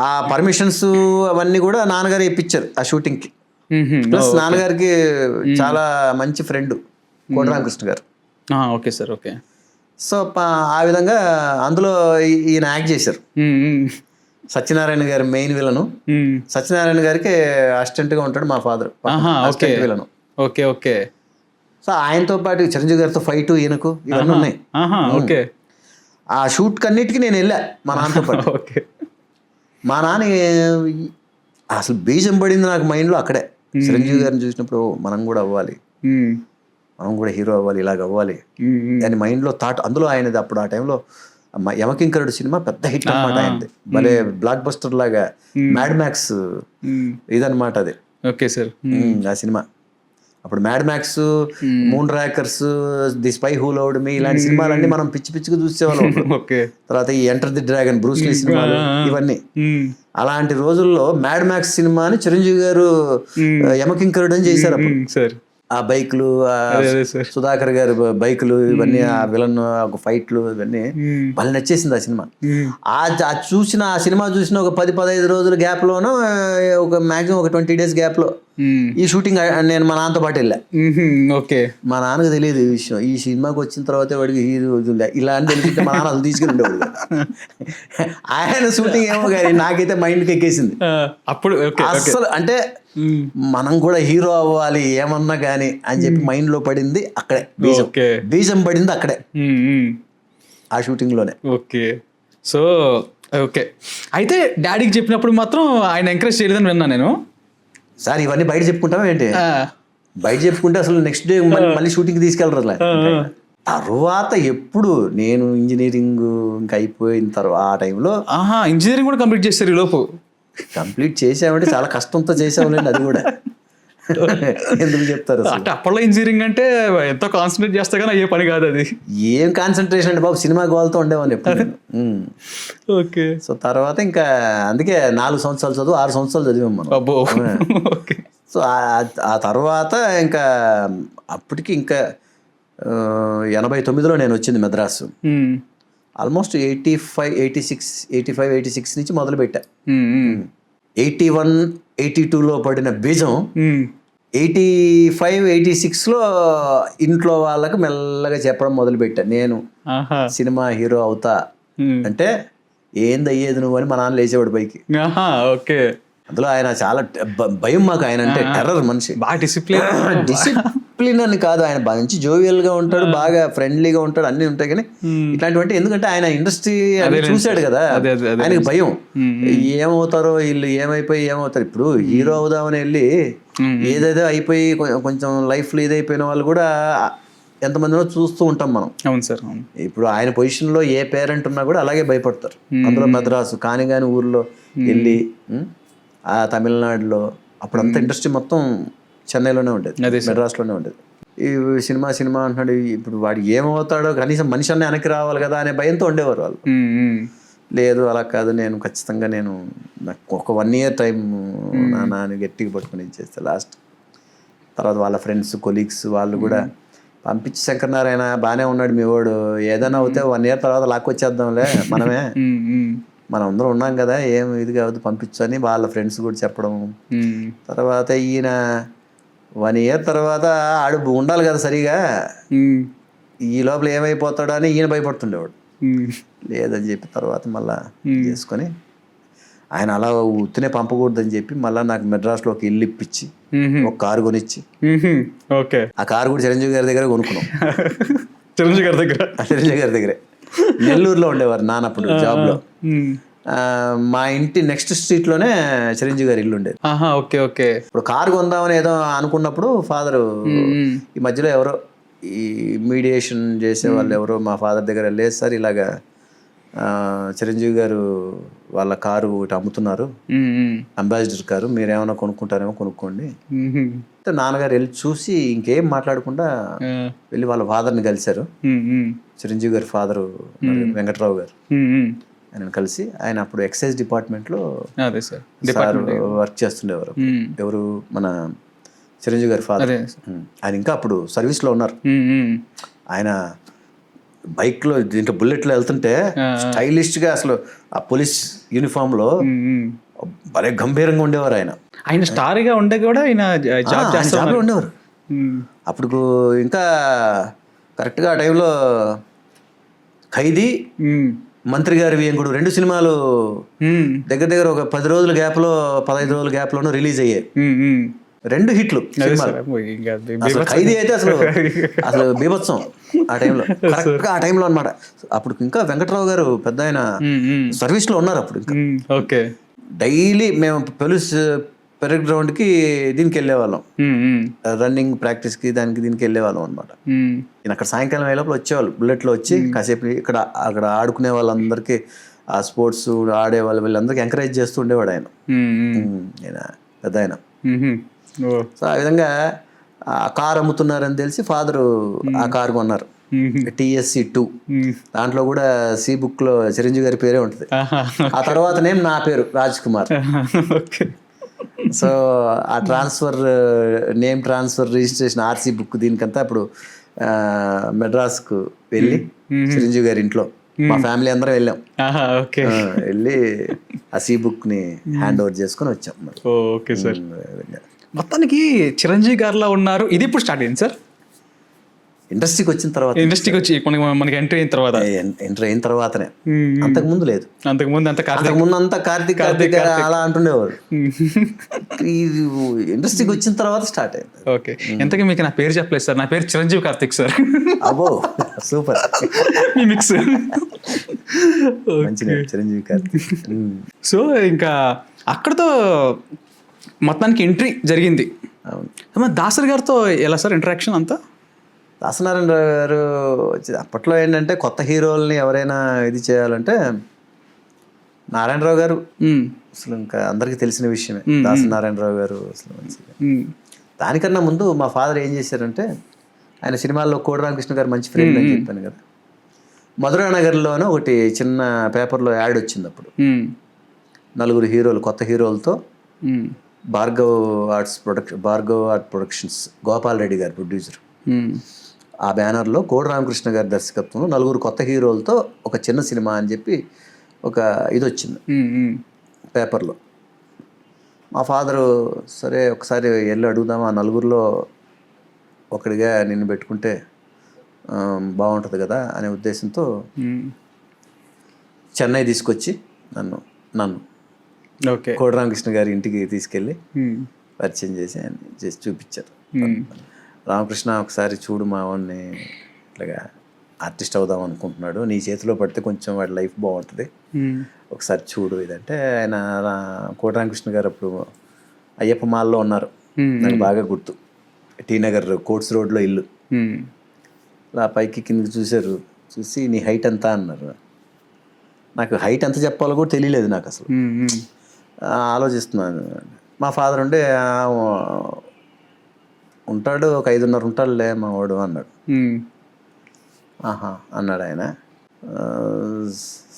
ఆ పర్మిషన్స్ అవన్నీ కూడా నాన్నగారు ఇప్పించారు ఆ షూటింగ్కి. ఉమ్, ప్లస్ నాన్నగారికి చాలా మంచి ఫ్రెండ్ కోటరామకృష్ణ గారు. Okay sir. ఓకే. సో ఆ విధంగా అందులో ఈయన యాక్ట్ చేశారు. ఉమ్, ఉమ్, సత్యనారాయణ గారి మెయిన్ విలను, ఉమ్. సత్యనారాయణ గారికి అసిస్టెంట్గా ఉంటాడు మా ఫాదర్, ఆహా, okay assistant villain. Okay okay. So ఆయనతో పాటు చిరంజీవి గారితో ఫైట్ ఈయనకు ఇవన్నీ ఉన్నాయి. ఆహా, ఓకే. ఆ షూట్ కన్నిటికీ నేను వెళ్ళా మా నాన్నతో పాటు. ఓకే. మా నాన్న అసలు బీజం పడింది నాకు మైండ్లో అక్కడే. చిరంజీవి గారిని చూసినప్పుడు మనం కూడా అవ్వాలి, ఉమ్, మనం కూడా హీరో అవ్వాలి, ఇలాగ అవ్వాలి ఉమ్, ఉమ్. అని మైండ్లో థాట్. అందులో ఆయనది అప్పుడు ఆ టైంలో యమకింకరుడు సినిమా పెద్ద హిట్ అనమాట ఆయనది, భలే బ్లాక్ బస్టర్ లాగా, మ్యాడ్ మ్యాక్స్ ఉమ్. ఇదనమాట అది. Okay sir. ఆ సినిమా అప్పుడు Mad Max, Moonrakers, The Spy Who Loved Me ఇలాంటి సినిమాలన్నీ మనం పిచ్చి పిచ్చిగా చూసేవాళ్ళం. ఓకే. తర్వాత ఈ Enter the Dragon, Bruce Lee సినిమాలు ఇవన్నీ. ఉమ్, అలాంటి రోజుల్లో మ్యాడ్ మ్యాక్స్ సినిమాని చిరంజీవి గారు యమకింకరుడు అని చేశారు అప్పుడు. సార్. ఆ బైక్లు, అదే సార్. సుధాకర్ గారి బైకులు ఇవన్నీ, ఆ విలన్ ఒక ఫైట్లు ఇవన్నీ భలే నచ్చేసింది ఆ సినిమా. ఆ సినిమా చూసిన ఒక 10-15 రోజుల గ్యాప్లోనూ, ఒక మ్యాక్సిమం ఒక 20 days గ్యాప్లో ఈ షూటింగ్ నేను మా నాన్నతో పాటు వెళ్ళా. ఓకే. మా నాన్నకు తెలియదు ఈ విషయం. ఈ సినిమాకి వచ్చిన తర్వాత వాడికి హీరో ఇలా అని తెలిసింటే మా నాన్న అసలు తీసుకెళ్ళిండేవాడు. ఆయన షూటింగ్ ఏమో కానీ నాకైతే మైండ్కి ఎక్కేసింది అప్పుడు. అసలు అంటే మనం కూడా హీరో అవ్వాలి ఏమన్నా కానీ అని చెప్పి మైండ్లో పడింది అక్కడే, బీజం పడింది అక్కడే, ఆ షూటింగ్లోనే. ఓకే. So okay. అయితే డాడీకి చెప్పినప్పుడు మాత్రం ఆయన ఎంకరేజ్ చేయలేదని విన్నా నేను. సార్ ఇవన్నీ బయట చెప్పుకుంటాం ఏంటి, బయట చెప్పుకుంటే అసలు నెక్స్ట్ డే మళ్ళీ షూటింగ్కి తీసుకెళ్ళరు. తర్వాత ఎప్పుడు నేను ఇంజనీరింగ్ ఇంకా అయిపోయిన తర్వాత ఆ టైంలో ఇంజనీరింగ్ కూడా కంప్లీట్ చేస్తారు ఈ లోపు. కంప్లీట్ చేసామంటే చాలా కష్టంతో చేసాములేండి, అది కూడా ఎందుకు చెప్తారు. అంటే అప్పట్లో ఇంజనీరింగ్ అంటే ఎంతో కాన్సన్ట్రేట్ చేస్తే కానీ అయ్యే పని కాదు అది. ఏం కాన్సన్ట్రేషన్ అండి బాబు, సినిమా గోల్తో ఉండేవాళ్ళు ఎప్పుడు. ఓకే. సో తర్వాత ఇంకా అందుకే 4 సంవత్సరాలు చదువు, 6 సంవత్సరాలు చదివాం మనం. అబ్బో. ఓకే. సో ఆ తర్వాత ఇంకా అప్పటికి ఇంకా 89లో నేను వచ్చింది మెద్రాసు. ఆల్మోస్ట్ 85-86 నుంచి మొదలు పెట్టా. 81-82లో పడిన బీజం 85-86లో ఇంట్లో వాళ్ళకి మెల్లగా చెప్పడం మొదలుపెట్టాను నేను ఆహా. సినిమా హీరో అవుతా అంటే ఏంది అయ్యేది నువ్వు అని మా నాన్న లేచేవాడు పైకి. ఆహా, ఓకే. అందులో ఆయన చాలా భయం మాకు, ఆయన అంటే టెర్రర్ మనిషి. బాగా డిసిప్లిన్. డిసిప్లిన్ అని కాదు, ఆయన మంచి జోవియల్ గా ఉంటాడు, బాగా ఫ్రెండ్లీగా ఉంటాడు, అన్ని ఉంటాయి. కానీ ఇట్లాంటివంటే ఎందుకంటే ఆయన ఇండస్ట్రీ అని చూశాడు కదా, ఆయనకి భయం ఏమవుతారో వీళ్ళు, ఏమవుతారు. ఇప్పుడు హీరో అవుదామని వెళ్ళి ఏదేదో అయిపోయి కొంచెం లైఫ్లో ఇదైపోయిన వాళ్ళు కూడా ఎంతమందినో చూస్తూ ఉంటాం మనం. అవును సార్. ఇప్పుడు ఆయన పొజిషన్లో ఏ పేరెంట్ ఉన్నా కూడా అలాగే భయపడతారు. అందులో మద్రాసు కాని ఊర్లో వెళ్ళి ఆ తమిళనాడులో అప్పుడంతా ఇండస్ట్రీ మొత్తం చెన్నైలోనే ఉండేది, మెడ్రాస్లోనే ఉండేది. ఈ సినిమా అంటున్నాడు, ఇప్పుడు వాడు ఏమవుతాడో కనీసం మనిషి అన్న వెనక్కి రావాలి కదా అనే భయంతో ఉండేవారు వాళ్ళు. లేదు అలా కాదు, నేను ఖచ్చితంగా నాకు ఒక 1 year టైం నాన్న గట్టిగా పట్టుకుని ఇచ్చేస్తే లాస్ట్. తర్వాత వాళ్ళ ఫ్రెండ్స్ కొలీగ్స్ వాళ్ళు కూడా పంపించి, శంకరనారాయణ బాగానే ఉన్నాడు మీ వాడు, ఏదైనా అవుతే 1 year తర్వాత లాక్కొచ్చేద్దాంలే మనమే, మనం అందరం ఉన్నాం కదా, ఏం ఇది కావద్దు పంపించు అని వాళ్ళ ఫ్రెండ్స్ కూడా చెప్పడం. తర్వాత ఈయన 1 year తర్వాత ఆడు ఉండాలి కదా సరిగా, ఈ లోపల ఏమైపోతాడో అని ఈయన భయపడుతుండేవాడు. లేదని చెప్పి తర్వాత మళ్ళా చేసుకొని ఆయన అలా ఉత్తినే పంపకూడదని చెప్పి మళ్ళీ నాకు మెడ్రాస్లో ఒక ఇల్లు ఇప్పించి ఒక కారు కొనిచ్చి, ఆ కారు కూడా చిరంజీవి గారి దగ్గర కొనుక్కున్నాం. చిరంజీవి గారి దగ్గరే నెల్లూరులో ఉండేవారు నాన్నప్పుడు జాబ్లో. మా ఇంటి నెక్స్ట్ స్ట్రీట్లోనే చిరంజీవి గారి ఇల్లు ఉండేది. ఇప్పుడు కారు కొందామని ఏదో అనుకున్నప్పుడు ఫాదరు ఈ మధ్యలో ఎవరో ఈ మీడియేషన్ చేసే వాళ్ళు ఎవరో మా ఫాదర్ దగ్గర, లేదు సార్ ఇలాగా చిరంజీవి గారు వాళ్ళ కారు ఒకటి అమ్ముతున్నారు, అంబాసిడర్ కారు, మీరేమైనా కొనుక్కుంటారేమో కొనుక్కోండి. నాన్నగారు వెళ్ళి చూసి ఇంకేం మాట్లాడకుండా వెళ్ళి వాళ్ళ ఫాదర్ని కలిశారు. చిరంజీవి గారి ఫాదరు వెంకట్రావు గారు, ఆయన కలిసి, ఆయన అప్పుడు ఎక్సైజ్ డిపార్ట్మెంట్లో వర్క్ చేస్తుండేవారు. ఎవరు, మన చిరంజీవి గారి ఫాదర్. ఆయన ఇంకా అప్పుడు సర్వీస్లో ఉన్నారు. ఆయన బైక్లో దీంట్లో బుల్లెట్లో వెళ్తుంటే స్టైలిష్గా అసలు ఆ పోలీస్ యూనిఫామ్లో భలే గంభీరంగా ఉండేవారు. ఆయన స్టార్గా ఉండే కూడా ఆయన జాబ్లో ఉండేవారు. అప్పుడు ఇంకా కరెక్ట్గా ఆ టైంలో ఖైదీ, మంత్రి గారి వియంకుడు 2 సినిమాలు దగ్గర ఒక 10 రోజుల గ్యాప్లో 15 రోజుల గ్యాప్లోనూ రిలీజ్ అయ్యాయి. 2 హిట్లు సినిమాలు. అసలు ఖైదీ అయితే అసలు బీభత్సం ఆ టైంలో, కరెక్ట్గా ఆ టైంలో అనమాట. అప్పుడు ఇంకా వెంకట్రావు గారు పెద్ద ఆయన సర్వీస్లో ఉన్నారు. అప్పుడు ఇంకా డైలీ మేము పోలీస్ పెరేడ్ గ్రౌండ్కి దీనికి వెళ్ళేవాళ్ళం, రన్నింగ్ ప్రాక్టీస్కి దీనికి వెళ్ళేవాళ్ళం అనమాట. నేను అక్కడ సాయంకాలం అయ్యేలోపల వచ్చేవాళ్ళు బుల్లెట్లో వచ్చి కాసేపు అక్కడ ఆడుకునే వాళ్ళందరికీ, ఆ స్పోర్ట్స్ ఆడే వీళ్ళందరికీ ఎంకరేజ్ చేస్తూ ఉండేవాడు ఆయన పెద్ద ఆయన. సో ఆ విధంగా ఆ కారు అమ్ముతున్నారని తెలిసి ఫాదరు ఆ కారు కొన్నారు, TSC 2. దాంట్లో కూడా సి బుక్లో చిరంజీవి గారి పేరే ఉంటుంది. ఆ తర్వాత నా పేరు రాజ్ కుమార్. సో ఆ name transfer registration RC book దీనికంతా ఇప్పుడు మెడ్రాస్కు వెళ్ళి చిరంజీవి గారి ఇంట్లో మా ఫ్యామిలీ అందరం వెళ్ళాం. వెళ్ళి ఆ సి బుక్ని హ్యాండ్ ఓవర్ చేసుకుని వచ్చాం. Okay sir. మొత్తానికి చిరంజీవి గారిలో ఉన్నారు. ఇది ఇప్పుడు స్టార్ట్ అయింది సార్ ఇండస్ట్రీకి వచ్చిన తర్వాత, ఇండస్ట్రీకి వచ్చి మనకి ఎంట్రీ అయిన తర్వాతనే. అంతకుముందు లేదు, అంతకుముందు అంతా కార్తీక్ అలా అంటుండేవారు. ఇండస్ట్రీకి వచ్చిన తర్వాత స్టార్ట్ అయింది. ఓకే. ఎంతకీ మీకు నా పేరు చెప్పలేదు సార్, నా పేరు చిరంజీవి కార్తిక్ సార్. అబ్బో సూపర్, మీ మిక్స్. చిరంజీవి కార్తిక్. సో ఇంకా అక్కడతో మొత్తానికి ఎంట్రీ జరిగింది. దాసరి గారితో ఎలా సార్ ఇంటరాక్షన్ అంతా? దాసనారాయణ గారు అప్పట్లో ఏంటంటే కొత్త హీరోల్ని ఎవరైనా ఇది చేయాలంటే నారాయణరావు గారు అసలు ఇంకా అందరికీ తెలిసిన విషయమే. దాసనారాయణరావు గారు అసలు మంచిగా. దానికన్నా ముందు మా ఫాదర్ ఏం చేశారంటే, ఆయన సినిమాల్లో కోడి రామకృష్ణ గారు మంచి ఫ్రెండ్ అని చెప్పాను కదా, మధురా నగర్లోనే ఒకటి చిన్న పేపర్లో యాడ్ వచ్చింది. అప్పుడు 4 హీరోలు, కొత్త హీరోలతో, భార్గవ్ ఆర్ట్ ప్రొడక్షన్స్, గోపాల్ రెడ్డి గారు ప్రొడ్యూసర్. ఆ బ్యానర్లో కోడి రామకృష్ణ గారి దర్శకత్వంలో 4 కొత్త హీరోలతో ఒక చిన్న సినిమా అని చెప్పి ఒక ఇది వచ్చింది పేపర్లో. మా ఫాదరు సరే ఒకసారి వెళ్ళి అడుగుదామా, ఆ నలుగురిలో ఒకడిగా నిన్ను పెట్టుకుంటే బాగుంటుంది కదా అనే ఉద్దేశంతో చెన్నై తీసుకొచ్చి నన్ను ఓకే. కోడి రామకృష్ణ గారి ఇంటికి తీసుకెళ్ళి పరిచయం చేసి ఆయన చేసి చూపించారు. రామకృష్ణ ఒకసారి చూడు మా వాడిని ఇట్లాగా ఆర్టిస్ట్ అవుదాం అనుకుంటున్నాడు, నీ చేతిలో పడితే కొంచెం వాడి లైఫ్ బాగుంటుంది, ఒకసారి చూడు ఇదంటే. ఆయన కోడి రామకృష్ణ గారు అప్పుడు అయ్యప్ప మాల్లో ఉన్నారు, నాకు బాగా గుర్తు. టీ నగర్ కోట్స్ రోడ్లో ఇల్లు. అలా పైకి కిందకి చూశారు, చూసి నీ హైట్ ఎంత అన్నారు. నాకు హైట్ ఎంత చెప్పాలో కూడా తెలియలేదు నాకు అసలు. ఆలోచిస్తున్నాను. మా ఫాదర్ ఉండే ఉంటాడు, ఒక 5.5 ఉంటాడులే మా వాడు అన్నాడు. ఆహా అన్నాడు ఆయన.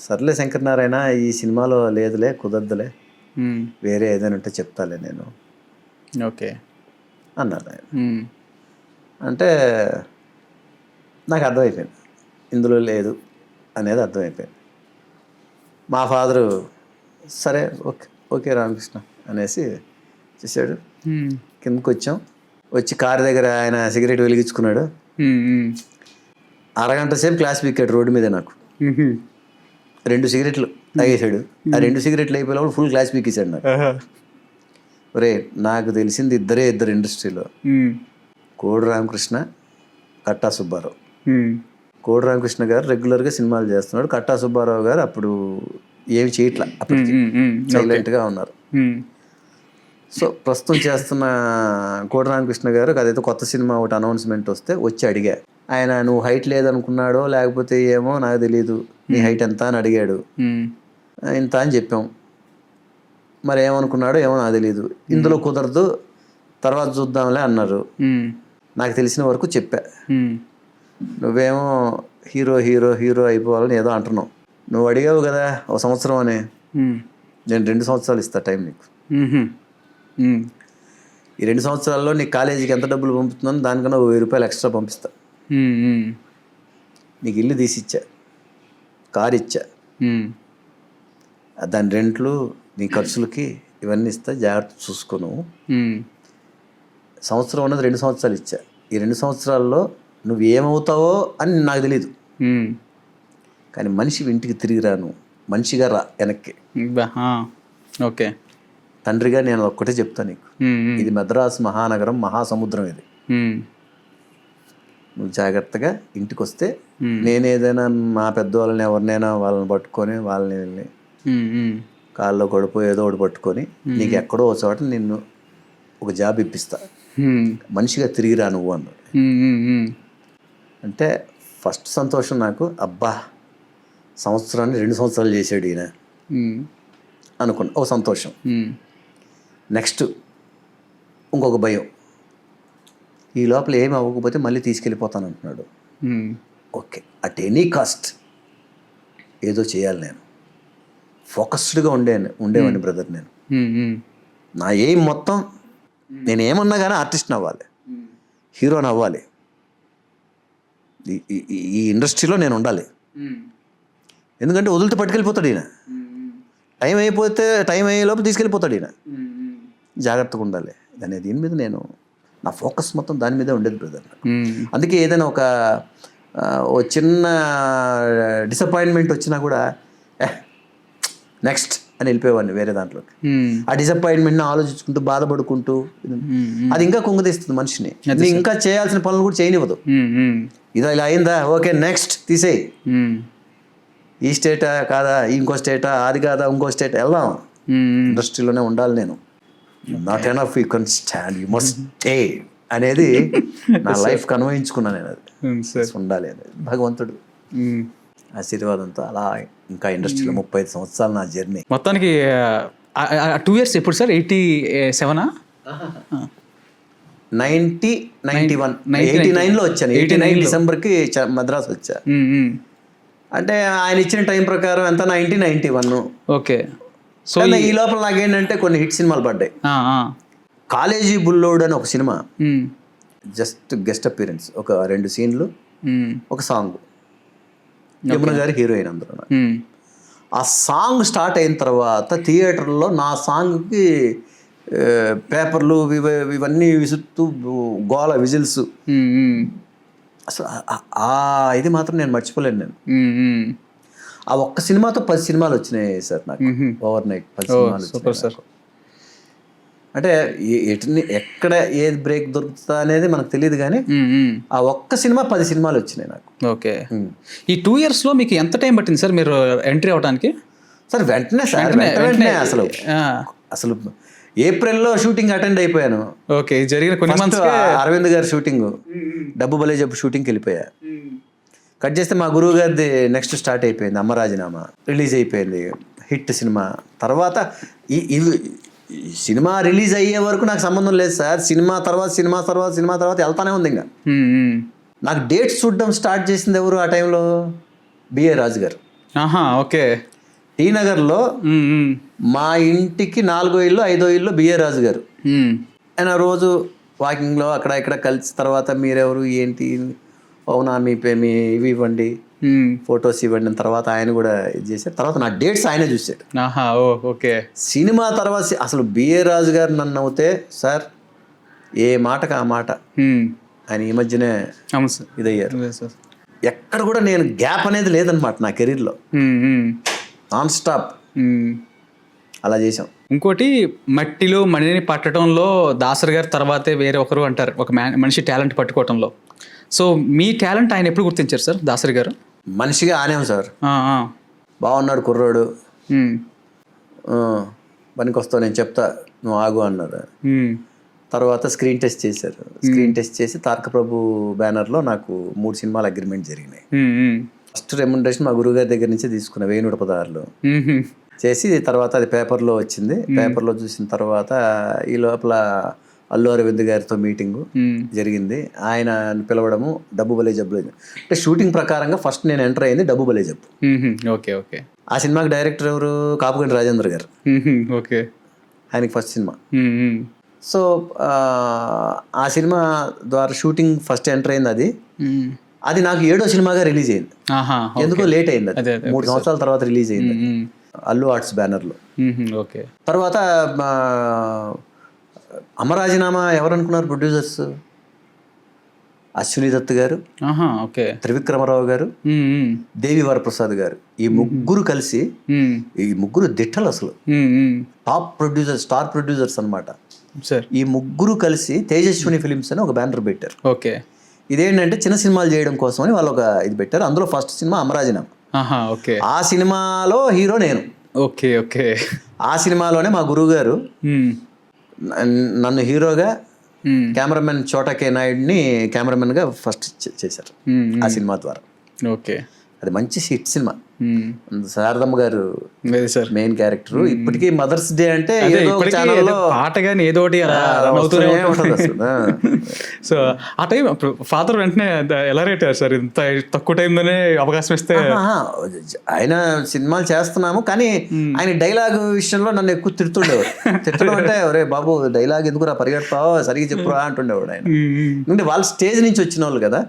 సర్లే శంకరనారాయణ, ఈ సినిమాలో లేదులే, కుదరదులే, వేరే ఏదైనా ఉంటే చెప్తాలే నేను ఓకే అన్నాడు ఆయన. అంటే నాకు అర్థమైపోయింది ఇందులో లేదు అనేది అర్థమైపోయింది. మా ఫాదరు సరే ఓకే ఓకే రామకృష్ణ అనేసి చేశాడు. కిందకి వచ్చాం. వచ్చి కారు దగ్గర ఆయన సిగరెట్ వెలిగించుకున్నాడు. అరగంట సేపు క్లాస్ పీకాడు రోడ్డు మీద. నాకు 2 సిగరెట్లు తాగేశాడు. ఆ 2 సిగరెట్లు అయిపోయినప్పుడు ఫుల్ క్లాస్ పీకేశాడు నాకు. ఒరే, నాకు తెలిసింది ఇద్దరు ఇండస్ట్రీలో, కోడి రామకృష్ణ, కట్టా సుబ్బారావు. కోడి రామకృష్ణ గారు రెగ్యులర్గా సినిమాలు చేస్తున్నాడు, కట్టా సుబ్బారావు గారు అప్పుడు ఏమి చేయట్లా, అప్పటికి సైలెంట్గా ఉన్నారు. సో ప్రస్తుతం చేస్తున్న కోడి రామకృష్ణ గారు అదైతే కొత్త సినిమా ఒకటి అనౌన్స్మెంట్ వస్తే వచ్చి అడిగా. ఆయన నువ్వు హైట్ లేదనుకున్నాడో లేకపోతే ఏమో నాకు తెలియదు, నీ హైట్ ఎంత అని అడిగాడు. ఇంత అని చెప్పాం. మరి ఏమనుకున్నాడో ఏమో నాకు తెలియదు. ఇందులో కుదరదు, తర్వాత చూద్దాంలే అన్నారు. నాకు తెలిసిన వరకు చెప్పా. నువ్వేమో హీరో హీరో హీరో అయిపోవాలని ఏదో అంటున్నావు. నువ్వు అడిగావు కదా 1 సంవత్సరం అని, నేను 2 సంవత్సరాలు ఇస్తా టైం నీకు. ఈ 2 సంవత్సరాల్లో నీ కాలేజీకి ఎంత డబ్బులు పంపుతున్నాను దానికన్నా 1000 రూపాయలు ఎక్స్ట్రా పంపిస్తా. నీకు ఇల్లు తీసిచ్చా, కారు ఇచ్చా, దాని రెంట్లు, నీ ఖర్చులకి ఇవన్నీ ఇస్తా, జాగ్రత్త చూసుకోను. సంవత్సరం ఉన్నది 2 సంవత్సరాలు ఇచ్చా. ఈ 2 సంవత్సరాల్లో నువ్వు ఏమవుతావో అని నాకు తెలీదు, కానీ మనిషి ఇంటికి తిరిగి రాను, మనిషిగా రా వెనక్కి. ఓకే, తండ్రిగా నేను ఒక్కటే చెప్తాను నీకు, ఇది మద్రాసు మహానగరం, మహాసముద్రం ఇది. నువ్వు జాగ్రత్తగా ఇంటికి వస్తే నేనేదైనా మా పెద్దవాళ్ళని ఎవరినైనా వాళ్ళని పట్టుకొని వాళ్ళని వెళ్ళి కాల్లో గడుపు ఏదో ఒకటి పట్టుకొని నీకు ఎక్కడో ఒక చోట నిన్ను ఒక జాబ్ ఇప్పిస్తా, మనిషిగా తిరిగి రా నువ్వు అన్నాడు. అంటే ఫస్ట్ సంతోషం నాకు, అబ్బా సంవత్సరాన్ని 2 సంవత్సరాలు చేసాడు ఈయన అనుకున్నా, ఓ సంతోషం. నెక్స్ట్ ఇంకొక భయం, ఈ లోపల ఏమి అవ్వకపోతే మళ్ళీ తీసుకెళ్ళిపోతాను అంటున్నాడు. ఓకే, అట్ ఎనీ కాస్ట్ ఏదో చేయాలి, నేను ఫోకస్డ్గా ఉండేవాడిని బ్రదర్. నేను నా ఏం మొత్తం నేను ఏమన్నా కానీ ఆర్టిస్ట్ని అవ్వాలి, హీరోని అవ్వాలి, ఈ ఇండస్ట్రీలో నేను ఉండాలి. ఎందుకంటే వదిలితే పట్టుకెళ్ళిపోతాడు ఈయన, టైం అయ్యే లోపు తీసుకెళ్ళిపోతాడు ఈయన. జాగ్రత్తగా ఉండాలి అనే దీని మీద నేను నా ఫోకస్ మొత్తం దాని మీదే ఉండేది బ్రదర్. అందుకే ఏదైనా ఒక చిన్న డిసప్పాయింట్మెంట్ వచ్చినా కూడా నెక్స్ట్ అని వెళ్ళిపోయేవాడిని వేరే దాంట్లోకి. ఆ డిసప్పాయింట్మెంట్ని ఆలోచించుకుంటూ బాధపడుకుంటూ అది ఇంకా కుంగదీస్తుంది మనిషిని, ఇంకా చేయాల్సిన పనులు కూడా చేయనివ్వదు. ఇది ఇలా అయిందా, ఓకే నెక్స్ట్ తీసేయి, ఈ స్టేటా కాదా ఇంకో స్టేటా, అది కాదా ఇంకో స్టేట్, వెళ్దాం, ఇండస్ట్రీలోనే ఉండాలి నేను, not enough you can stand, you must stay అనేది నా లైఫ్ కన్వయించుకున్నాను నేను. అది ఉండాలి అనేది భగవంతుడు ఆశీర్వాదంతో అలా ఇంకా ఇండస్ట్రీలో 35 సంవత్సరాలు నా జర్నీ. మొత్తానికి 2 years ఎప్పుడు సార్? 87 89లో వచ్చాను. 89 డిసెంబర్కి మద్రాసు వచ్చా. అంటే ఆయన ఇచ్చిన టైం ప్రకారం ఎంత 1991. ఓకే, సో ఈ లోపల నాకేంటంటే కొన్ని హిట్ సినిమాలు పడ్డాయి. కాలేజీ బుల్లోడ్ అని ఒక సినిమా, జస్ట్ గెస్ట్ అపీరెన్స్, ఒక 2 సీన్లు, ఒక సాంగ్, యమున గారి హీరోయిన్ అందులో. ఆ సాంగ్ స్టార్ట్ అయిన తర్వాత థియేటర్లో నా సాంగ్కి పేపర్లు ఇవన్నీ విసురుతూ గోల విజిల్స్, అసలు ఆ ఇది మాత్రం నేను మర్చిపోలేను నేను. ఆ ఒక్క సినిమాతో 10 సినిమాలు వచ్చినాయి సార్ నాకు ఓవర్ నైట్. 10 సినిమాలు వచ్చినాయి. అంటే ఎక్కడ ఏది బ్రేక్ దొరుకుతుందా అనేది మనకు తెలియదు కానీ ఆ ఒక్క సినిమా 10 సినిమాలు వచ్చినాయి నాకు. ఓకే. ఈ 2 yearsలో మీకు ఎంత టైం పట్టింది సార్ మీరు ఎంట్రీ అవడానికి? సార్ వెంటనే సార్, వెంటనే అసలు ఏప్రిల్లో షూటింగ్ అటెండ్ అయిపోయాను. ఓకే. జరిగిన కొన్ని మంత్స్ అరవింద్ గారి షూటింగ్, డబ్బు బలే చెప్పు షూటింగ్కి వెళ్ళిపోయా. కట్ చేస్తే మా గురువు గారిది నెక్స్ట్ స్టార్ట్ అయిపోయింది, అమ్మ రాజీనామా రిలీజ్ అయిపోయింది, హిట్ సినిమా. తర్వాత ఈ సినిమా రిలీజ్ అయ్యే వరకు నాకు సంబంధం లేదు సార్. సినిమా తర్వాత వెళ్తానే ఉంది. ఇంకా నాకు డేట్స్ చూడడం స్టార్ట్ చేసింది ఎవరు ఆ టైంలో? బిఏ రాజు గారు. ఓకే. టీ నగర్లో మా ఇంటికి 4వ ఇల్లు 5వ ఇల్లు బిఏ రాజు గారు. ఆయన రోజు వాకింగ్లో అక్కడ ఇక్కడ కలిసి తర్వాత మీరెవరు ఏంటి, అవునా మీ ఇవి ఇవ్వండి, ఫొటోస్ ఇవ్వండి అని తర్వాత ఆయన కూడా ఇది చేశారు. తర్వాత నా డేట్స్ ఆయనే చూశాడు. ఓకే. సినిమా తర్వాత అసలు బిఏ రాజు గారు నన్ను అవుతే సార్ ఏ మాటకు ఆ మాట ఆయన ఈ మధ్యనే ఇదయ్యారు. ఎక్కడ కూడా నేను గ్యాప్ అనేది లేదనమాట నా కెరీర్లో, నాన్ స్టాప్ అలా చేసాం. ఇంకోటి మట్టిలో మణిని పట్టడంలో దాసరి గారి తర్వాతే వేరే ఒకరు అంటారు, ఒక మనిషి టాలెంట్ పట్టుకోవటంలో. సో మీ టాలెంట్ ఆయన ఎప్పుడు గుర్తించారు సార్ దాసరి గారు? మనిషిగా ఆనేం సార్, బాగున్నాడు కుర్రోడు, పనికి వస్తావు నేను చెప్తా నువ్వు ఆగు అన్నారు. తర్వాత స్క్రీన్ టెస్ట్ చేశారు. స్క్రీన్ టెస్ట్ చేసి తారక ప్రభు బ్యానర్లో నాకు 3 సినిమాల అగ్రిమెంట్ జరిగినాయి. ఫస్ట్ రెమ్యునరేషన్ మా గురువు గారి దగ్గర నుంచి తీసుకున్నా 1116 చేసి, తర్వాత అది పేపర్లో వచ్చింది. పేపర్లో చూసిన తర్వాత ఈ లోపల అల్లు అరవింద్ గారితో మీటింగు జరిగింది. ఆయన పిలవడము, డబ్బు బలే జబ్బు. అంటే షూటింగ్ ప్రకారంగా ఫస్ట్ నేను ఎంటర్ అయింది డబ్బు బలే జబ్బు. ఓకే. ఓకే. ఆ సినిమాకి డైరెక్టర్ ఎవరు? కాపుగంటి రాజేంద్ర గారు. ఓకే. ఆయనకి ఫస్ట్ సినిమా. సో ఆ సినిమా ద్వారా షూటింగ్ ఫస్ట్ ఎంటర్ అయింది. అది నాకు 7వ సినిమాగా రిలీజ్ అయింది. ఎందుకో లేట్ అయింది, అది 3 సంవత్సరాల తర్వాత రిలీజ్ అయింది అల్లు ఆర్ట్స్ బ్యానర్లో. ఓకే. తర్వాత అమరాజీనామా ఎవరు అనుకున్నారు ప్రొడ్యూసర్స్? అశ్విని దత్ గారు, త్రివిక్రమరావు గారు, దేవి వరప్రసాద్ గారు. ఈ ముగ్గురు కలిసి, ఈ ముగ్గురు దిట్టలు అసలు టాప్ ప్రొడ్యూసర్స్, స్టార్ ప్రొడ్యూసర్స్ అనమాట. ఈ ముగ్గురు కలిసి తేజస్విని ఫిలిమ్స్ అని ఒక బ్యానర్ పెట్టారు. ఓకే. ఇదేంటంటే చిన్న సినిమాలు చేయడం కోసం అని వాళ్ళు ఒక ఇది పెట్టారు. అందులో ఫస్ట్ సినిమా అమరాజీనామా. ఆ సినిమాలో హీరో నేను. ఓకే. ఓకే. ఆ సినిమాలోనే మా గురువు గారు నన్ను హీరోగా, కెమెరామెన్ చోటా కే నాయుడిని కెమెరామెన్గా ఫస్ట్ చేశారు ఆ సినిమా ద్వారా. ఓకే. అది మంచి హిట్ సినిమా. శారదమ్మ గారు మెయిన్ క్యారెక్టర్. ఇప్పటికీ మదర్స్ డే అంటే పాట కానీ ఏదో సో ఆ టైం ఫాదర్ వెంటనే ఎలా రేట్ అయ్యారు సార్? ఇంత తక్కువ టైంలోనే అవకాశం ఇస్తే? ఆయన సినిమాలు చేస్తున్నాము కానీ ఆయన డైలాగ్ విషయంలో నన్ను ఎక్కువ తిడుతుండేవాడు. తిట్టడం అంటే ఒరే బాబు డైలాగ్ ఎందుకురా పరిగెడతావో సరిగ్గా చెప్పురా అంటుండేవాడు ఆయన. అంటే వాళ్ళు స్టేజ్ నుంచి వచ్చిన వాళ్ళు కదా,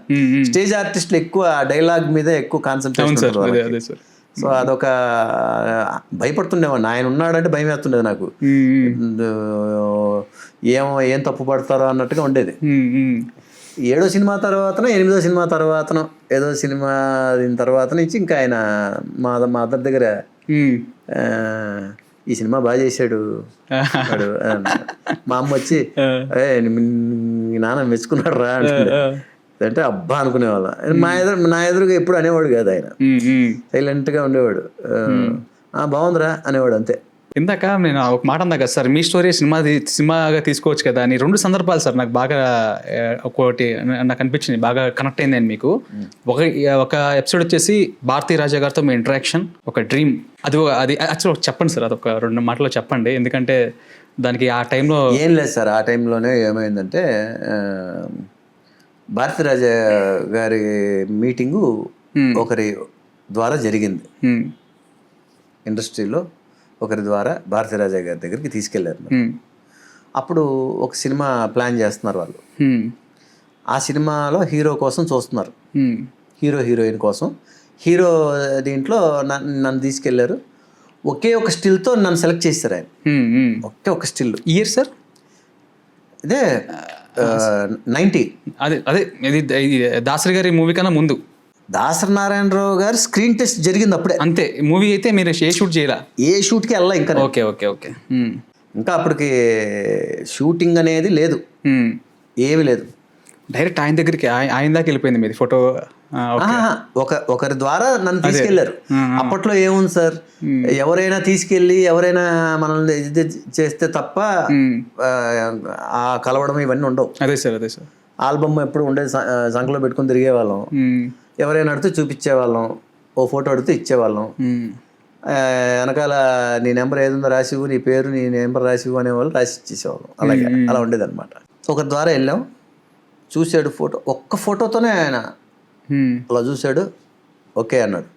స్టేజ్ ఆర్టిస్టులు ఎక్కువ డైలాగ్ మీద ఎక్కువ కాన్సన్ట్రేషన్. సో అదొక భయపడుతుండేవాడిని. ఆయన ఉన్నాడంటే భయం వేస్తుండేది నాకు, ఏం తప్పు పడతారో అన్నట్టుగా ఉండేది. 7వ సినిమా తర్వాతనో 8వ సినిమా తర్వాతనో ఏదో సినిమా దీని తర్వాత నుంచి ఇంకా ఆయన మా అద్దరి దగ్గర ఈ సినిమా బాగా చేశాడు మా అమ్మ వచ్చి మీ నాన్న మెచ్చుకున్నాడు రా అంటే అబ్బా అనుకునేవాళ్ళం. నా ఎదురుగా ఎప్పుడు అనేవాడు కాదు ఆయన, సైలెంట్గా ఉండేవాడు. బాగుందిరా అనేవాడు అంతే. ఇందాక నేను ఒక మాట అన్నా కదా సార్, మీ స్టోరీ సినిమాగా తీసుకోవచ్చు కదా అని 2 సందర్భాలు సార్ నాకు బాగా ఒకటి నాకు అనిపించింది, బాగా కనెక్ట్ అయింది అని మీకు. ఒక ఎపిసోడ్ వచ్చేసి భారతీ రాజా గారితో మీ ఇంటరాక్షన్, ఒక డ్రీమ్. అది యాక్చువల్ చెప్పండి సార్, అదొక 2 మాటలో చెప్పండి, ఎందుకంటే దానికి ఆ టైంలో ఏం లేదు సార్. ఆ టైంలోనే ఏమైందంటే భారతీ రాజా గారి మీటింగు ఒకరి ద్వారా జరిగింది. ఇండస్ట్రీలో ఒకరి ద్వారా భారతీ రాజా గారి దగ్గరికి తీసుకెళ్లారు. అప్పుడు ఒక సినిమా ప్లాన్ చేస్తున్నారు వాళ్ళు. ఆ సినిమాలో హీరో కోసం చూస్తున్నారు, హీరో హీరోయిన్ కోసం. హీరో దీంట్లో నన్ను తీసుకెళ్లారు. ఒకే ఒక స్టిల్తో నన్ను సెలెక్ట్ చేశారు ఆయన. ఒకే ఒక స్టిల్. Year sir? ఇదే 90. అదే అదే ఇది దాసరి గారి మూవీ కన్నా ముందు. దాసరి నారాయణరావు గారు స్క్రీన్ టెస్ట్ జరిగింది అప్పుడే. అంతే. మూవీ అయితే మీరు ఏ షూట్ చేయరా? ఏ షూట్కి వెళ్ళా ఇంకా. Okay okay okay. ఇంకా అప్పటికి షూటింగ్ అనేది లేదు, ఏమీ లేదు. డైరెక్ట్ ఆయన దగ్గరికి ఆయన దాకా వెళ్ళిపోయింది మీది ఫోటో? ఒకరి ద్వారా నన్ను తీసుకెళ్లారు. అప్పట్లో ఏముంది సార్, ఎవరైనా తీసుకెళ్ళి ఎవరైనా మనల్ని ఇది చేస్తే తప్ప ఆ కలవడం ఇవన్నీ ఉండవు. అదే సార్ అదే సార్. ఆల్బమ్ ఎప్పుడు ఉండేది, సంఖలో పెట్టుకుని తిరిగేవాళ్ళం. ఎవరైనా అడిగితే చూపించేవాళ్ళం, ఓ ఫోటో అడిగితే ఇచ్చేవాళ్ళం. వెనకాల నీ నెంబర్ ఏదుందో రాసివు, నీ పేరు నీ నెంబర్ రాసివు అనేవాళ్ళు, రాసి ఇచ్చేసేవాళ్ళం. అలాగే అలా ఉండేది అనమాట. ఒకరి ద్వారా వెళ్ళాం, చూశాడు ఫోటో, ఒక్క ఫోటోతోనే ఆయన అలా చూశాడు, ఓకే అన్నాడు.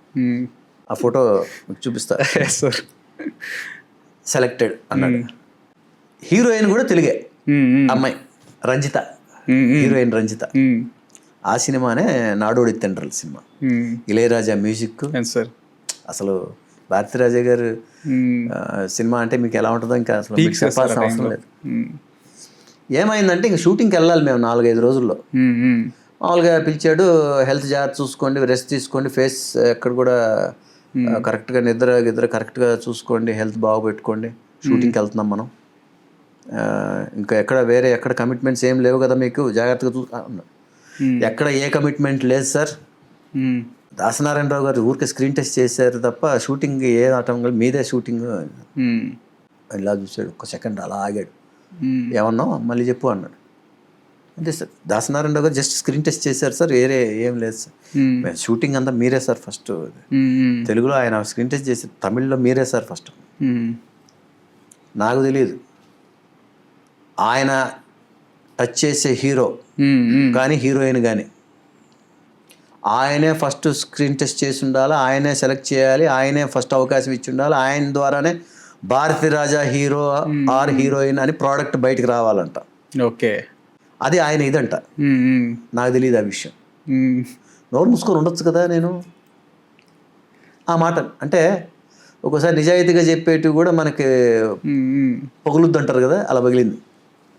ఆ ఫోటో మీకు చూపిస్తా సార్. సెలెక్టెడ్ అన్నాడు. హీరోయిన్ కూడా తెలుగే అమ్మాయి, రంజిత, హీరోయిన్ రంజిత. ఆ సినిమానే నాడోడి తండ్రుల సినిమా, ఇళయరాజా మ్యూజిక్. అసలు భారతీరాజా గారు సినిమా అంటే మీకు ఎలా ఉంటుందో ఇంకా అసలు చెప్పాల్సిన అవసరం లేదు. ఏమైందంటే ఇంక షూటింగ్కి వెళ్ళాలి మేము 4-5 రోజుల్లో. మామూలుగా పిలిచాడు, హెల్త్ జాగ్రత్త చూసుకోండి, రెస్ట్ తీసుకోండి, ఫేస్ ఎక్కడ కూడా కరెక్ట్గా నిద్ర కరెక్ట్గా చూసుకోండి, హెల్త్ బాగా పెట్టుకోండి, షూటింగ్కి వెళ్తున్నాం మనం, ఇంకా ఎక్కడ కమిట్మెంట్స్ ఏం లేవు కదా మీకు, జాగ్రత్తగా ఎక్కడ ఏ కమిట్మెంట్ లేదు సార్. దాసనారాయణరావు గారు ఊరికే స్క్రీన్ టెస్ట్ చేశారు తప్ప షూటింగ్ ఏ ఆటం మీదే షూటింగ్. ఇలా చూసాడు, ఒక సెకండ్ అలా ఆగాడు, ఏమన్నావు మళ్ళీ చెప్పు అన్నాడు. అంతే సార్, దాసనారాయణరావు గారు జస్ట్ స్క్రీన్ టెస్ట్ చేశారు సార్, వేరే ఏం లేదు సార్, షూటింగ్ అంతా మీరే సార్ ఫస్ట్. తెలుగులో ఆయన స్క్రీన్ టెస్ట్ చేశారు, తమిళ్లో మీరే సార్ ఫస్ట్. నాకు తెలియదు ఆయన టచ్ చేసే హీరో కానీ హీరోయిన్ కానీ ఆయనే ఫస్ట్ స్క్రీన్ టెస్ట్ చేసి ఉండాలి, ఆయనే సెలెక్ట్ చేయాలి, ఆయనే ఫస్ట్ అవకాశం ఇచ్చి ఉండాలి, ఆయన ద్వారానే భారతీరాజా హీరో ఆర్ హీరోయిన్ అని ప్రోడక్ట్ బయటకు రావాలంట. ఓకే, అది ఆయన ఇదంట. నాకు తెలియదు ఆ విషయం. నోరు మూసుకొని ఉండొచ్చు కదా నేను. ఆ మాట అంటే ఒక్కోసారి నిజాయితీగా చెప్పేటివి కూడా మనకి పగులుద్దు అంటారు కదా, అలా పగిలింది.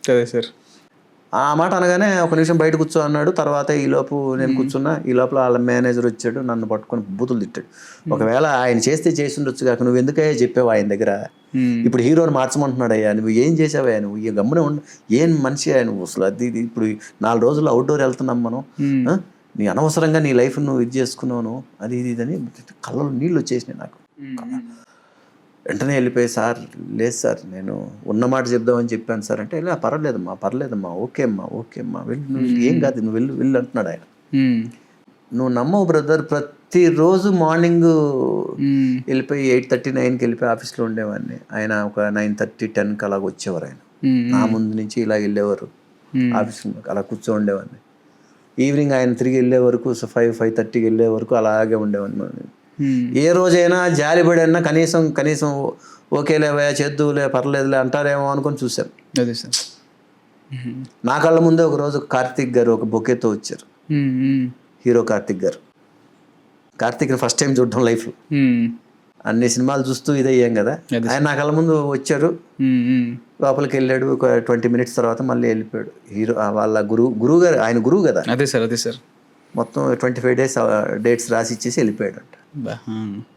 అదే సార్. ఆ మాట అనగానే ఒక నిమిషం బయట కూర్చో అన్నాడు. తర్వాత ఈలోపు నేను కూర్చున్నా, ఈ లోపల వాళ్ళ మేనేజర్ వచ్చాడు, నన్ను పట్టుకొని బూతులు తిట్టాడు. ఒకవేళ ఆయన చేస్తే చేసి ఉండొచ్చు కాక నువ్వు ఎందుకయ్యా చెప్పావు ఆయన దగ్గర, ఇప్పుడు హీరోని మార్చమంటున్నాడు అయ్యా, నువ్వు ఏం చేసావయ్యా, నువ్వు ఈ గమ్మునే ఉండు, ఏం మనిషి ఆయన నువ్వు అసలు, అది ఇప్పుడు 4 రోజులు అవుట్డోర్ వెళ్తున్నాం మనం, నీ అనవసరంగా నీ లైఫ్ నువ్వు ఇది చేసుకున్నావు, అది ఇది అని కళ్ళలో నీళ్ళు వచ్చేసినాయి నాకు. వెంటనే వెళ్ళిపోయి, సార్ లేదు సార్ నేను ఉన్నమాట చెప్దామని చెప్పాను సార్ అంటే, ఇలా పర్లేదమ్మా ఓకే అమ్మా వెళ్ళు, ఏం కాదు నువ్వు వెళ్ళు అంటున్నాడు ఆయన. నువ్వు నమ్మవు బ్రదర్, ప్రతిరోజు మార్నింగ్ వెళ్ళిపోయి 8:30, 9కి వెళ్ళిపోయి ఆఫీస్లో ఉండేవాడిని. ఆయన ఒక 9:30, 10కి అలాగ వచ్చేవారు. ఆయన నా ముందు నుంచి ఇలా వెళ్ళేవారు ఆఫీస్లో, అలా కూర్చో ఉండేవాడిని. ఈవినింగ్ ఆయన తిరిగి వెళ్ళే వరకు 5:30కి వెళ్ళే వరకు అలాగే ఉండేవాడిని. ఏ రోజైనా జాలిపడైనా కనీసం ఓకేలేవయా చేద్దులే పర్లేదులే అంటారేమో అనుకొని చూశాను. అదే సార్. నా కళ్ళ ముందే ఒకరోజు కార్తీక్ గారు ఒక బొకేతో వచ్చారు, హీరో కార్తీక్ గారు. కార్తీక్ని ఫస్ట్ టైం చూడడం లైఫ్లో, అన్ని సినిమాలు చూస్తూ ఇదయ్యాం కదా. ఆయన నా కళ్ళ ముందు వచ్చారు, లోపలికి వెళ్ళాడు. ఒక 20 మినిట్స్ తర్వాత మళ్ళీ వెళ్ళిపోయాడు. హీరో వాళ్ళ గురువు గారు, ఆయన గురువు కదా. అదే సార్. మొత్తం 25 డేట్స్ రాసి ఇచ్చేసి వెళ్ళిపోయాడు అంట.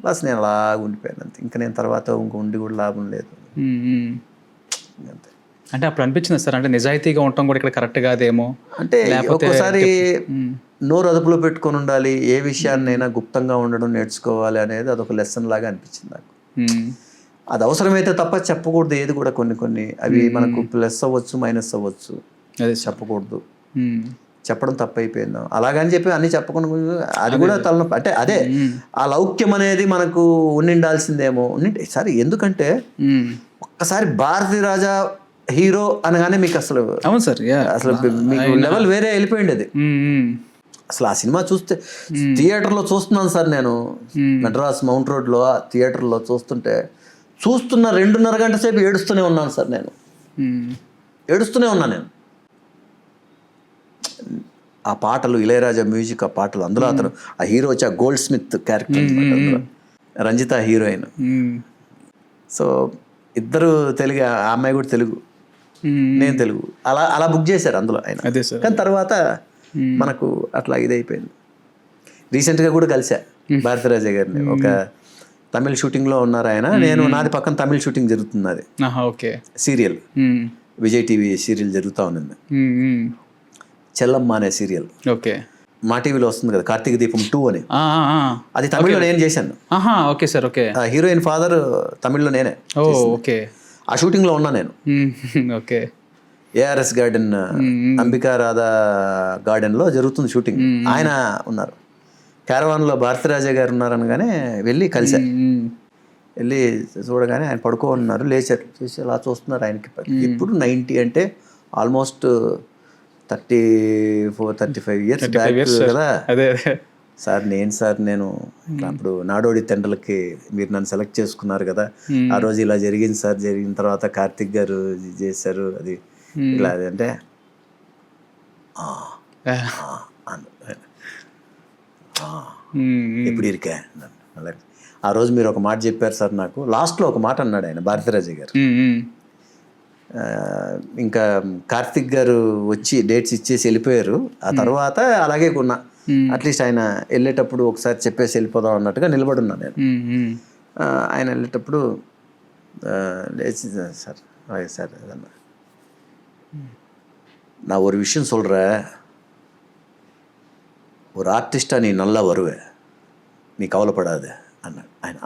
బస్ నేను అలా ఉండిపోయాను అంతే. ఇంకా నేను తర్వాత ఉండి కూడా లాభం లేదు అంతే. అంటే అప్పుడు అనిపించింది సార్, అంటే నిజాయితీగా ఉండటం కూడా ఇక్కడ కరెక్ట్ కాదేమో, అంటే ఒక్కోసారి నోరు అదుపులో పెట్టుకొని ఉండాలి, ఏ విషయాన్నైనా గుప్తంగా ఉండడం నేర్చుకోవాలి అనేది అదొక లెసన్ లాగా అనిపించింది నాకు. అది అవసరమైతే తప్ప చెప్పకూడదు ఏది కూడా. కొన్ని అవి మనకు ప్లస్ అవ్వచ్చు, మైనస్ అవ్వచ్చు, అది చెప్పకూడదు. చెప్పడం తప్పైపోయిందాం అలాగని చెప్పి అన్ని చెప్పకుండా అది కూడా తలనొప్పి. అంటే అదే ఆ లౌక్యం అనేది మనకు ఉండాల్సిందేమో సరే. ఎందుకంటే ఒక్కసారి భారతీరాజా హీరో అనగానే మీకు అసలు, అవును సార్, అసలు మీకు లెవెల్ వేరే వెళ్ళిపోయింది అది. అసలు ఆ సినిమా చూస్తే థియేటర్లో చూస్తున్నాను సార్ నేను, మెడ్రాస్ మౌంట్ రోడ్లో థియేటర్లో చూస్తున్న 2.5 గంట సేపు ఏడుస్తూనే ఉన్నాను సార్. నేను ఏడుస్తూనే ఉన్నాను. నేను ఆ పాటలు, ఇళయరాజా మ్యూజిక్, ఆ పాటలు, అందులో అతను ఆ హీరో వచ్చి ఆ గోల్డ్ స్మిత్ క్యారెక్టర్, రంజిత హీరోయిన్, సో ఇద్దరు తెలుగు, ఆ అమ్మాయి కూడా తెలుగు, నేను తెలుగు, అలా అలా బుక్ చేశారు అందులో ఆయన. అదే సార్. కానీ తర్వాత మనకు అట్లా ఇదైపోయింది. రీసెంట్గా కూడా కలిసా భారతీరాజ గారిని, ఒక తమిళ షూటింగ్లో ఉన్నారు ఆయన, నేను నాది పక్కన తమిళ షూటింగ్ జరుగుతుంది, అది okay serial, Vijay TV serial జరుగుతూ ఉన్నింది, చెల్లమ్మ అనే సీరియల్. ఓకే. మా టీవీలో వస్తుంది కదా, కార్తీక దీపం 2 అని, అది తమిళ్లో నేను చేశాను. Okay sir. Okay. Heroine father తమిళ్లో నేనే. ఓకే. ఆ షూటింగ్లో ఉన్నా నేను. Okay. ARS garden, Ambika Radha గార్డెన్లో జరుగుతుంది షూటింగ్, ఆయన ఉన్నారు. క్యారవాన్లో భారతీరాజా గారు ఉన్నారనగానే వెళ్ళి కలిసా. వెళ్ళి చూడగానే ఆయన పడుకో ఉన్నారు, లేచారు, చూసి అలా చూస్తున్నారు. ఆయనకి ఇప్పుడు 90 అంటే ఆల్మోస్ట్ 34-35 ఇయర్స్ బ్యాక్ కదా. సార్ నేను అప్పుడు నాడోడి తెండలకి మీరు నన్ను సెలెక్ట్ చేసుకున్నారు కదా, ఆ రోజు ఇలా జరిగింది సార్, జరిగిన తర్వాత కార్తిక్ గారు చేశారు, అది ఇలా అంటే ఎప్పుడు ఇరికా. ఆ రోజు మీరు ఒక మాట చెప్పారు సార్ నాకు, లాస్ట్లో ఒక మాట అన్నాడు ఆయన, భారతీరాజా గారు. ఇంకా కార్తిక్ గారు వచ్చి డేట్స్ ఇచ్చేసి వెళ్ళిపోయారు. ఆ తర్వాత అలాగే కొన్నా, అట్లీస్ట్ ఆయన వెళ్ళేటప్పుడు ఒకసారి చెప్పేసి వెళ్ళిపోదాం అన్నట్టుగా నిలబడున్నా నేను. ఆయన వెళ్ళేటప్పుడు లేచి సార్ అలాగే సార్ అదన్నా, நான் ஒரு விஷயம் சொல்கிறேன், ஒரு ஆர்டிஸ்டாக நீ நல்லா வருவே, నీ కవలపడాదే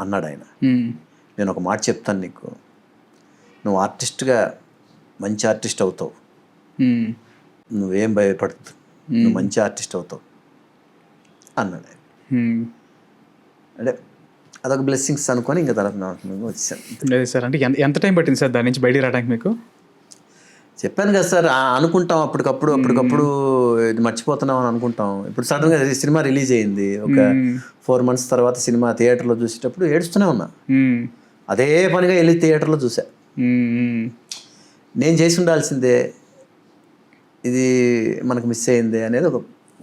అన్నాడు ఆయన. నేను ఒక మాట చెప్తాను నీకు, నువ్వు ఆర్టిస్ట్గా మంచి ఆర్టిస్ట్ అవుతావు, నువ్వేం భయపడదు, నువ్వు మంచి ఆర్టిస్ట్ అవుతావు అన్నాడు ఆయన. అంటే అదొక బ్లెస్సింగ్స్ అనుకొని ఇంకా తర్వాత వచ్చేసాను సార్. అంటే ఎంత టైం పట్టింది సార్ దాని నుంచి బయటికి రావడానికి మీకు? చెప్పాను కదా సార్, అనుకుంటాం అప్పటికప్పుడు ఇది మర్చిపోతున్నాం అని అనుకుంటాం. ఇప్పుడు సడన్గా సినిమా రిలీజ్ అయ్యింది, ఒక 4 months తర్వాత సినిమా థియేటర్లో చూసేటప్పుడు ఏడుస్తూనే ఉన్నా. అదే పనిగా వెళ్ళి థియేటర్లో చూసా, నేను చేసి ఉండాల్సిందే, ఇది మనకు మిస్ అయింది అనేది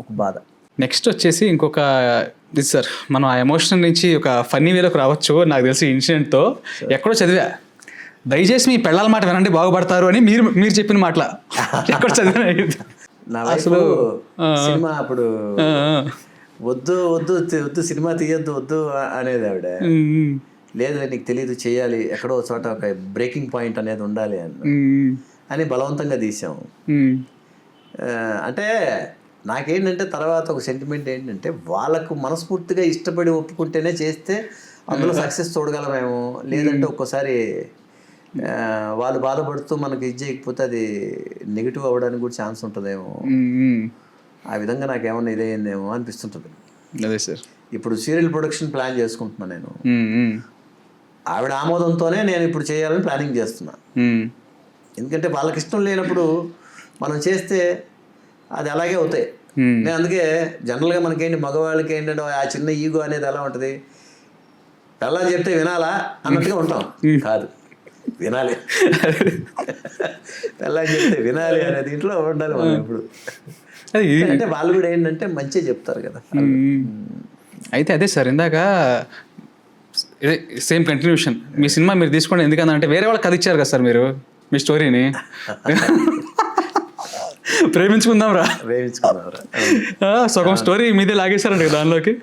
ఒక బాధ. నెక్స్ట్ వచ్చేసి ఇంకొక ఇది సార్, మనం ఆ ఎమోషన్ నుంచి ఒక ఫన్నీ వేలోకి రావచ్చు. నాకు తెలిసి ఇన్సిడెంట్తో ఎక్కడో చదివా, దయచేసి మీ పెళ్ళాల మాట వినండి బాగుపడతారు అని మీరు చెప్పిన మాటల ఎక్కడ చదివా. అసలు సినిమా అప్పుడు వద్దు వద్దు వద్దు సినిమా తీయొద్దు వద్దు అనేది ఆవిడ. లేదు నీకు తెలియదు, చేయాలి, ఎక్కడో చోట ఒక బ్రేకింగ్ పాయింట్ అనేది ఉండాలి అని బలవంతంగా తీసాము. అంటే నాకేంటంటే తర్వాత ఒక సెంటిమెంట్ ఏంటంటే, వాళ్ళకు మనస్ఫూర్తిగా ఇష్టపడి ఒప్పుకుంటేనే చేస్తే అందులో సక్సెస్ చూడగలమేమో, లేదంటే ఒక్కోసారి వాళ్ళు బాధపడుతూ మనకి ఇది చేయకపోతే అది నెగిటివ్ అవ్వడానికి కూడా ఛాన్స్ ఉంటుందేమో. ఆ విధంగా నాకేమన్నా ఇదైందేమో అనిపిస్తుంటుంది. అదే సార్, ఇప్పుడు సీరియల్ ప్రొడక్షన్ ప్లాన్ చేసుకుంటున్నాను నేను. ఆవిడ ఆమోదంతోనే నేను ఇప్పుడు చేయాలని ప్లానింగ్ చేస్తున్నా. ఎందుకంటే వాళ్ళకి ఇష్టం లేనప్పుడు మనం చేస్తే అది అలాగే అవుతాయి. నేను అందుకే జనరల్గా మనకేంటి, మగవాళ్ళకి ఏంటంటే ఆ చిన్న ఈగో అనేది ఎలా ఉంటుంది, ఎలా చెప్తే వినాలా అన్నట్టుగా ఉంటాం. కాదు, వినాలి, ఎలా చెప్తే వినాలి అనే దీంట్లో ఉండాలి మనం ఎప్పుడు. అంటే వాళ్ళు కూడా ఏంటంటే మంచిగా చెప్తారు కదా. అయితే అదే సార్, ఇందాక ఇదే సేమ్ కంటిన్యూషన్, మీ సినిమా మీరు తీసుకోండి, ఎందుకంటే వేరే వాళ్ళకి కథ ఇచ్చారు కదా సార్ మీరు మీ స్టోరీని. ప్రేమించుకుందాం రా సగం స్టోరీ మీదే లాగేశారంట కదా దానిలోకి.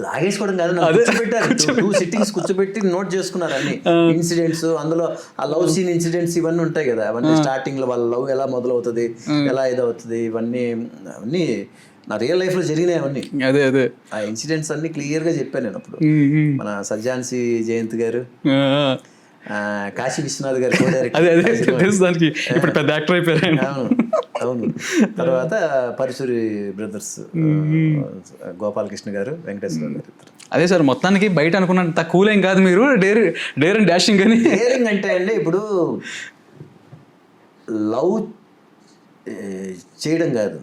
లాగేసుకోవడం కాదు, కూర్చోబెట్టారు, 2 sittings కూర్చోబెట్టి నోట్ చేసుకున్నారు అన్ని ఇన్సిడెంట్స్. అందులో ఆ లవ్ సీన్ ఇన్సిడెంట్స్ ఇవన్నీ ఉంటాయి కదా, అవన్నీ స్టార్టింగ్ లో వాళ్ళ లవ్ ఎలా మొదలవుతుంది, ఎలా ఇదవుతుంది, ఇవన్నీ నా రియల్ లైఫ్ లో జరిగినాయి అవన్నీ. అదే ఆ ఇన్సిడెంట్స్ అన్ని క్లియర్ గా చెప్పాను నేను అప్పుడు. మన సజ్జాన్సి జయంత్ గారు, కాశీ విశ్వనాథ్ గారు దానికి ఇప్పుడు పెద్ద యాక్టర్ అయిపోయారు. అవును. తర్వాత పరశురి బ్రదర్స్, గోపాలకృష్ణ గారు, వెంకటేశ్వర గారు. అదే సార్, మొత్తానికి బయట అనుకున్నంత కూల్ ఏం కాదు మీరు, డేర్ అండ్ డాషింగ్ అని. డేరింగ్ అంటే అండి, ఇప్పుడు లవ్ చేయడం కాదు,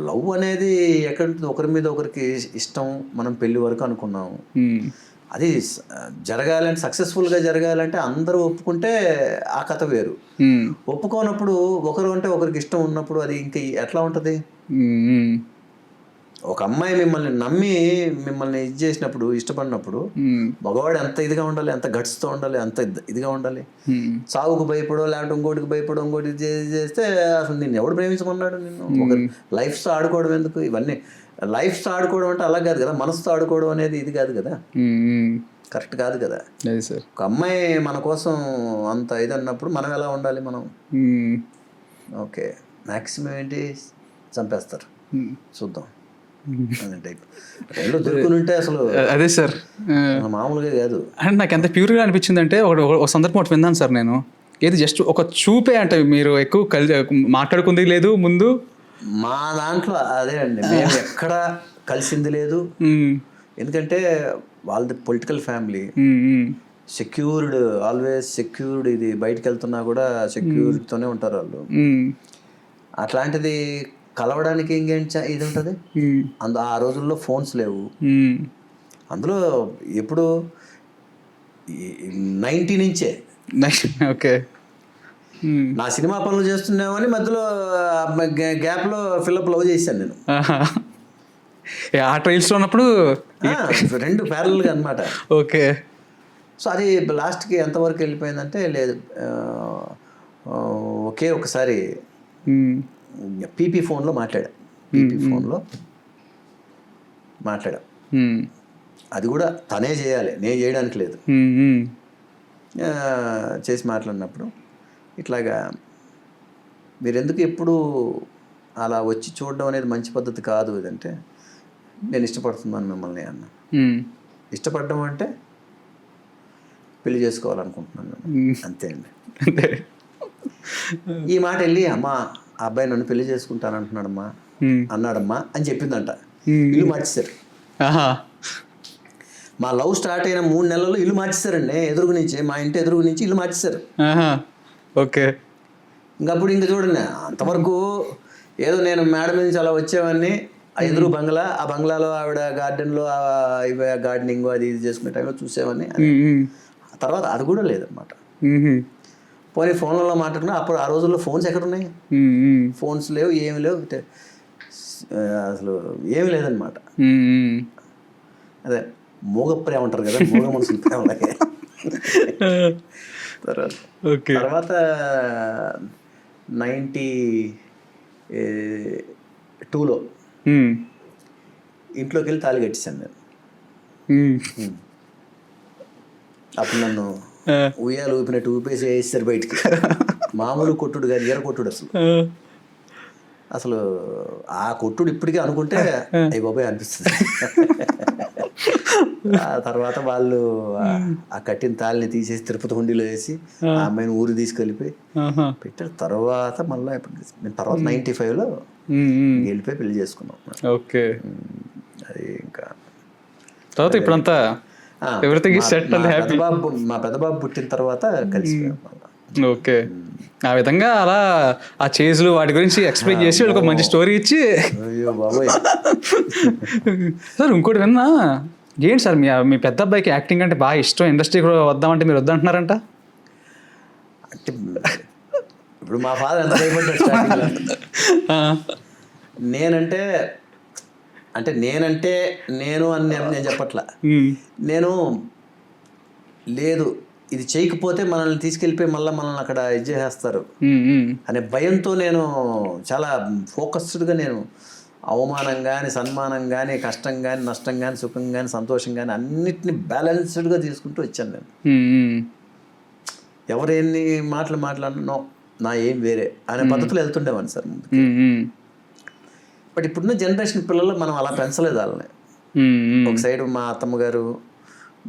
లవ్ అనేది ఎక్కడ ఒకరి మీద ఒకరికి ఇష్టం, మనం పెళ్లి వరకు అనుకున్నాము. అది జరగాలంటే, సక్సెస్ఫుల్గా జరగాలంటే అందరూ ఒప్పుకుంటే ఆ కథ వేరు. ఒప్పుకోనప్పుడు ఒకరు అంటే ఒకరికి ఇష్టం ఉన్నప్పుడు అది ఇంకా ఎట్లా ఉంటుంది. ఒక అమ్మాయి మిమ్మల్ని నమ్మి మిమ్మల్ని ఇది చేసినప్పుడు, ఇష్టపడినప్పుడు మగవాడు ఎంత ఇదిగా ఉండాలి, ఎంత గట్స్తో ఉండాలి, ఎంత ఇదిగా ఉండాలి. చావుకు భయపడో లేకపోతే ఇంకోటికి భయపడో ఇంకోటి చేస్తే అసలు నిన్ను ఎవడు ప్రేమించమన్నాడు? నిన్ను ఒక లైఫ్తో ఆడుకోవడం ఎందుకు? ఇవన్నీ లైఫ్తో ఆడుకోవడం అంటే అలా కాదు కదా, మనసుతో ఆడుకోవడం అనేది ఇది కాదు కదా, కరెక్ట్ కాదు కదా. ఒక అమ్మాయి మన కోసం అంత ఇది అన్నప్పుడు మనం ఎలా ఉండాలి? మనం ఓకే మ్యాక్సిమం ఏంటి, చంపేస్తారు, చూద్దాం అనే టైప్ రెండు దొరుకుని ఉంటే అసలు అదే సార్ మామూలుగా కాదు. అండ్ నాకు ఎంత ప్యూర్గా అనిపించింది అంటే ఒక సందర్భం ఒకటి విన్నాను సార్ నేను, ఏది జస్ట్ ఒక చూపే అంటే మీరు ఎక్కువ మాట్లాడుకుంది లేదు ముందు. మా దాంట్లో అదే అండి, మేము ఎక్కడ కలిసింది లేదు. ఎందుకంటే వాళ్ళది political family, secured, always secured. ఇది బయటకు వెళ్తున్నా కూడా సెక్యూరిటీతోనే ఉంటారు వాళ్ళు. అట్లాంటిది కలవడానికి ఇంకేంటి ఇది ఉంటుంది. ఆ రోజుల్లో ఫోన్స్ లేవు. అందులో ఎప్పుడు 90 నుంచే ఓకే నా సినిమా పనులు చేస్తున్నామని మధ్యలో గ్యాప్లో ఫిల్అప్ లవ్ చేశాను నేను. ఆ ట్రైల్స్లో ఉన్నప్పుడు రెండు ప్యారల్గా అనమాట. ఓకే. సో అది లాస్ట్కి ఎంతవరకు వెళ్ళిపోయిందంటే లేదు, ఒకే ఒకసారి పీపీ ఫోన్లో మాట్లాడా. అది కూడా తనే చేయాలి, నేను చేయడానికి లేదు. చేసి మాట్లాడినప్పుడు ఇట్లాగా మీరు ఎందుకు ఎప్పుడు అలా వచ్చి చూడడం అనేది మంచి పద్ధతి కాదు ఇదంటే, నేను ఇష్టపడుతున్నాను మిమ్మల్ని అన్న. ఇష్టపడడం అంటే పెళ్లి చేసుకోవాలనుకుంటున్నాను, అంతే అండి. ఈ మాట వెళ్ళి అమ్మా ఆ అబ్బాయి నన్ను పెళ్లి చేసుకుంటానంటున్నాడమ్మా అన్నాడమ్మా అని చెప్పిందంట. ఇల్లు మార్చేశారు. మా లవ్ స్టార్ట్ అయిన 3 నెలల్లో ఇల్లు మార్చేశారండి. ఎదురుగు నుంచి, మా ఇంటి ఎదురుగు నుంచి ఇల్లు మార్చేశారు. ఓకే. ఇంకప్పుడు ఇంక చూడండి, అంతవరకు ఏదో నేను మేడ మీద నుంచి అలా వచ్చేవాడిని, ఆ ఎదురు బంగ్లా, ఆ బంగ్లాలో ఆవిడ గార్డెన్లో గార్డెనింగ్ అది ఇది చేసుకునే టైంలో చూసేవాడిని. ఆ తర్వాత అది కూడా లేదనమాట. పోనీ ఫోన్లలో మాట్లాడుకున్నా, అప్పుడు ఆ రోజుల్లో ఫోన్స్ ఎక్కడున్నాయి? ఫోన్స్ లేవు, ఏమి లేవు, అసలు ఏమి లేదనమాట. అదే మూగ ప్రేమ అంటారు కదా, మూగ మనసుల ప్రేమలాగే. తర్వాత 92లో ఇంట్లోకి వెళ్ళి తాళి కట్టేశాను నేను. అప్పుడు నన్ను ఉయ్యాలు ఊపినట్టు ఊపేసి వేస్తారు బయటికి. మామూలు కొట్టుడు కాదు, ఎర్ర కొట్టుడు. అసలు ఆ కొట్టుడు ఇప్పటికీ అనుకుంటే అయ్యి బాబాయ్ అనిపిస్తుంది. ఆ తర్వాత వాళ్ళు ఆ కట్టిన తాళ్ళని తీసేసి తిరుపతి హుండీలో వేసి ఆ అమ్మాయిని ఊరు తీసుకెళ్ళిపోయి పెట్టారు. తర్వాత మళ్ళీ నేను తర్వాత 95లో వెళ్ళిపోయి పెళ్లి చేసుకున్నాం. ఓకే. అది ఇంకా తర్వాత ఇప్పుడంతా మా పెద్ద బాబు పుట్టిన తర్వాత కలిసిపోయాం. ఓకే. ఆ విధంగా అలా ఆ చేజ్లు వాటి గురించి ఎక్స్ప్లెయిన్ చేసి ఒక మంచి స్టోరీ ఇచ్చి. అయ్యో బాబోయ్. సార్ ఇంకోటి విన్నా, ఏంటి సార్ మీ పెద్ద అబ్బాయికి యాక్టింగ్ అంటే బాగా ఇష్టం, ఇండస్ట్రీకి వద్దామంటే మీరు వద్దంటున్నారంట. అంటే ఇప్పుడు మా ఫాదర్ ఎంత భయపడ్డాడు స్టార్టింగ్లో. నేనంటే నేను అని నేను చెప్పట్లా. నేను లేదు ఇది చేయకపోతే మనల్ని తీసుకెళ్ళిపోయి మళ్ళీ మనల్ని అక్కడ ఇది చేసేస్తారు అనే భయంతో నేను చాలా ఫోకస్డ్గా, నేను అవమానం కానీ సన్మానం కానీ కష్టం కానీ నష్టం కానీ సుఖం కానీ సంతోషం కానీ అన్నిటిని బ్యాలెన్స్డ్గా తీసుకుంటూ వచ్చాను నేను. ఎవరెన్ని మాట్లాడినో నా ఏం వేరే అనే పద్ధతిలో వెళ్తుండేవాడిని సార్ ముందు. బట్ ఇప్పుడున్న జనరేషన్ పిల్లలు మనం అలా పెంచలేదు వాళ్ళని. ఒక సైడ్ మా అత్తమ్మ గారు,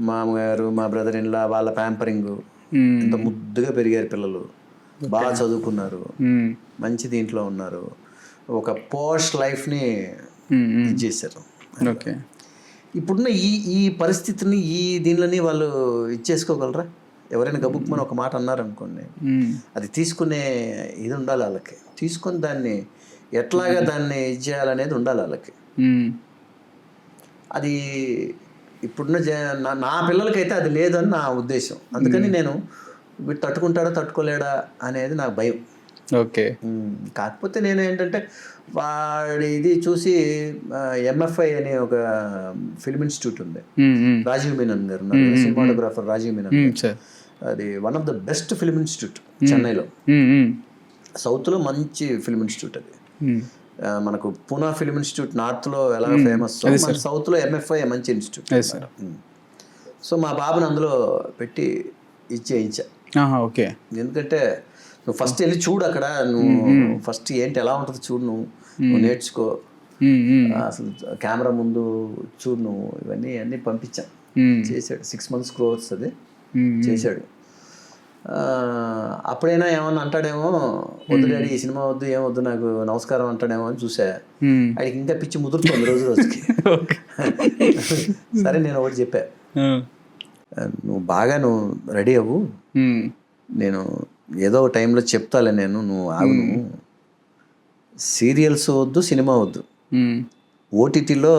మామగారు, మా బ్రదర్ ఇన్లా, వాళ్ళ ప్యాంపరింగ్, ఎంత ముద్దుగా పెరిగారు పిల్లలు, బాగా చదువుకున్నారు, మంచి దీంట్లో ఉన్నారు, ఒక పోష్ లైఫ్ని ఇది చేశారు. ఓకే. ఇప్పుడున్న ఈ పరిస్థితిని ఈ దీనిలోని వాళ్ళు ఇచ్చేసుకోగలరా? ఎవరైనా గబుక్కుమని ఒక మాట అన్నారనుకోండి, అది తీసుకునే ఇది ఉండాలి వాళ్ళకి. తీసుకొని దాన్ని ఎట్లాగా దాన్ని ఇది చేయాలనేది ఉండాలి వాళ్ళకి. అది ఇప్పుడున్న నా పిల్లలకైతే అది లేదని నా ఉద్దేశం. అందుకని నేను వీడు తట్టుకుంటాడా తట్టుకోలేడా అనేది నాకు భయం. ఓకే. కాకపోతే నేను ఏంటంటే వాడి ఇది చూసి ఎంఎఫ్ఐ అనే ఒక ఫిల్మ్ ఇన్స్టిట్యూట్ ఉంది, రాజీవ్ మీనన్ గారు ఉన్నారు కదా, సినిమాటోగ్రాఫర్ రాజీవ్ మీనన్ గారు. సార్. అది one of the best film institute చెన్నైలో, సౌత్లో మంచి ఫిల్మ్ ఇన్స్టిట్యూట్ అది. మనకు పూనా ఫిల్మ్ ఇన్స్టిట్యూట్ నార్త్లో ఎలా ఫేమస్, మన సౌత్లో ఎంఎఫ్ఐ మంచి ఇన్స్టిట్యూట్. సో మా బాబుని అందులో పెట్టి ఇచ్చేయించా. ఓకే. ఎందుకంటే నువ్వు ఫస్ట్ వెళ్ళి చూడు, అక్కడ నువ్వు ఫస్ట్ ఏంటి ఎలా ఉంటుంది చూడు, నువ్వు నేర్చుకో, అసలు కెమెరా ముందు చూడు నువ్వు, ఇవన్నీ అన్నీ పంపించాను. చేశాడు 6 months కోర్స్ అది చేశాడు. అప్పుడైనా ఏమన్నా అంటాడేమో, వద్దు డాడీ ఈ సినిమా వద్దు, ఏం వద్దు నాకు, నమస్కారం అంటాడేమో అని చూసా. ఆయనకి ఇంకా పిచ్చి ముదురుతుంది రోజు రోజుకి. సరే నేను ఒకటి చెప్పా, నువ్వు బాగా నువ్వు రెడీ అవ్వు, నేను ఏదో ఒక టైంలో చెప్తాలే నేను, నువ్వు ఆగు, నువ్వు సీరియల్స్ వద్దు, సినిమా వద్దు, ఓటీటీలో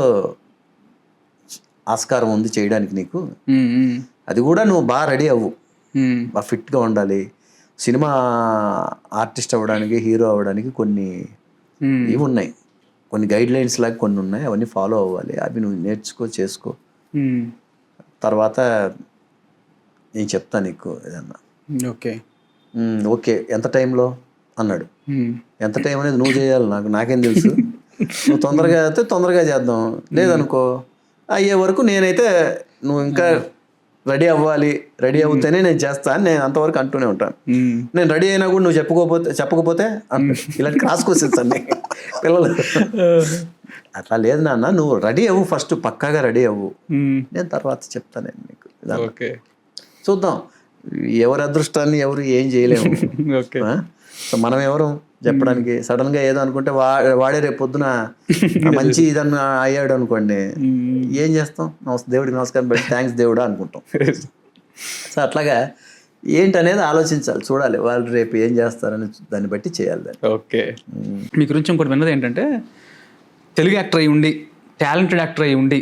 ఆస్కారం ఉంది చేయడానికి నీకు, అది కూడా నువ్వు బాగా రెడీ అవ్వు, బాగా ఫిట్గా ఉండాలి. సినిమా ఆర్టిస్ట్ అవ్వడానికి, హీరో అవ్వడానికి కొన్ని ఇవి ఉన్నాయి, కొన్ని గైడ్ లైన్స్ లాగా కొన్ని ఉన్నాయి, అవన్నీ ఫాలో అవ్వాలి, అవి నువ్వు నేర్చుకో, చేసుకో, తర్వాత నేను చెప్తా నీకు ఏదన్నా. ఓకే. ఓకే ఎంత టైంలో అన్నాడు. ఎంత టైం అనేది నువ్వు చేయాలి, నాకేం తెలుసు, నువ్వు తొందరగా అయితే తొందరగా చేద్దాం, లేదనుకో అయ్యే వరకు నేనైతే నువ్వు ఇంకా రెడీ అవ్వాలి, రెడీ అవుతేనే నేను చేస్తాను, నేను అంతవరకు అంటూనే ఉంటాను. నేను రెడీ అయినా కూడా నువ్వు చెప్పకపోతే ఇలాంటి క్రాస్ క్వశ్చన్స్ అన్నీ పిల్లలు. అట్లా లేదు నాన్న, నువ్వు రెడీ అవ్వు, ఫస్ట్ పక్కాగా రెడీ అవ్వు, నేను తర్వాత చెప్తాను నీకు. చూద్దాం, ఎవరి అదృష్టాన్ని ఎవరు ఏం చేయలేము. సో మనం ఎవరు చెప్పడానికి, సడన్ గా ఏదో అనుకుంటే వాడే రేపు పొద్దున మంచి ఇదన్నా అయ్యాడు అనుకోండి, ఏం చేస్తాం, దేవుడికి నమస్కారం పెట్టి థ్యాంక్స్ దేవుడా అనుకుంటాం. సో అట్లాగా ఏంటనేది ఆలోచించాలి, చూడాలి వాళ్ళు రేపు ఏం చేస్తారని దాన్ని బట్టి చేయాలి. ఓకే. మీ గురించి ఇంకోటి విన్నది ఏంటంటే, తెలుగు యాక్టర్ అయి ఉండి, టాలెంటెడ్ యాక్టర్ అయి ఉండి,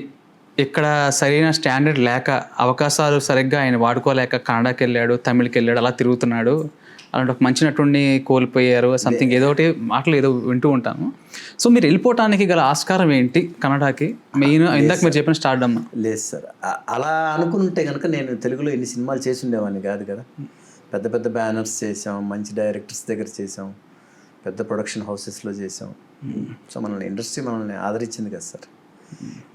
ఇక్కడ సరైన స్టాండర్డ్ లేక, అవకాశాలు సరిగ్గా ఆయన వాడుకోలేక కన్నడకి వెళ్ళాడు, తమిళకి వెళ్ళాడు, అలా తిరుగుతున్నాడు, అలాంటి ఒక మంచి నటుడిని కోల్పోయారు, సంథింగ్ ఏదో ఒకటి మాటలు ఏదో వింటూ ఉంటాను. సో మీరు వెళ్ళిపోవటానికి గల ఆస్కారం ఏంటి కన్నడకి? మెయిన్ ఇందాక మీరు చెప్పిన స్టార్డమ్. లేదు సార్, అలా అనుకుంటే కనుక నేను తెలుగులో ఎన్ని సినిమాలు చేసి ఉండేవాడిని కాదు కదా. పెద్ద పెద్ద బ్యానర్స్ చేసాం, మంచి డైరెక్టర్స్ దగ్గర చేసాం, పెద్ద ప్రొడక్షన్ హౌసెస్లో చేసాం. సో మనల్ని ఇండస్ట్రీ మనల్ని ఆదరించింది కదా సార్.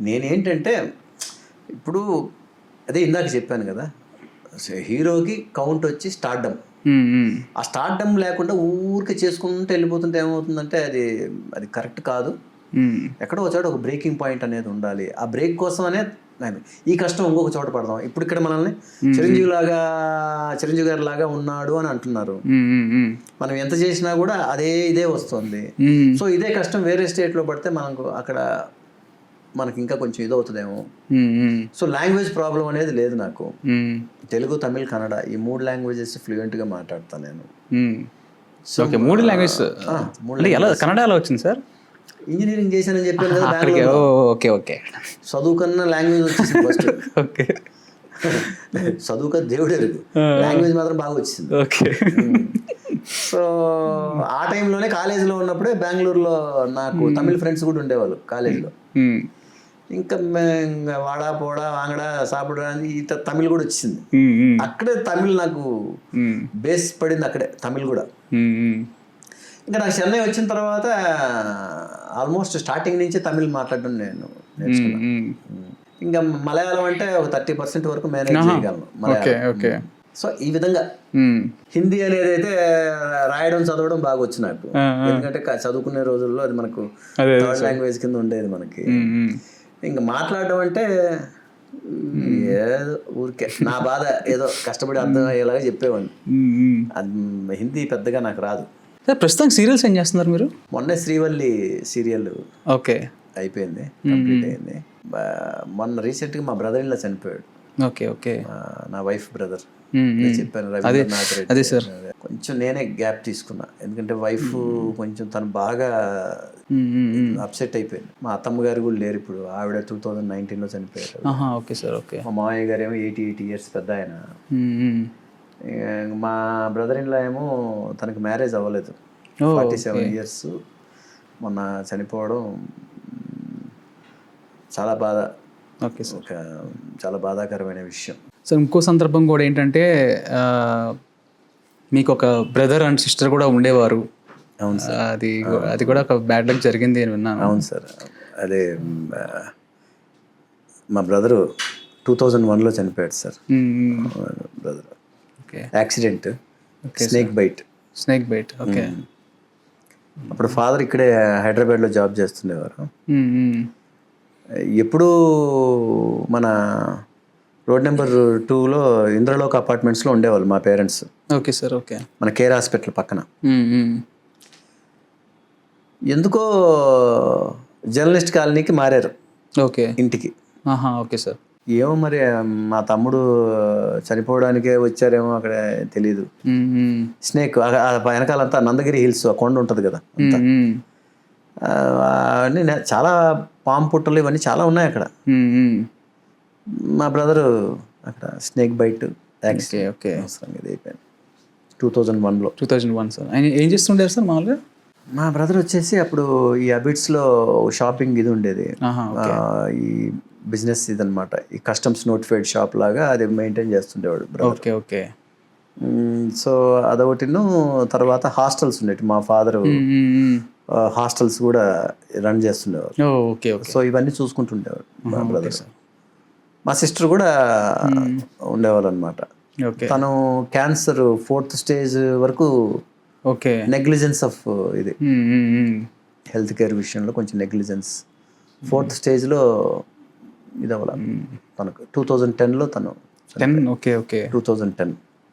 నేనేంటంటే ఇప్పుడు అదే ఇందాక చెప్పాను కదా, హీరోకి కౌంట్ వచ్చి స్టార్డమ్. ఆ స్టార్డమ్ లేకుండా ఊరికే చేసుకుంటూ వెళ్ళిపోతుంటే ఏమవుతుందంటే అది కరెక్ట్ కాదు. ఎక్కడో ఒక చోట ఒక బ్రేకింగ్ పాయింట్ అనేది ఉండాలి. ఆ బ్రేక్ కోసం ఈ కష్టం ఇంకొక చోట పడదాం. ఇప్పుడు ఇక్కడ మనల్ని చిరంజీవి గారి లాగా ఉన్నాడు అని అంటున్నారు. మనం ఎంత చేసినా కూడా ఇదే వస్తుంది. సో ఇదే కష్టం వేరే స్టేట్లో పడితే అక్కడ మనకి ఇంకా కొంచెం ఇదవుతుందేమో. సో లాంగ్వేజ్ ప్రాబ్లం అనేది లేదు నాకు. తెలుగు, తమిళ్, కన్నడ ఈ 3 లాంగ్వేజెస్ ఫ్లూయెంట్గా మాట్లాడతాను నేను. సో 3 లాంగ్వేజ్ కన్నడ ఎలా వచ్చింది సార్? ఇంజనీరింగ్ చేశానని చెప్పాను కదా. ఓకే. చదువు కన్నా లాంగ్వేజ్ వచ్చేసింది ఫస్ట్. ఓకే. చదువుక దేవుడే లేదు, లాంగ్వేజ్ మాత్రం బాగా వచ్చింది. ఓకే. సో ఆ టైంలోనే కాలేజీలో ఉన్నప్పుడే బెంగళూరులో నాకు తమిళ్ ఫ్రెండ్స్ కూడా ఉండేవాళ్ళు కాలేజీలో. ఇంకా వాడా పోడా వాంగడా సాపుడా అని తమిళ్ కూడా వచ్చింది. అక్కడే తమిళ్ నాకు బేస్ పడింది, అక్కడే తమిళ్ కూడా. ఇంకా నాకు చెన్నై వచ్చిన తర్వాత ఆల్మోస్ట్ స్టార్టింగ్ నుంచి తమిళ్ మాట్లాడడం నేను నేర్చుకున్నాను. ఇంకా మలయాళం అంటే ఒక 30% వరకు మేనేజ్ చేయగలను మలయాళం. సో ఈ విధంగా హిందీ అనేది అయితే రాయడం చదవడం బాగా వచ్చు నాకు. ఎందుకంటే చదువుకునే రోజుల్లో అది మనకు థర్డ్ లాంగ్వేజ్ కింద ఉండేది మనకి. ఇంకా మాట్లాడడం అంటే ఏదో ఊరికే నా బాధ ఏదో కష్టపడి అర్థం అయ్యేలాగా చెప్పేవాడిని. అది హిందీ పెద్దగా నాకు రాదు. ప్రస్తుతం సీరియల్స్ ఏం చేస్తున్నారు మీరు? మొన్నే శ్రీవల్లి సీరియల్ ఓకే అయిపోయింది, కంప్లీట్ అయింది. మొన్న రీసెంట్గా మా బ్రదర్ ఇన్ లా చనిపోయాడు. ఓకే. నా వైఫ్ బ్రదర్ చెప్పాను, అదే సార్. కొంచెం నేనే గ్యాప్ తీసుకున్నా, ఎందుకంటే వైఫ్ కొంచెం తను బాగా అప్సెట్ అయిపోయింది. మా అత్తమ్మ గారు కూడా లేరు ఇప్పుడు, ఆవిడ 2019లో చనిపోయారు. Okay sir. ఓకే. మా మామయ్య గారు ఏమో 88 years పెద్ద ఆయన. మా బ్రదర్ ఇన్ లా ఏమో తనకి మ్యారేజ్ అవ్వలేదు. Oh, 47 ఇయర్స్ మొన్న చనిపోవడం చాలా బాధ, ఓకే సార్. ఒక చాలా బాధాకరమైన విషయం. సో ఇంకో సందర్భం కూడా ఏంటంటే మీకు ఒక బ్రదర్ అండ్ సిస్టర్ కూడా ఉండేవారు. అవును సార్. అది కూడా ఒక బ్యాడ్ లక్ జరిగింది అని విన్నాను. అవును సార్. అదే మా బ్రదరు 2001లో చనిపోయాడు sir. Brother okay. Accident, snake bite. Snake bite. Okay. అప్పుడు ఫాదర్ ఇక్కడే హైదరాబాద్లో జాబ్ చేస్తుండేవారు. ఎప్పుడు మన రోడ్ నెంబర్ 2లో ఇంద్రలోక్ అపార్ట్మెంట్స్లో ఉండేవాళ్ళు మా పేరెంట్స్. Okay sir. ఓకే. మన కేర్ హాస్పిటల్ పక్కన. ఎందుకో జర్నలిస్ట్ కాలనీకి మారారు ఓకే. ఇంటికి. Okay sir. ఏమో మరి మా తమ్ముడు చనిపోవడానికే వచ్చారేమో అక్కడ తెలీదు. స్నేక్ వెనకాలంతా నందగిరి హిల్స్, ఆ కొండ ఉంటుంది కదా అంతా, అన్నీ చాలా పాము పుట్టలు ఇవన్నీ చాలా ఉన్నాయి అక్కడ. మా బ్రదరు అక్కడ స్నేక్ బైట్ యాక్సిడెంట్. ఓకే. ఇది అయిపోయింది 2001లో. 2001 సార్. ఆయన ఏం చేస్తుంటారు సార్ మామూలుగా? మా బ్రదర్ వచ్చేసి అప్పుడు ఈ అబిట్స్లో షాపింగ్ ఇది ఉండేది, ఈ బిజినెస్ ఇదనమాట, ఈ కస్టమ్స్ నోటిఫైడ్ షాప్ లాగా అది మెయింటైన్ చేస్తుండేవాడు బ్రదర్. ఓకే. ఓకే. సో అదొకటిను. తర్వాత హాస్టల్స్ ఉండేవి, మా ఫాదర్ హాస్టల్స్ కూడా రన్ చేస్తుండేవారు. ఓకే. సో ఇవన్నీ చూసుకుంటుండేవాడు మా బ్రదర్. మా సిస్టర్ కూడా ఉండేవాళ్ళు అనమాట. తను క్యాన్సర్ 4th స్టేజ్ వరకు. ఓకే. నెగ్లిజెన్స్ ఆఫ్ ఇది హెల్త్ కేర్ విషయంలో కొంచెం నెగ్లిజెన్స్. 4th స్టేజ్లో ఇది అవ్వాలి తనకు. 2010లో తను. 10. ఓకే. ఓకే. 2010.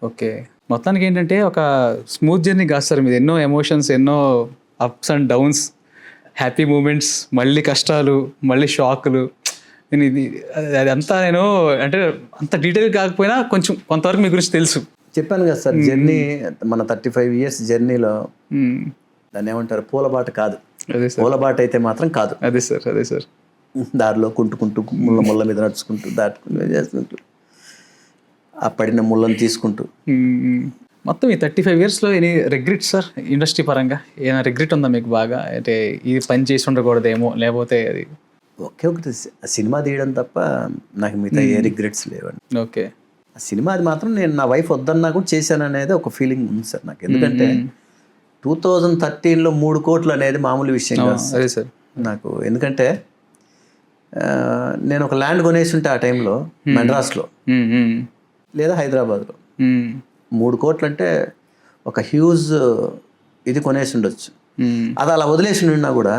ఓకే. మొత్తానికి ఏంటంటే ఒక స్మూత్ జర్నీ కాదు సార్ మీది. ఎన్నో ఎమోషన్స్, ఎన్నో ups and downs, happy moments, మళ్ళీ కష్టాలు, మళ్ళీ షాకులు. నేను ఇది అదంతా నేను అంటే అంత డీటెయిల్ కాకపోయినా కొంచెం కొంతవరకు మీ గురించి తెలుసు. చెప్పాను కదా సార్, జర్నీ మన 35 ఇయర్స్ జర్నీలో దాన్ని ఏమంటారు, పూలబాట కాదు. అదే సార్. పూలబాట అయితే మాత్రం కాదు. అదే సార్. అదే సార్. దారిలో కుంటుకుంటూ ముళ్ళ మీద నడుచుకుంటూ దాటుకుంటూ చేసుకుంటూ ఆ పడిన ముళ్ళను తీసుకుంటూ. మొత్తం ఈ 35 ఇయర్స్లో ఎనీ రిగ్రెట్ సార్ ఇండస్ట్రీ పరంగా? ఏమైనా రిగ్రెట్ ఉందా మీకు బాగా? అంటే ఇది పని చేసి ఉండకూడదేమో, లేకపోతే అది? ఒకటి సినిమా తీయడం తప్ప నాకు మిగతా ఏ రిగ్రెట్స్ లేవండి. ఓకే. ఆ సినిమా అది మాత్రం నేను నా వైఫ్ వద్దన్నా కూడా చేశాను అనేది ఒక ఫీలింగ్ ఉంది సార్ నాకు. ఎందుకంటే 2013లో 3 కోట్లు అనేది మామూలు విషయం కాదు అదే సార్ నాకు. ఎందుకంటే నేను ఒక ల్యాండ్ కొనేసి ఉంటే ఆ టైంలో మెడ్రాస్లో లేదా హైదరాబాద్లో 3 కోట్లు అంటే ఒక హ్యూజ్ ఇది కొనేసి ఉండొచ్చు. అది అలా వదిలేసి ఉన్నా కూడా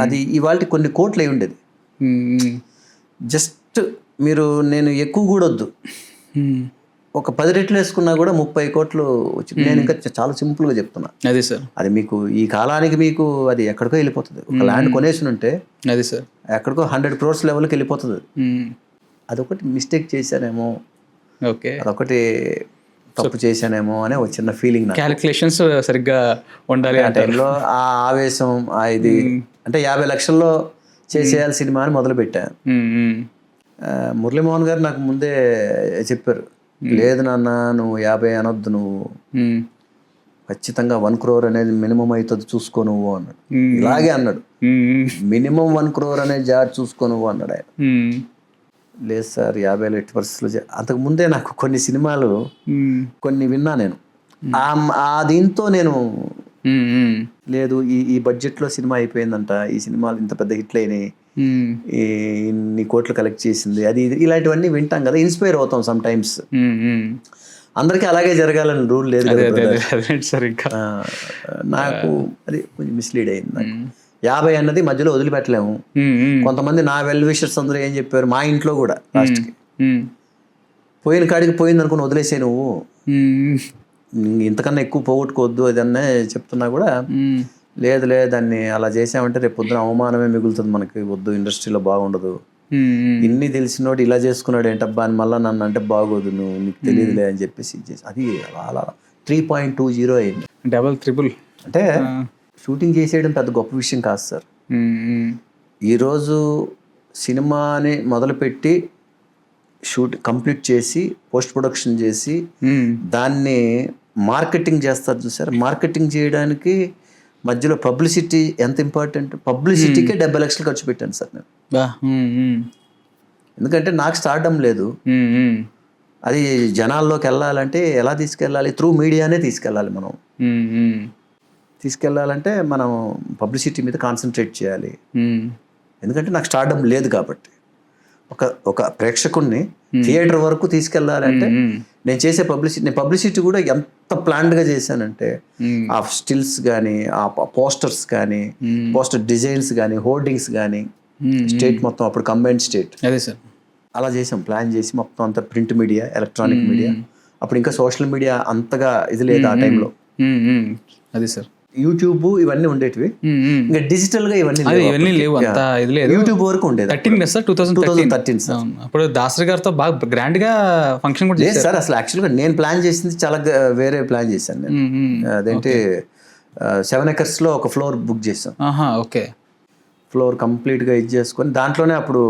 అది ఇవాళ కొన్ని కోట్లు అయి ఉండేది. జస్ట్ మీరు నేను ఎక్కువ కూడా వద్దు, ఒక 10 రెట్లు వేసుకున్నా కూడా 30 కోట్లు వచ్చింది. నేను ఇంకా చాలా సింపుల్గా చెప్తున్నా. అదే సార్. అది మీకు ఈ కాలానికి మీకు అది ఎక్కడికో వెళ్ళిపోతుంది. ఒక ల్యాండ్ కొనేసి ఉంటే అదే సార్ ఎక్కడికో 100 crores లెవెల్కి వెళ్ళిపోతుంది. అదొకటి మిస్టేక్ చేశానేమో, ఓకే, అదొకటి తప్పు చేశానేమో అనే ఒక చిన్న ఫీలింగ్. క్యాలిక్యులేషన్స్ సరిగ్గా ఉండాలి ఆ టైంలో. ఆ ఆవేశం, ఇది అంటే 50 లక్షల్లో చేసేయాలి సినిమా అని మొదలుపెట్టాను. మురళీమోహన్ గారు నాకు ముందే చెప్పారు, లేదు నాన్న నువ్వు 50 అనొద్దు, నువ్వు ఖచ్చితంగా 1 crore అనేది మినిమం అవుతుంది చూసుకో నువ్వు అన్నాడు. ఇలాగే అన్నాడు, మినిమం 1 crore అనేది జాబ్ చూసుకో నువ్వు అన్నాడు ఆయన. లేదు సార్ 50లో ఎట్టి పరిస్థితుల్లో. అంతకు ముందే నాకు కొన్ని సినిమాలు కొన్ని విన్నా నేను. ఆ దీంతో నేను లేదు ఈ బడ్జెట్లో సినిమా అయిపోయిందంట, ఈ సినిమాలు ఇంత పెద్ద హిట్లు అయినాయి, ఇన్ని కోట్లు కలెక్ట్ చేసింది, అది ఇలాంటివన్నీ వింటాం కదా, ఇన్స్పైర్ అవుతాం సమ్ టైమ్స్. అందరికీ అలాగే జరగాలని రూల్ లేదు కదా. నాకు అది కొంచెం మిస్లీడ్ అయింది. నాకు 50 అన్నది మధ్యలో వదిలిపెట్టలేము. కొంతమంది నా వెల్ విషర్స్ అందరూ ఏం చెప్పారు, మా ఇంట్లో కూడా లాస్ట్కి పోయిన కాడికి పోయింది అనుకుని వదిలేసే నువ్వు, ఇంతకన్నా ఎక్కువ పోగొట్టుకోవద్దు అదన్నే చెప్తున్నా కూడా, లేదు దాన్ని అలా చేసామంటే రేపు పొద్దున అవమానమే మిగులుతుంది మనకి, వద్దు ఇండస్ట్రీలో బాగుండదు, ఇన్ని తెలిసినోడు ఇలా చేసుకున్నాడు ఏంటబ్బా అని మళ్ళీ నన్ను అంటే బాగోదు, నువ్వు నీకు తెలియదులే అని చెప్పేసి అది అలా 3.20 అయింది. డబల్ ట్రిపుల్ అంటే షూటింగ్ చేసేయడం పెద్ద గొప్ప విషయం కాదు సార్. ఈరోజు సినిమాని మొదలుపెట్టి కంప్లీట్ చేసి పోస్ట్ ప్రొడక్షన్ చేసి దాన్ని మార్కెటింగ్ చేస్తారు చూసారు. మార్కెటింగ్ చేయడానికి మధ్యలో పబ్లిసిటీ ఎంత ఇంపార్టెంట్, పబ్లిసిటీకే 70 లక్షలు ఖర్చు పెట్టాను సార్ నేను. ఎందుకంటే నాకు స్టార్డమ్ లేదు, అది జనాల్లోకి వెళ్ళాలంటే ఎలా తీసుకెళ్ళాలి, త్రూ మీడియానే తీసుకెళ్ళాలి. మనం తీసుకెళ్ళాలంటే మనం పబ్లిసిటీ మీద కాన్సన్ట్రేట్ చేయాలి. ఎందుకంటే నాకు స్టార్డమ్ లేదు కాబట్టి. ఒక ప్రేక్షకుడిని థియేటర్ వరకు తీసుకెళ్ళాలంటే నేను చేసే పబ్లిసిటీ కూడా ఎంత ప్లాన్డ్గా చేశానంటే ఆ స్టిల్స్ కానీ, ఆ పోస్టర్స్ కానీ, పోస్టర్ డిజైన్స్ కానీ, హోర్డింగ్స్ కానీ, స్టేట్ మొత్తం అప్పుడు కంబైన్డ్ స్టేట్, అదే సార్ అలా చేసాం. ప్లాన్ చేసి మొత్తం అంతా ప్రింట్ మీడియా, ఎలక్ట్రానిక్ మీడియా, అప్పుడు ఇంకా సోషల్ మీడియా అంతగా ఇది లేదు ఆ టైంలో. అదే సార్ యూట్యూబ్ ఇవన్నీ ఉండేటివి, ఇంకా డిజిటల్ గా ఇవన్నీ లేవు, అంత ఇది లేదు. యూట్యూబ్ వరకు ఉండేది. 13 సార్ 2013 సార్. అప్పుడు దాసరి గారితో బాగా గ్రాండ్ గా ఫంక్షన్ కూడా లేదు సార్. అసలు యాక్చువల్గా నేను ప్లాన్ చేసింది చాలా వేరే ప్లాన్ చేశాను నేను. అదేంటి 7 acres లో ఒక ఫ్లోర్ బుక్ చేసాం. ఓకే, ఫ్లోర్ కంప్లీట్గా ఇది చేసుకొని దాంట్లోనే అప్పుడు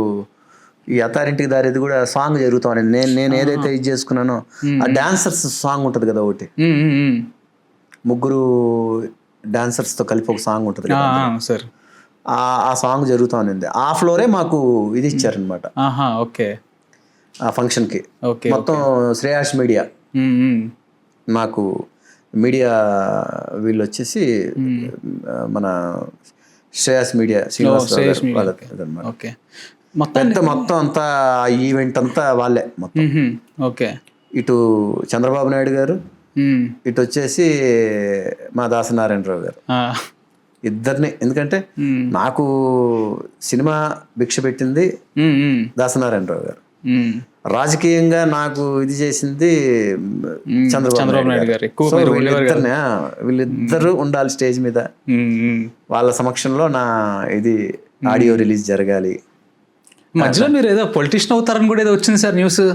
ఈ అత్తారింటికి దారిది కూడా సాంగ్ జరుగుతామని నేను ఏదైతే ఇది చేసుకున్నానో ఆ డాన్సర్స్ సాంగ్ ఉంటుంది కదా ఒకటి, ముగ్గురు డాన్సర్స్తో కలిపి ఒక సాంగ్ ఉంటుంది కదా సార్, ఆ సాంగ్ జరుగుతూ ఉంది. ఆ ఫ్లోరే మాకు ఇది ఇచ్చారనమాట ఓకే ఆ ఫంక్షన్కి. మొత్తం శ్రేయాస్ మీడియా మాకు మీడియా వీళ్ళు వచ్చేసి మన శ్రేయాస్ మీడియా శ్రీనివాస్ ఓకే, మొత్తం అంతా ఈవెంట్ అంతా వాళ్ళే మొత్తం. ఓకే, ఇటు చంద్రబాబు నాయుడు గారు, ఇటు వచ్చేసి మా దాసనారాయణరావు గారు, ఇద్దరిని. ఎందుకంటే నాకు సినిమా భిక్ష పెట్టింది దాసనారాయణరావు గారు, రాజకీయంగా నాకు ఇది చేసింది చంద్రబాబు నాయుడు గారు. వీళ్ళిద్దరు ఉండాలి స్టేజ్ మీద, వాళ్ళ సమక్షంలో నా ఇది ఆడియో రిలీజ్ జరగాలి. మధ్యలో మీరు ఏదో పొలిటీషియన్ అవుతారని కూడా ఏదో వచ్చింది సార్ న్యూస్.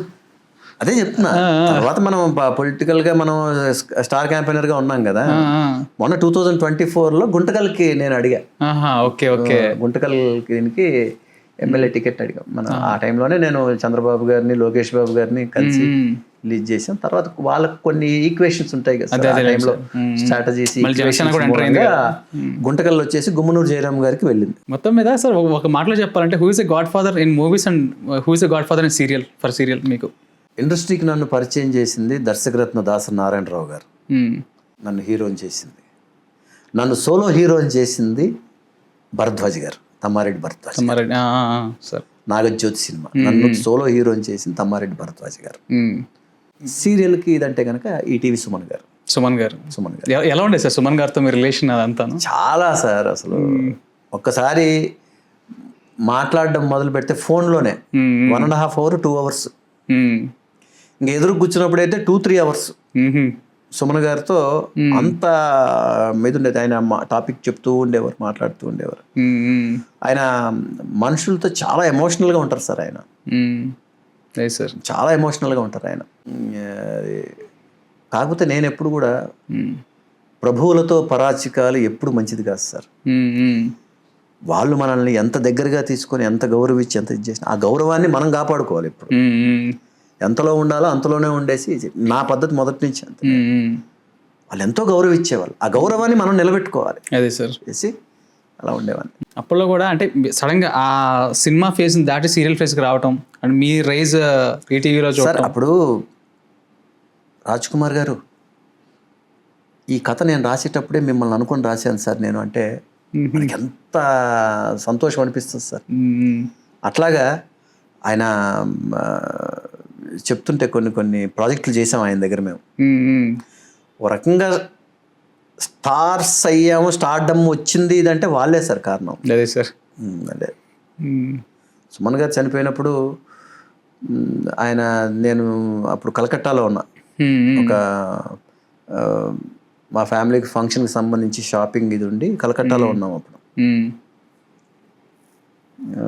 అదే చెప్తున్నా. తర్వాత మనం పొలిటికల్ గా మనం స్టార్ క్యాంపెయినర్ గా ఉన్నాం కదా. మొన్న 2024లో గుంటకల్కి నేను అడిగా. గుంటకల్కి ఎమ్మెల్యే టికెట్ అడిగా. ఆ టైంలోనే నేను చంద్రబాబు గారిని, లోకేష్ బాబు గారిని కలిసి రిలీజ్ చేసాం. తర్వాత వాళ్ళకి కొన్ని ఈక్వేషన్స్ ఉంటాయి కదా ఆ టైంలో, స్ట్రాటజీస్. గుంటకల్ వచ్చేసి గుమ్మనూరు జయరామ్ గారికి వెళ్ళింది. మొత్తం మీద సార్ ఒక మాటలో చెప్పాలంటే who is a God father in movies and who is a God father in serial మీకు? ఇండస్ట్రీకి నన్ను పరిచయం చేసింది దర్శకరత్న దాసరి నారాయణరావు గారు. నన్ను హీరోని చేసింది, నన్ను సోలో హీరోని చేసింది భరద్వాజ్ గారు, తమ్మారెడ్డి భరద్వాజ్. నాగజ్యోతి సినిమా నన్ను సోలో హీరోని చేసింది తమ్మారెడ్డి భరద్వాజ్ గారు. సీరియల్కి ఇదంటే కనుక ఈటీవీ సుమన్ గారు. ఎలా ఉండే సార్ సుమన్ గారితో మీ రిలేషన్? అదంతా చాలా సార్. అసలు ఒక్కసారి మాట్లాడడం మొదలు పెడితే ఫోన్లోనే 1.5 hours 2 hours, ఇంకా ఎదురు కూర్చున్నప్పుడు అయితే 2-3 hours సుమన్ గారితో అంత మీద ఉండేది. ఆయన టాపిక్ చెప్తూ ఉండేవారు, మాట్లాడుతూ ఉండేవారు. ఆయన మనుషులతో చాలా ఎమోషనల్గా ఉంటారు సార్. ఆయన చాలా ఎమోషనల్గా ఉంటారు ఆయన. కాకపోతే నేను ఎప్పుడు కూడా ప్రభువులతో పరాచికాలు ఎప్పుడు మంచిది కాదు సార్. వాళ్ళు మనల్ని ఎంత దగ్గరగా తీసుకొని, ఎంత గౌరవించి, ఎంత ఇది చేసిన ఆ గౌరవాన్ని మనం కాపాడుకోవాలి. ఇప్పుడు ఎంతలో ఉండాలో అంతలోనే ఉండేసి నా పద్ధతి మొదటి నుంచి అంత. వాళ్ళు ఎంతో గౌరవించేవాళ్ళు, ఆ గౌరవాన్ని మనం నిలబెట్టుకోవాలి. అదే సార్ చేసి అలా ఉండేవాడిని. అప్పట్లో కూడా అంటే సడన్గా ఆ సినిమా ఫేస్ దాటి సీరియల్ ఫేస్కి రావటం అండ్ మీ రైజ్ ఈటీవీలో సార్. అప్పుడు రాజ్ కుమార్ గారు, ఈ కథ నేను రాసేటప్పుడే మిమ్మల్ని అనుకొని రాశాను సార్ నేను అంటే మనకి ఎంత సంతోషం అనిపిస్తుంది సార్. అట్లాగా ఆయన చెప్తుంటే కొన్ని ప్రాజెక్టులు చేసాం ఆయన దగ్గర. మేము ఓ రకంగా స్టార్స్ అయ్యాము, స్టార్డమ్ వచ్చింది ఇదంటే వాళ్ళే సార్ కారణం. అదే సార్. అదే సుమన్ గారు చనిపోయినప్పుడు నేను అప్పుడు కలకట్టాలో ఉన్నా. ఒక మా ఫ్యామిలీకి ఫంక్షన్కి సంబంధించి షాపింగ్ ఇది ఉండి కలకట్టాలో ఉన్నాం అప్పుడు.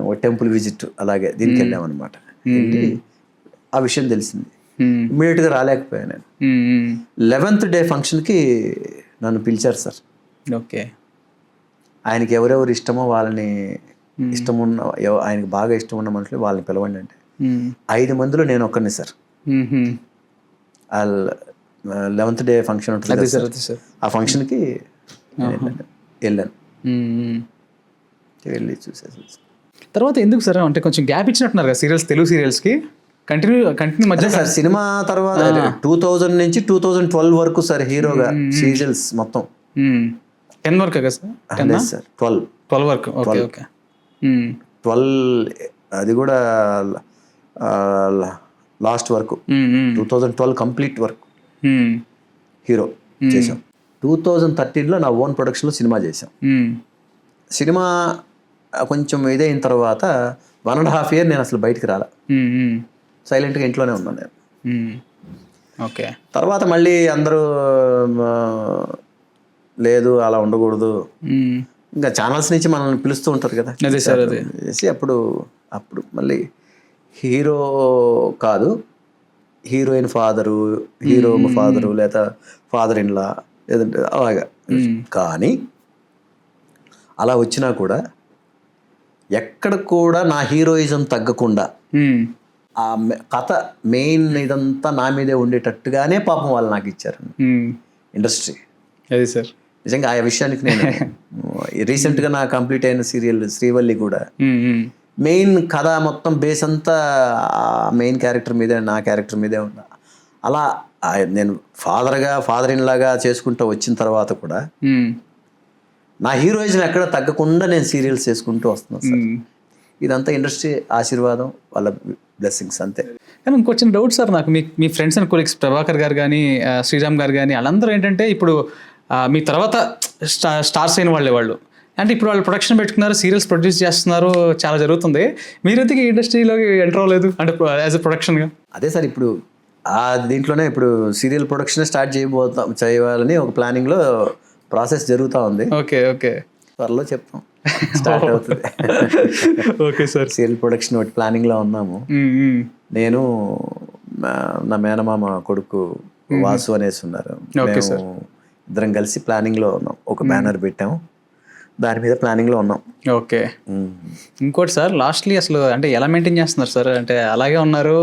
ఒక టెంపుల్ విజిట్ అలాగే దీనికి వెళ్ళామన్నమాట. ఆ విషయం తెలిసింది, ఇమ్మీడియట్గా రాలేకపోయాను నేను. 11th day ఫంక్షన్కి నన్ను పిలిచారు సార్. ఓకే. ఆయనకి ఎవరెవరు ఇష్టమో వాళ్ళని, ఆయనకి బాగా ఇష్టం ఉన్న మనుషులు వాళ్ళని పిలవండి అంటే 5 మందిలో నేను ఒక్కరిని సార్. 11th day ఫంక్షన్ ఉంటుంది సార్, ఆ ఫంక్షన్కి వెళ్ళాను, మ్మ్. వెళ్ళి చూసేసి. తర్వాత ఎందుకు సార్ అంటే కొంచెం గ్యాప్ ఇచ్చినట్టున్నారు కదా సీరియల్స్, తెలుగు సీరియల్స్కి కంటిన్యూ మధ్య సార్ సినిమా తర్వాత 2000 నుంచి 2012 వరకు సార్ హీరోగా సీరియల్స్ మొత్తం 10 వరకు కదా సార్? 10 లేదు సార్ 12 వరకు. Okay okay. 12 అది కూడా లాస్ట్ వరకు 2012 కంప్లీట్ వరకు హీరో చేసాం. 2013లో నా ఓన్ ప్రొడక్షన్లో సినిమా చేసాం. సినిమా కొంచెం ఇదైన తర్వాత 1.5 year నేను అసలు బయటికి రాలా, సైలెంట్గా ఇంట్లోనే ఉన్నాను నేను. ఓకే. తర్వాత మళ్ళీ అందరూ లేదు అలా ఉండకూడదు, ఇంకా ఛానల్స్ నుంచి మనల్ని పిలుస్తూ ఉంటారు కదా అదే సార్, అదే చేసి అప్పుడు మళ్ళీ హీరో కాదు, హీరోయిన్ ఫాదరు, హీరో ఫాదరు లేదా ఫాదర్ ఇన్ లా లేదంటే అలాగా. కానీ అలా వచ్చినా కూడా ఎక్కడ కూడా నా హీరోయిజం తగ్గకుండా ఆ కథ మెయిన్ ఇదంతా నా మీదే ఉండేటట్టుగానే పాపం వాళ్ళు నాకు ఇచ్చారు ఇండస్ట్రీ. అదే సార్ నిజంగా ఆ విషయానికి నేను రీసెంట్గా నా కంప్లీట్ అయిన సీరియల్ శ్రీవల్లి కూడా మెయిన్ కథ మొత్తం బేస్ అంతా మెయిన్ క్యారెక్టర్ మీదే, నా క్యారెక్టర్ మీదే ఉన్నా. అలా నేను ఫాదర్ ఇన్ లాగా చేసుకుంటూ వచ్చిన తర్వాత కూడా నా హీరోయిజం ఎక్కడ తగ్గకుండా నేను సీరియల్స్ చేసుకుంటూ వస్తున్నాను సార్. ఇదంతా ఇండస్ట్రీ ఆశీర్వాదం, వాళ్ళ బ్లెస్సింగ్స్ అంతే. కానీ ఇంకో చిన్న డౌట్ సార్ నాకు, మీ ఫ్రెండ్స్ అండ్ కొలీగ్స్ ప్రభాకర్ గారు కానీ శ్రీరామ్ గారు కానీ వాళ్ళందరూ ఏంటంటే ఇప్పుడు మీ తర్వాత స్టార్స్ అయిన వాళ్ళు అంటే ఇప్పుడు వాళ్ళు ప్రొడక్షన్ పెట్టుకున్నారు, సీరియల్స్ ప్రొడ్యూస్ చేస్తున్నారు, చాలా జరుగుతుంది. మీరైతే ఈ ఇండస్ట్రీలోకి ఎంటర్ అవ్వలేదు అంటే యాజ్ ఎ ప్రొడక్షన్గా? అదే సార్ ఇప్పుడు దీంట్లోనే ఇప్పుడు సీరియల్ ప్రొడక్షన్ స్టార్ట్ చేయాలని ఒక ప్లానింగ్లో ప్రాసెస్ జరుగుతూ ఉంది. ఓకే ఓకే, త్వరలో చెప్తాం, స్టార్ట్ అవుతుంది. ఓకే సార్, సీరియల్ ప్రొడక్షన్ ఒకటి ప్లానింగ్లో ఉన్నాము. నేను నా మేనమామ కొడుకు వాసు అనేసి ఉన్నారు, మేము ఇద్దరం కలిసి ప్లానింగ్లో ఉన్నాం. ఒక బ్యానర్ పెట్టాము, దాని మీద ప్లానింగ్లో ఉన్నాం. ఓకే. ఇంకోటి సార్ లాస్ట్లీ అసలు అంటే ఎలా మెయింటైన్ చేస్తున్నారు సార్? అంటే అలాగే ఉన్నారు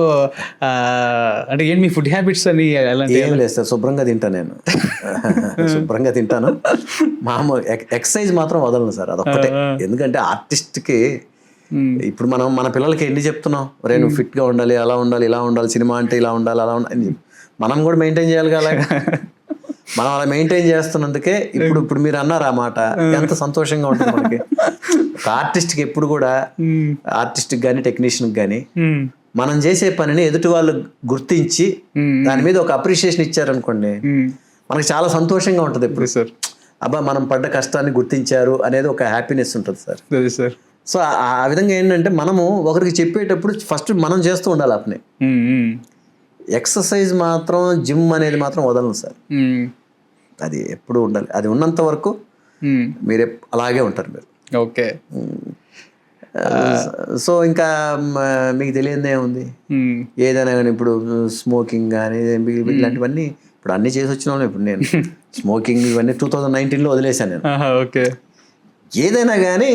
అంటే ఏంటి మీ ఫుడ్ హ్యాబిట్స్ అని? ఏం లేదు సార్, శుభ్రంగా తింటాను నేను, శుభ్రంగా తింటాను. మామూలు ఎక్సర్సైజ్ మాత్రం వదలను సార్, అదొక్కటే. ఎందుకంటే ఆర్టిస్ట్కి ఇప్పుడు మనం మన పిల్లలకి ఎన్ని చెప్తున్నాం, రే నువ్వు ఫిట్గా ఉండాలి, అలా ఉండాలి, ఇలా ఉండాలి, సినిమా అంటే ఇలా ఉండాలి, అలా ఉండాలి, మనం కూడా మెయింటైన్ చేయాలి కదా. మనం అలా మెయింటైన్ చేస్తున్నందుకే ఇప్పుడు మీరు అన్నారు ఆ మాట, ఎంత సంతోషంగా ఉంటుంది మనకి. ఒక ఆర్టిస్ట్కి ఎప్పుడు కూడా, ఆర్టిస్ట్కి కానీ టెక్నీషియన్కి కానీ మనం చేసే పనిని ఎదుటి వాళ్ళు గుర్తించి దాని మీద ఒక అప్రిషియేషన్ ఇచ్చారనుకోండి, మనకి చాలా సంతోషంగా ఉంటుంది. ఎప్పుడు సార్ అబ్బా మనం పడ్డ కష్టాన్ని గుర్తించారు అనేది ఒక హ్యాపీనెస్ ఉంటుంది సార్. సార్ సో ఆ విధంగా ఏంటంటే మనము ఒకరికి చెప్పేటప్పుడు ఫస్ట్ మనం చేస్తూ ఉండాలి ఆ పని. ఎక్సర్సైజ్ మాత్రం, జిమ్ అనేది మాత్రం వదలను సార్, అది ఎప్పుడు ఉండాలి. అది ఉన్నంత వరకు మీరు అలాగే ఉంటారు మీరు. ఓకే. సో ఇంకా మీకు తెలియదే ఉంది, ఏదైనా కానీ ఇప్పుడు స్మోకింగ్ కానీ ఇలాంటివన్నీ ఇప్పుడు అన్నీ చేసి వచ్చిన వాళ్ళు. ఇప్పుడు నేను స్మోకింగ్ ఇవన్నీ 2019లో వదిలేశాను నేను. ఓకే. ఏదైనా కానీ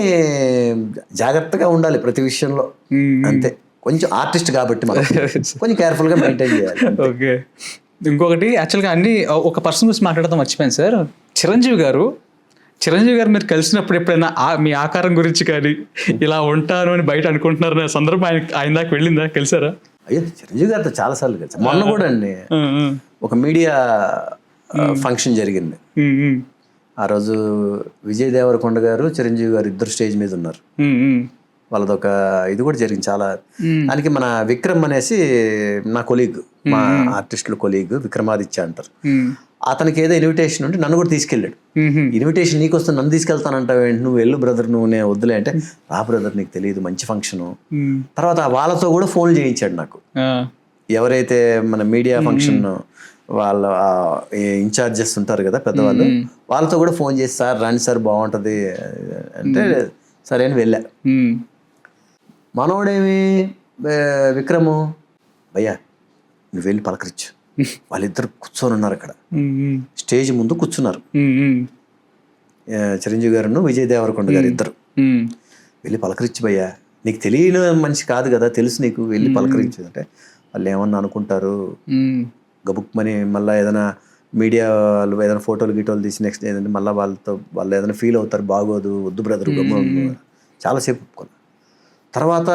జాగ్రత్తగా ఉండాలి ప్రతి విషయంలో, అంతే. కొంచెం ఆర్టిస్ట్ కాబట్టి మనం కొంచెం కేర్ఫుల్గా మెయింటైన్ చేయాలి. ఓకే. ఇంకొకటి యాక్చువల్గా అన్ని ఒక పర్సన్ గురించి మాట్లాడతాం మర్చిపోయాను సార్. చిరంజీవి గారు మీరు కలిసినప్పుడు ఎప్పుడైనా మీ ఆకారం గురించి కానీ ఇలా ఉంటాను అని బయట అనుకుంటున్నారు సందర్భం ఆయన దాకా వెళ్ళిందా, కలిసారా? అయ్యో చిరంజీవి గారితో చాలాసార్లు కలిసి. మొన్న కూడా అండి ఒక మీడియా ఫంక్షన్ జరిగింది. ఆ రోజు విజయ్ దేవరకొండ గారు, చిరంజీవి గారు ఇద్దరు స్టేజ్ మీద ఉన్నారు. వాళ్ళదొక ఇది కూడా జరిగింది చాలా. దానికి మన విక్రమ్ అనేసి నా కొలీగ్, మా ఆర్టిస్టుల కొలీగ్ విక్రమాదిత్య అంటారు. అతనికి ఏదో ఇన్విటేషన్ ఉంటే నన్ను కూడా తీసుకెళ్ళాడు. ఇన్విటేషన్ నీకు వస్తే నన్ను తీసుకెళ్తానంటావు, నువ్వు వెళ్ళు బ్రదర్, నువ్వు నేను వద్దులే అంటే, రా బ్రదర్ నీకు తెలియదు మంచి ఫంక్షను. తర్వాత వాళ్ళతో కూడా ఫోన్ చేయించాడు నాకు. ఎవరైతే మన మీడియా ఫంక్షన్ వాళ్ళ ఇన్ఛార్జెస్ ఉంటారు కదా పెద్దవాళ్ళు, వాళ్ళతో కూడా ఫోన్ చేసి సార్ రండి సార్ బాగుంటుంది అంటే సరే అని వెళ్ళా. మనోడేమి విక్రము, భయ్యా నువ్వు వెళ్ళి పలకరించు. వాళ్ళిద్దరు కూర్చొని ఉన్నారు అక్కడ, స్టేజ్ ముందు కూర్చున్నారు. చిరంజీవి గారు, విజయ్ దేవరకొండ గారు ఇద్దరు. వెళ్ళి పలకరించు భయ్యా, నీకు తెలియని మనిషి కాదు కదా, తెలుసు నీకు, వెళ్ళి పలకరించు అంటే వాళ్ళు ఏమన్నా అనుకుంటారు, గబుక్మని మళ్ళీ ఏదైనా మీడియా వాళ్ళు ఏదైనా ఫోటోలు గిటోలు తీసి నెక్స్ట్ ఏదంటే మళ్ళీ వాళ్ళు ఏదైనా ఫీల్ అవుతారు, బాగోదు, వద్దు బ్రదర్ చాలాసేపు ఒప్పుకున్నాను. తర్వాత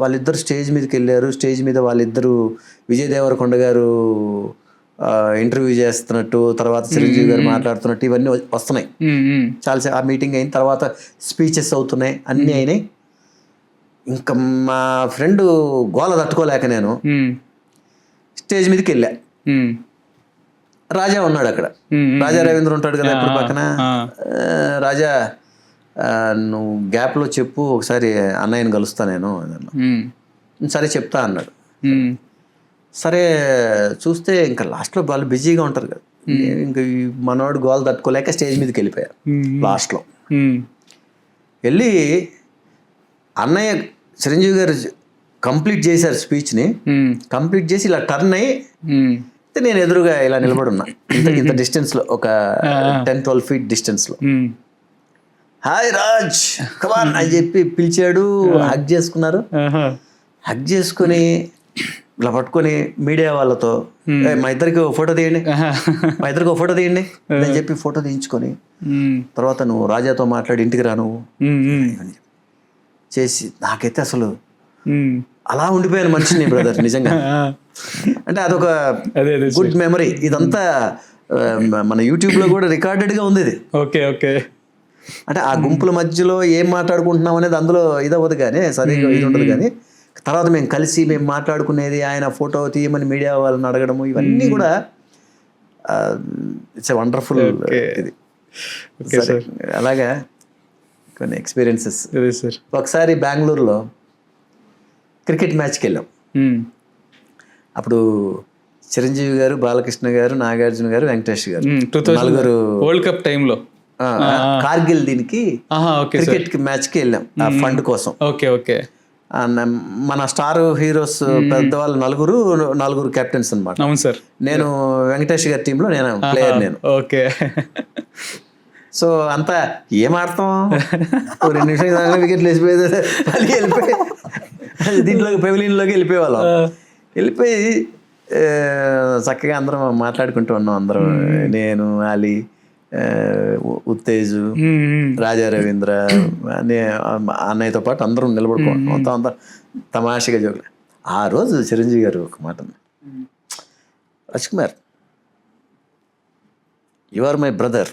వాళ్ళిద్దరు స్టేజ్ మీదకి వెళ్ళారు. స్టేజ్ మీద వాళ్ళిద్దరూ విజయ్ దేవరకొండ గారు ఇంటర్వ్యూ చేస్తున్నట్టు, తర్వాత చిరంజీవి గారు మాట్లాడుతున్నట్టు ఇవన్నీ వస్తున్నాయి. చాలా ఆ మీటింగ్ అయిన తర్వాత స్పీచెస్ అవుతున్నాయి, అన్నీ అయినాయి. ఇంకా మా ఫ్రెండ్ గోల తట్టుకోలేక నేను స్టేజ్ మీదకి వెళ్ళా. రాజా ఉన్నాడు అక్కడ, రాజా రవీంద్ర ఉంటాడు కదా ఇప్పుడు పక్కన. రాజా నువ్వు గ్యాప్లో చెప్పు, ఒకసారి అన్నయ్యని కలుస్తా నేను. సరే చెప్తా అన్నాడు. సరే చూస్తే ఇంకా లాస్ట్లో వాళ్ళు బిజీగా ఉంటారు కదా, ఇంకా ఈ మనవాడు గోల తట్టుకోలేక స్టేజ్ మీదకి వెళ్ళిపోయారు. లాస్ట్లో వెళ్ళి అన్నయ్య చిరంజీవి గారు కంప్లీట్ చేశారు స్పీచ్ని. కంప్లీట్ చేసి ఇలా టర్న్ అయ్యి నేను ఎదురుగా ఇలా నిలబడి ఉన్నా, ఇంత డిస్టెన్స్లో, ఒక 10-12 feet డిస్టెన్స్లో. హాయ్ రాజ్ కమాన్ అని చెప్పి పిలిచాడు. హగ్ చేసుకున్నారు. హగ్ చేసుకుని ఇలా పట్టుకొని మీడియా వాళ్ళతో మా ఇద్దరికి ఫోటో తీయండి, మా ఇద్దరికి ఒక ఫోటో తీయండి అని చెప్పి ఫోటో తీయించుకొని, తర్వాత నువ్వు రాజాతో మాట్లాడి ఇంటికి రా నువ్వు చేసి, నాకైతే అసలు అలా ఉండిపోయాను మనిషిని బ్రదర్ నిజంగా. అంటే అదొక గుడ్ మెమరీ. ఇదంతా మన యూట్యూబ్లో కూడా రికార్డెడ్గా ఉంది ఇది. Okay okay. అంటే ఆ గుంపుల మధ్యలో ఏం మాట్లాడుకుంటున్నాం అనేది అందులో ఇదవ్వదు కానీ, సరిగ్గా ఇది ఉండదు కానీ, తర్వాత మేము కలిసి మేము మాట్లాడుకునేది, ఆయన ఫోటో తీయమని మీడియా వాళ్ళని అడగడము, ఇవన్నీ కూడా ఇట్స్ ఎ వండర్ఫుల్ ఇది. అలాగా కొన్ని ఎక్స్పీరియన్సెస్. ఒకసారి బెంగళూరులో క్రికెట్ మ్యాచ్కి వెళ్ళాం. అప్పుడు చిరంజీవి గారు, బాలకృష్ణ గారు, నాగార్జున గారు, వెంకటేష్ గారు, నలుగురు వరల్డ్ కప్ టైంలో కార్గిల్ దీనికి క్రికెట్ మ్యాచ్కి వెళ్ళాం ఆ ఫండ్ కోసం. Okay okay. మన స్టార్ హీరోస్ పెద్దవాళ్ళు నలుగురు కెప్టెన్స్ అనమాట. అవును సార్. నేను వెంకటేష్ గారి టీంలో నేను ప్లేయర్. నేను ఓకే. సో అంతా ఏం ఆడతాం, 2 నిమిషాలు వికెట్లు వేసిపోయేది, మళ్ళీ వెళ్ళిపోయి దీంట్లోకి పెవిలియన్లోకి వెళ్ళిపోయేవాళ్ళం. వెళ్ళిపోయి చక్కగా అందరం మాట్లాడుకుంటూ ఉన్నాం. అందరం, నేను, అలీ, ఉత్తేజు, రాజా రవీంద్ర, అన్నయ్యతో పాటు అందరం నిలబడుకోండి, అంతా తమాషగా జోకులు. ఆ రోజు చిరంజీవి గారు ఒక మాట, Raj Kumar you are my brother,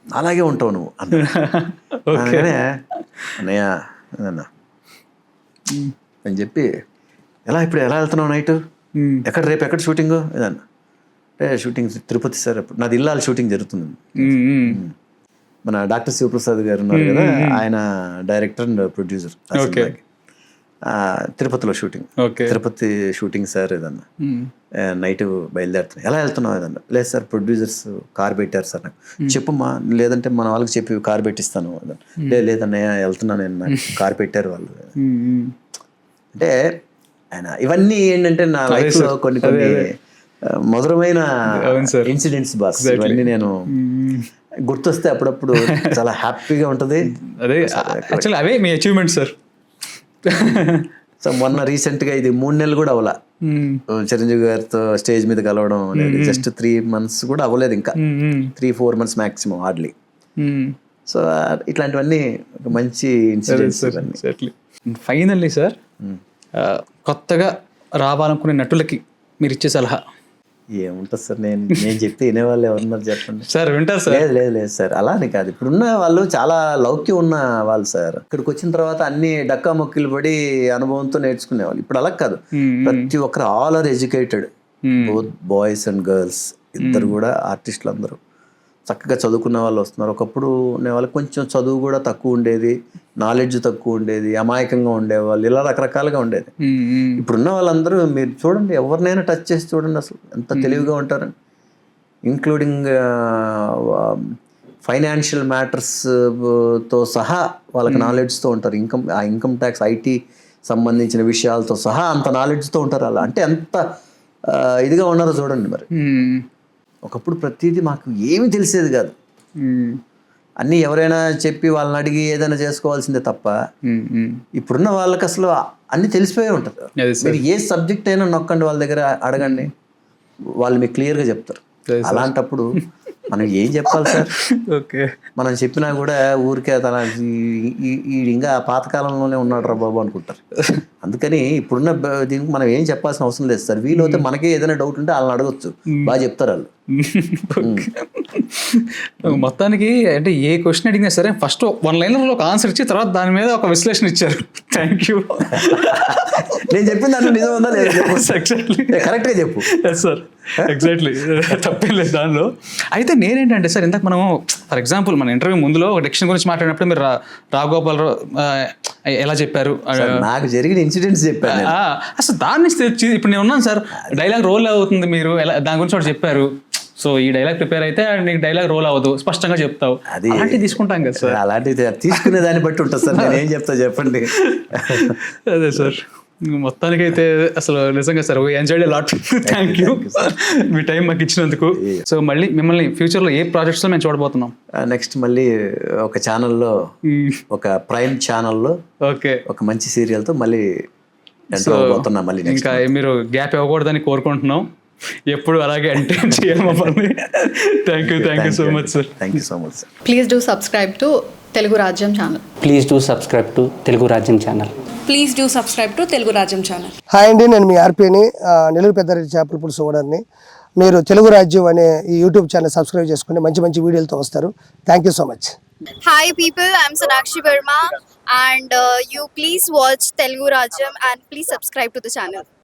అలాగే ఉంటావు నువ్వు అనగానే, అన్నయ్య అన్నా అని చెప్పి, ఇప్పుడు ఎలా వెళ్తున్నావు నైట్, రేపు ఎక్కడ షూటింగ్ ఏదన్నా అంటే, షూటింగ్ తిరుపతి సార్. అప్పుడు నాది ఇల్లాల షూటింగ్ జరుగుతుంది. మన డాక్టర్ శివప్రసాద్ గారు ఉన్నారు కదా, ఆయన డైరెక్టర్ అండ్ ప్రొడ్యూసర్. తిరుపతిలో షూటింగ్, తిరుపతి షూటింగ్ సార్ ఏదన్నా, నైట్ బయలుదేరుతున్నాయి, ఎలా వెళ్తున్నావు ఏదన్నా. లేదు సార్ ప్రొడ్యూసర్స్ కార్ పెట్టారు సార్, నాకు చెప్పమ్మా, లేదంటే మన వాళ్ళకి చెప్పి కార్ పెట్టిస్తాను. లేదన్నయ్య వెళ్తున్నా నేను, నాకు కార్ పెట్టారు వాళ్ళు. అంటే ఆయన ఇవన్నీ ఏంటంటే నా లైఫ్లో కొన్ని మధురమైన ఇన్సిడెంట్స్ బాస్. ఇవన్నీ నేను గుర్తొస్తే అప్పుడప్పుడు చాలా హ్యాపీగా ఉంటుంది. అవే మీ అచీవ్మెంట్ సార్. సో మొన్న రీసెంట్గా ఇది 3 నెలలు కూడా అవలా చిరంజీవి గారితో స్టేజ్ మీద కలవడం అనేది. జస్ట్ 3 months కూడా అవ్వలేదు, ఇంకా 3-4 months మ్యాక్సిమం హార్డ్లీ. సో ఇట్లాంటివన్నీ ఒక మంచి ఇన్సిడెంట్స్. ఫైనల్లీ సార్, కొత్తగా రావాలనుకునే నటులకి మీరు ఇచ్చే సలహా ఏముంటుంది సార్? నేను చెప్తే వినేవాళ్ళు ఎవరున్నారు చెప్పండి సార్? వింటారు సార్? లేదు సార్, అలానే కాదు. ఇప్పుడున్న వాళ్ళు చాలా లౌక్యం ఉన్న వాళ్ళు సార్. ఇక్కడికి వచ్చిన తర్వాత అన్ని డక్కా మొక్కిలు పడి అనుభవంతో నేర్చుకునేవాళ్ళు. ఇప్పుడు అలా కాదు, ప్రతి ఒక్కరు all are educated, both boys and girls. ఇద్దరు కూడా ఆర్టిస్టులు అందరూ చక్కగా చదువుకున్న వాళ్ళు వస్తున్నారు. ఒకప్పుడు ఉండే వాళ్ళకి కొంచెం చదువు కూడా తక్కువ ఉండేది, నాలెడ్జ్ తక్కువ ఉండేది, అమాయకంగా ఉండేవాళ్ళు, ఇలా రకరకాలుగా ఉండేది. ఇప్పుడున్న వాళ్ళందరూ మీరు చూడండి, ఎవరినైనా టచ్ చేసి చూడండి, అసలు ఎంత తెలివిగా ఉంటారని. ఇంక్లూడింగ్ ఫైనాన్షియల్ మ్యాటర్స్తో సహా వాళ్ళకి నాలెడ్జ్తో ఉంటారు. ఇన్కమ్ ట్యాక్స్, ఐటీ సంబంధించిన విషయాలతో సహా అంత నాలెడ్జ్తో ఉంటారు. అలా అంటే ఎంత ఇదిగా ఉన్నారో చూడండి. మరి ఒకప్పుడు ప్రతిదీ మాకు ఏమీ తెలిసేది కాదు, అన్నీ ఎవరైనా చెప్పి వాళ్ళని అడిగి ఏదైనా చేసుకోవాల్సిందే తప్ప, ఇప్పుడున్న వాళ్ళకి అసలు అన్నీ తెలిసిపోయే ఉంటుంది. మీరు ఏ సబ్జెక్ట్ అయినా నొక్కండి, వాళ్ళ దగ్గర అడగండి, వాళ్ళు మీకు క్లియర్గా చెప్తారు. Yes, sir. అలాంటప్పుడు మనం ఏం చెప్పాలి సార్? ఓకే. మనం చెప్పినా కూడా ఊరికే తన ఈ ఇంకా పాతకాలంలోనే ఉన్నాడు రా బాబు అనుకుంటారు. అందుకని ఇప్పుడున్న దీనికి మనం ఏం చెప్పాల్సిన అవసరం లేదు సార్. వీలైతే మనకే ఏదైనా డౌట్ ఉంటే వాళ్ళని అడగొచ్చు, బాగా చెప్తారు వాళ్ళు. మొత్తానికి అంటే ఏ క్వశ్చన్ అడిగినా సరే ఫస్ట్ 1 లైన్లో ఒక ఆన్సర్ ఇచ్చి తర్వాత దాని మీద ఒక విశ్లేషణ ఇచ్చారు. Thank you. నేను చెప్పిన దాంట్లో నిజం ఉందా లేదా? ఎగ్జాక్ట్లీ కరెక్ట్గా చెప్పు. సార్, ఎగ్జాక్ట్లీ తప్పేం లేదు దానిలో. అయితే నేనేంటంటే సార్, ఇందాక మనం ఫర్ ఎగ్జాంపుల్ మన ఇంటర్వ్యూ ముందులో ఒక డిక్షన్ గురించి మాట్లాడినప్పుడు మీరు రాఘగోపాలరావు ఎలా చెప్పారు, నాకు జరిగిన ఇన్సిడెంట్స్ చెప్పాను నేను. అసలు దాన్ని ఇప్పుడు నేను ఉన్నాను సార్, డైలాగ్ రోల్ అవుతుంది, మీరు ఎలా దాని గురించి ఒకటి చెప్పారు. సో ఈ డైలాగ్ ప్రిపేర్ అయితే నీకు డైలాగ్ రోల్ అవ్వదు, స్పష్టంగా చెప్తావు. అది అలాంటివి తీసుకుంటాం కదా సార్. అలాంటిది తీసుకునే దాన్ని బట్టి ఉంటుంది సార్. నేను ఏం చెప్తా చెప్పండి. అదే సార్, మొత్తానికైతే అసలు నిజంగా sir enjoyed lot. Thank you me time మాకు ఇచ్చినందుకు. సో మళ్ళీ మిమ్మల్ని ఫ్యూచర్లో ఏ ప్రాజెక్ట్స్లో మేము చూడబోతున్నాం? నెక్స్ట్ మళ్ళీ ఒక ఛానల్లో, ఒక ప్రైమ్ ఛానల్లో ఓకే, ఒక మంచి సీరియల్తో మళ్ళీ ఎంటర్ అవబోతున్నాం. మళ్ళీ ఇంకా మీరు గ్యాప్ ఇవ్వకూడదని కోరుకుంటున్నాం. ఎప్పుడు అలాగే ఎంటర్టైన్ చేయాలి మమ్మల్ని. Thank you so much sir. Thank you so much sir. Please do subscribe to Telugu Rajyam channel. Please do subscribe to Telugu Rajyam channel. Please do subscribe to Telugu Rajyam channel. Hi అండి, నేను మీ ఆర్పీని, నెల్లూరు పెద్దారెడ్డి చేపల పులుసు ఓనర్ని. మీరు తెలుగు రాజ్యం అనే ఈ యూట్యూబ్ ఛానల్ సబ్స్క్రైబ్ చేసుకుని మంచి మంచి వీడియోలతో వస్తారు. Thank you so much. Hi people, I'm Sonakshi Verma and you please watch Telugu Rajyam and please subscribe to the channel.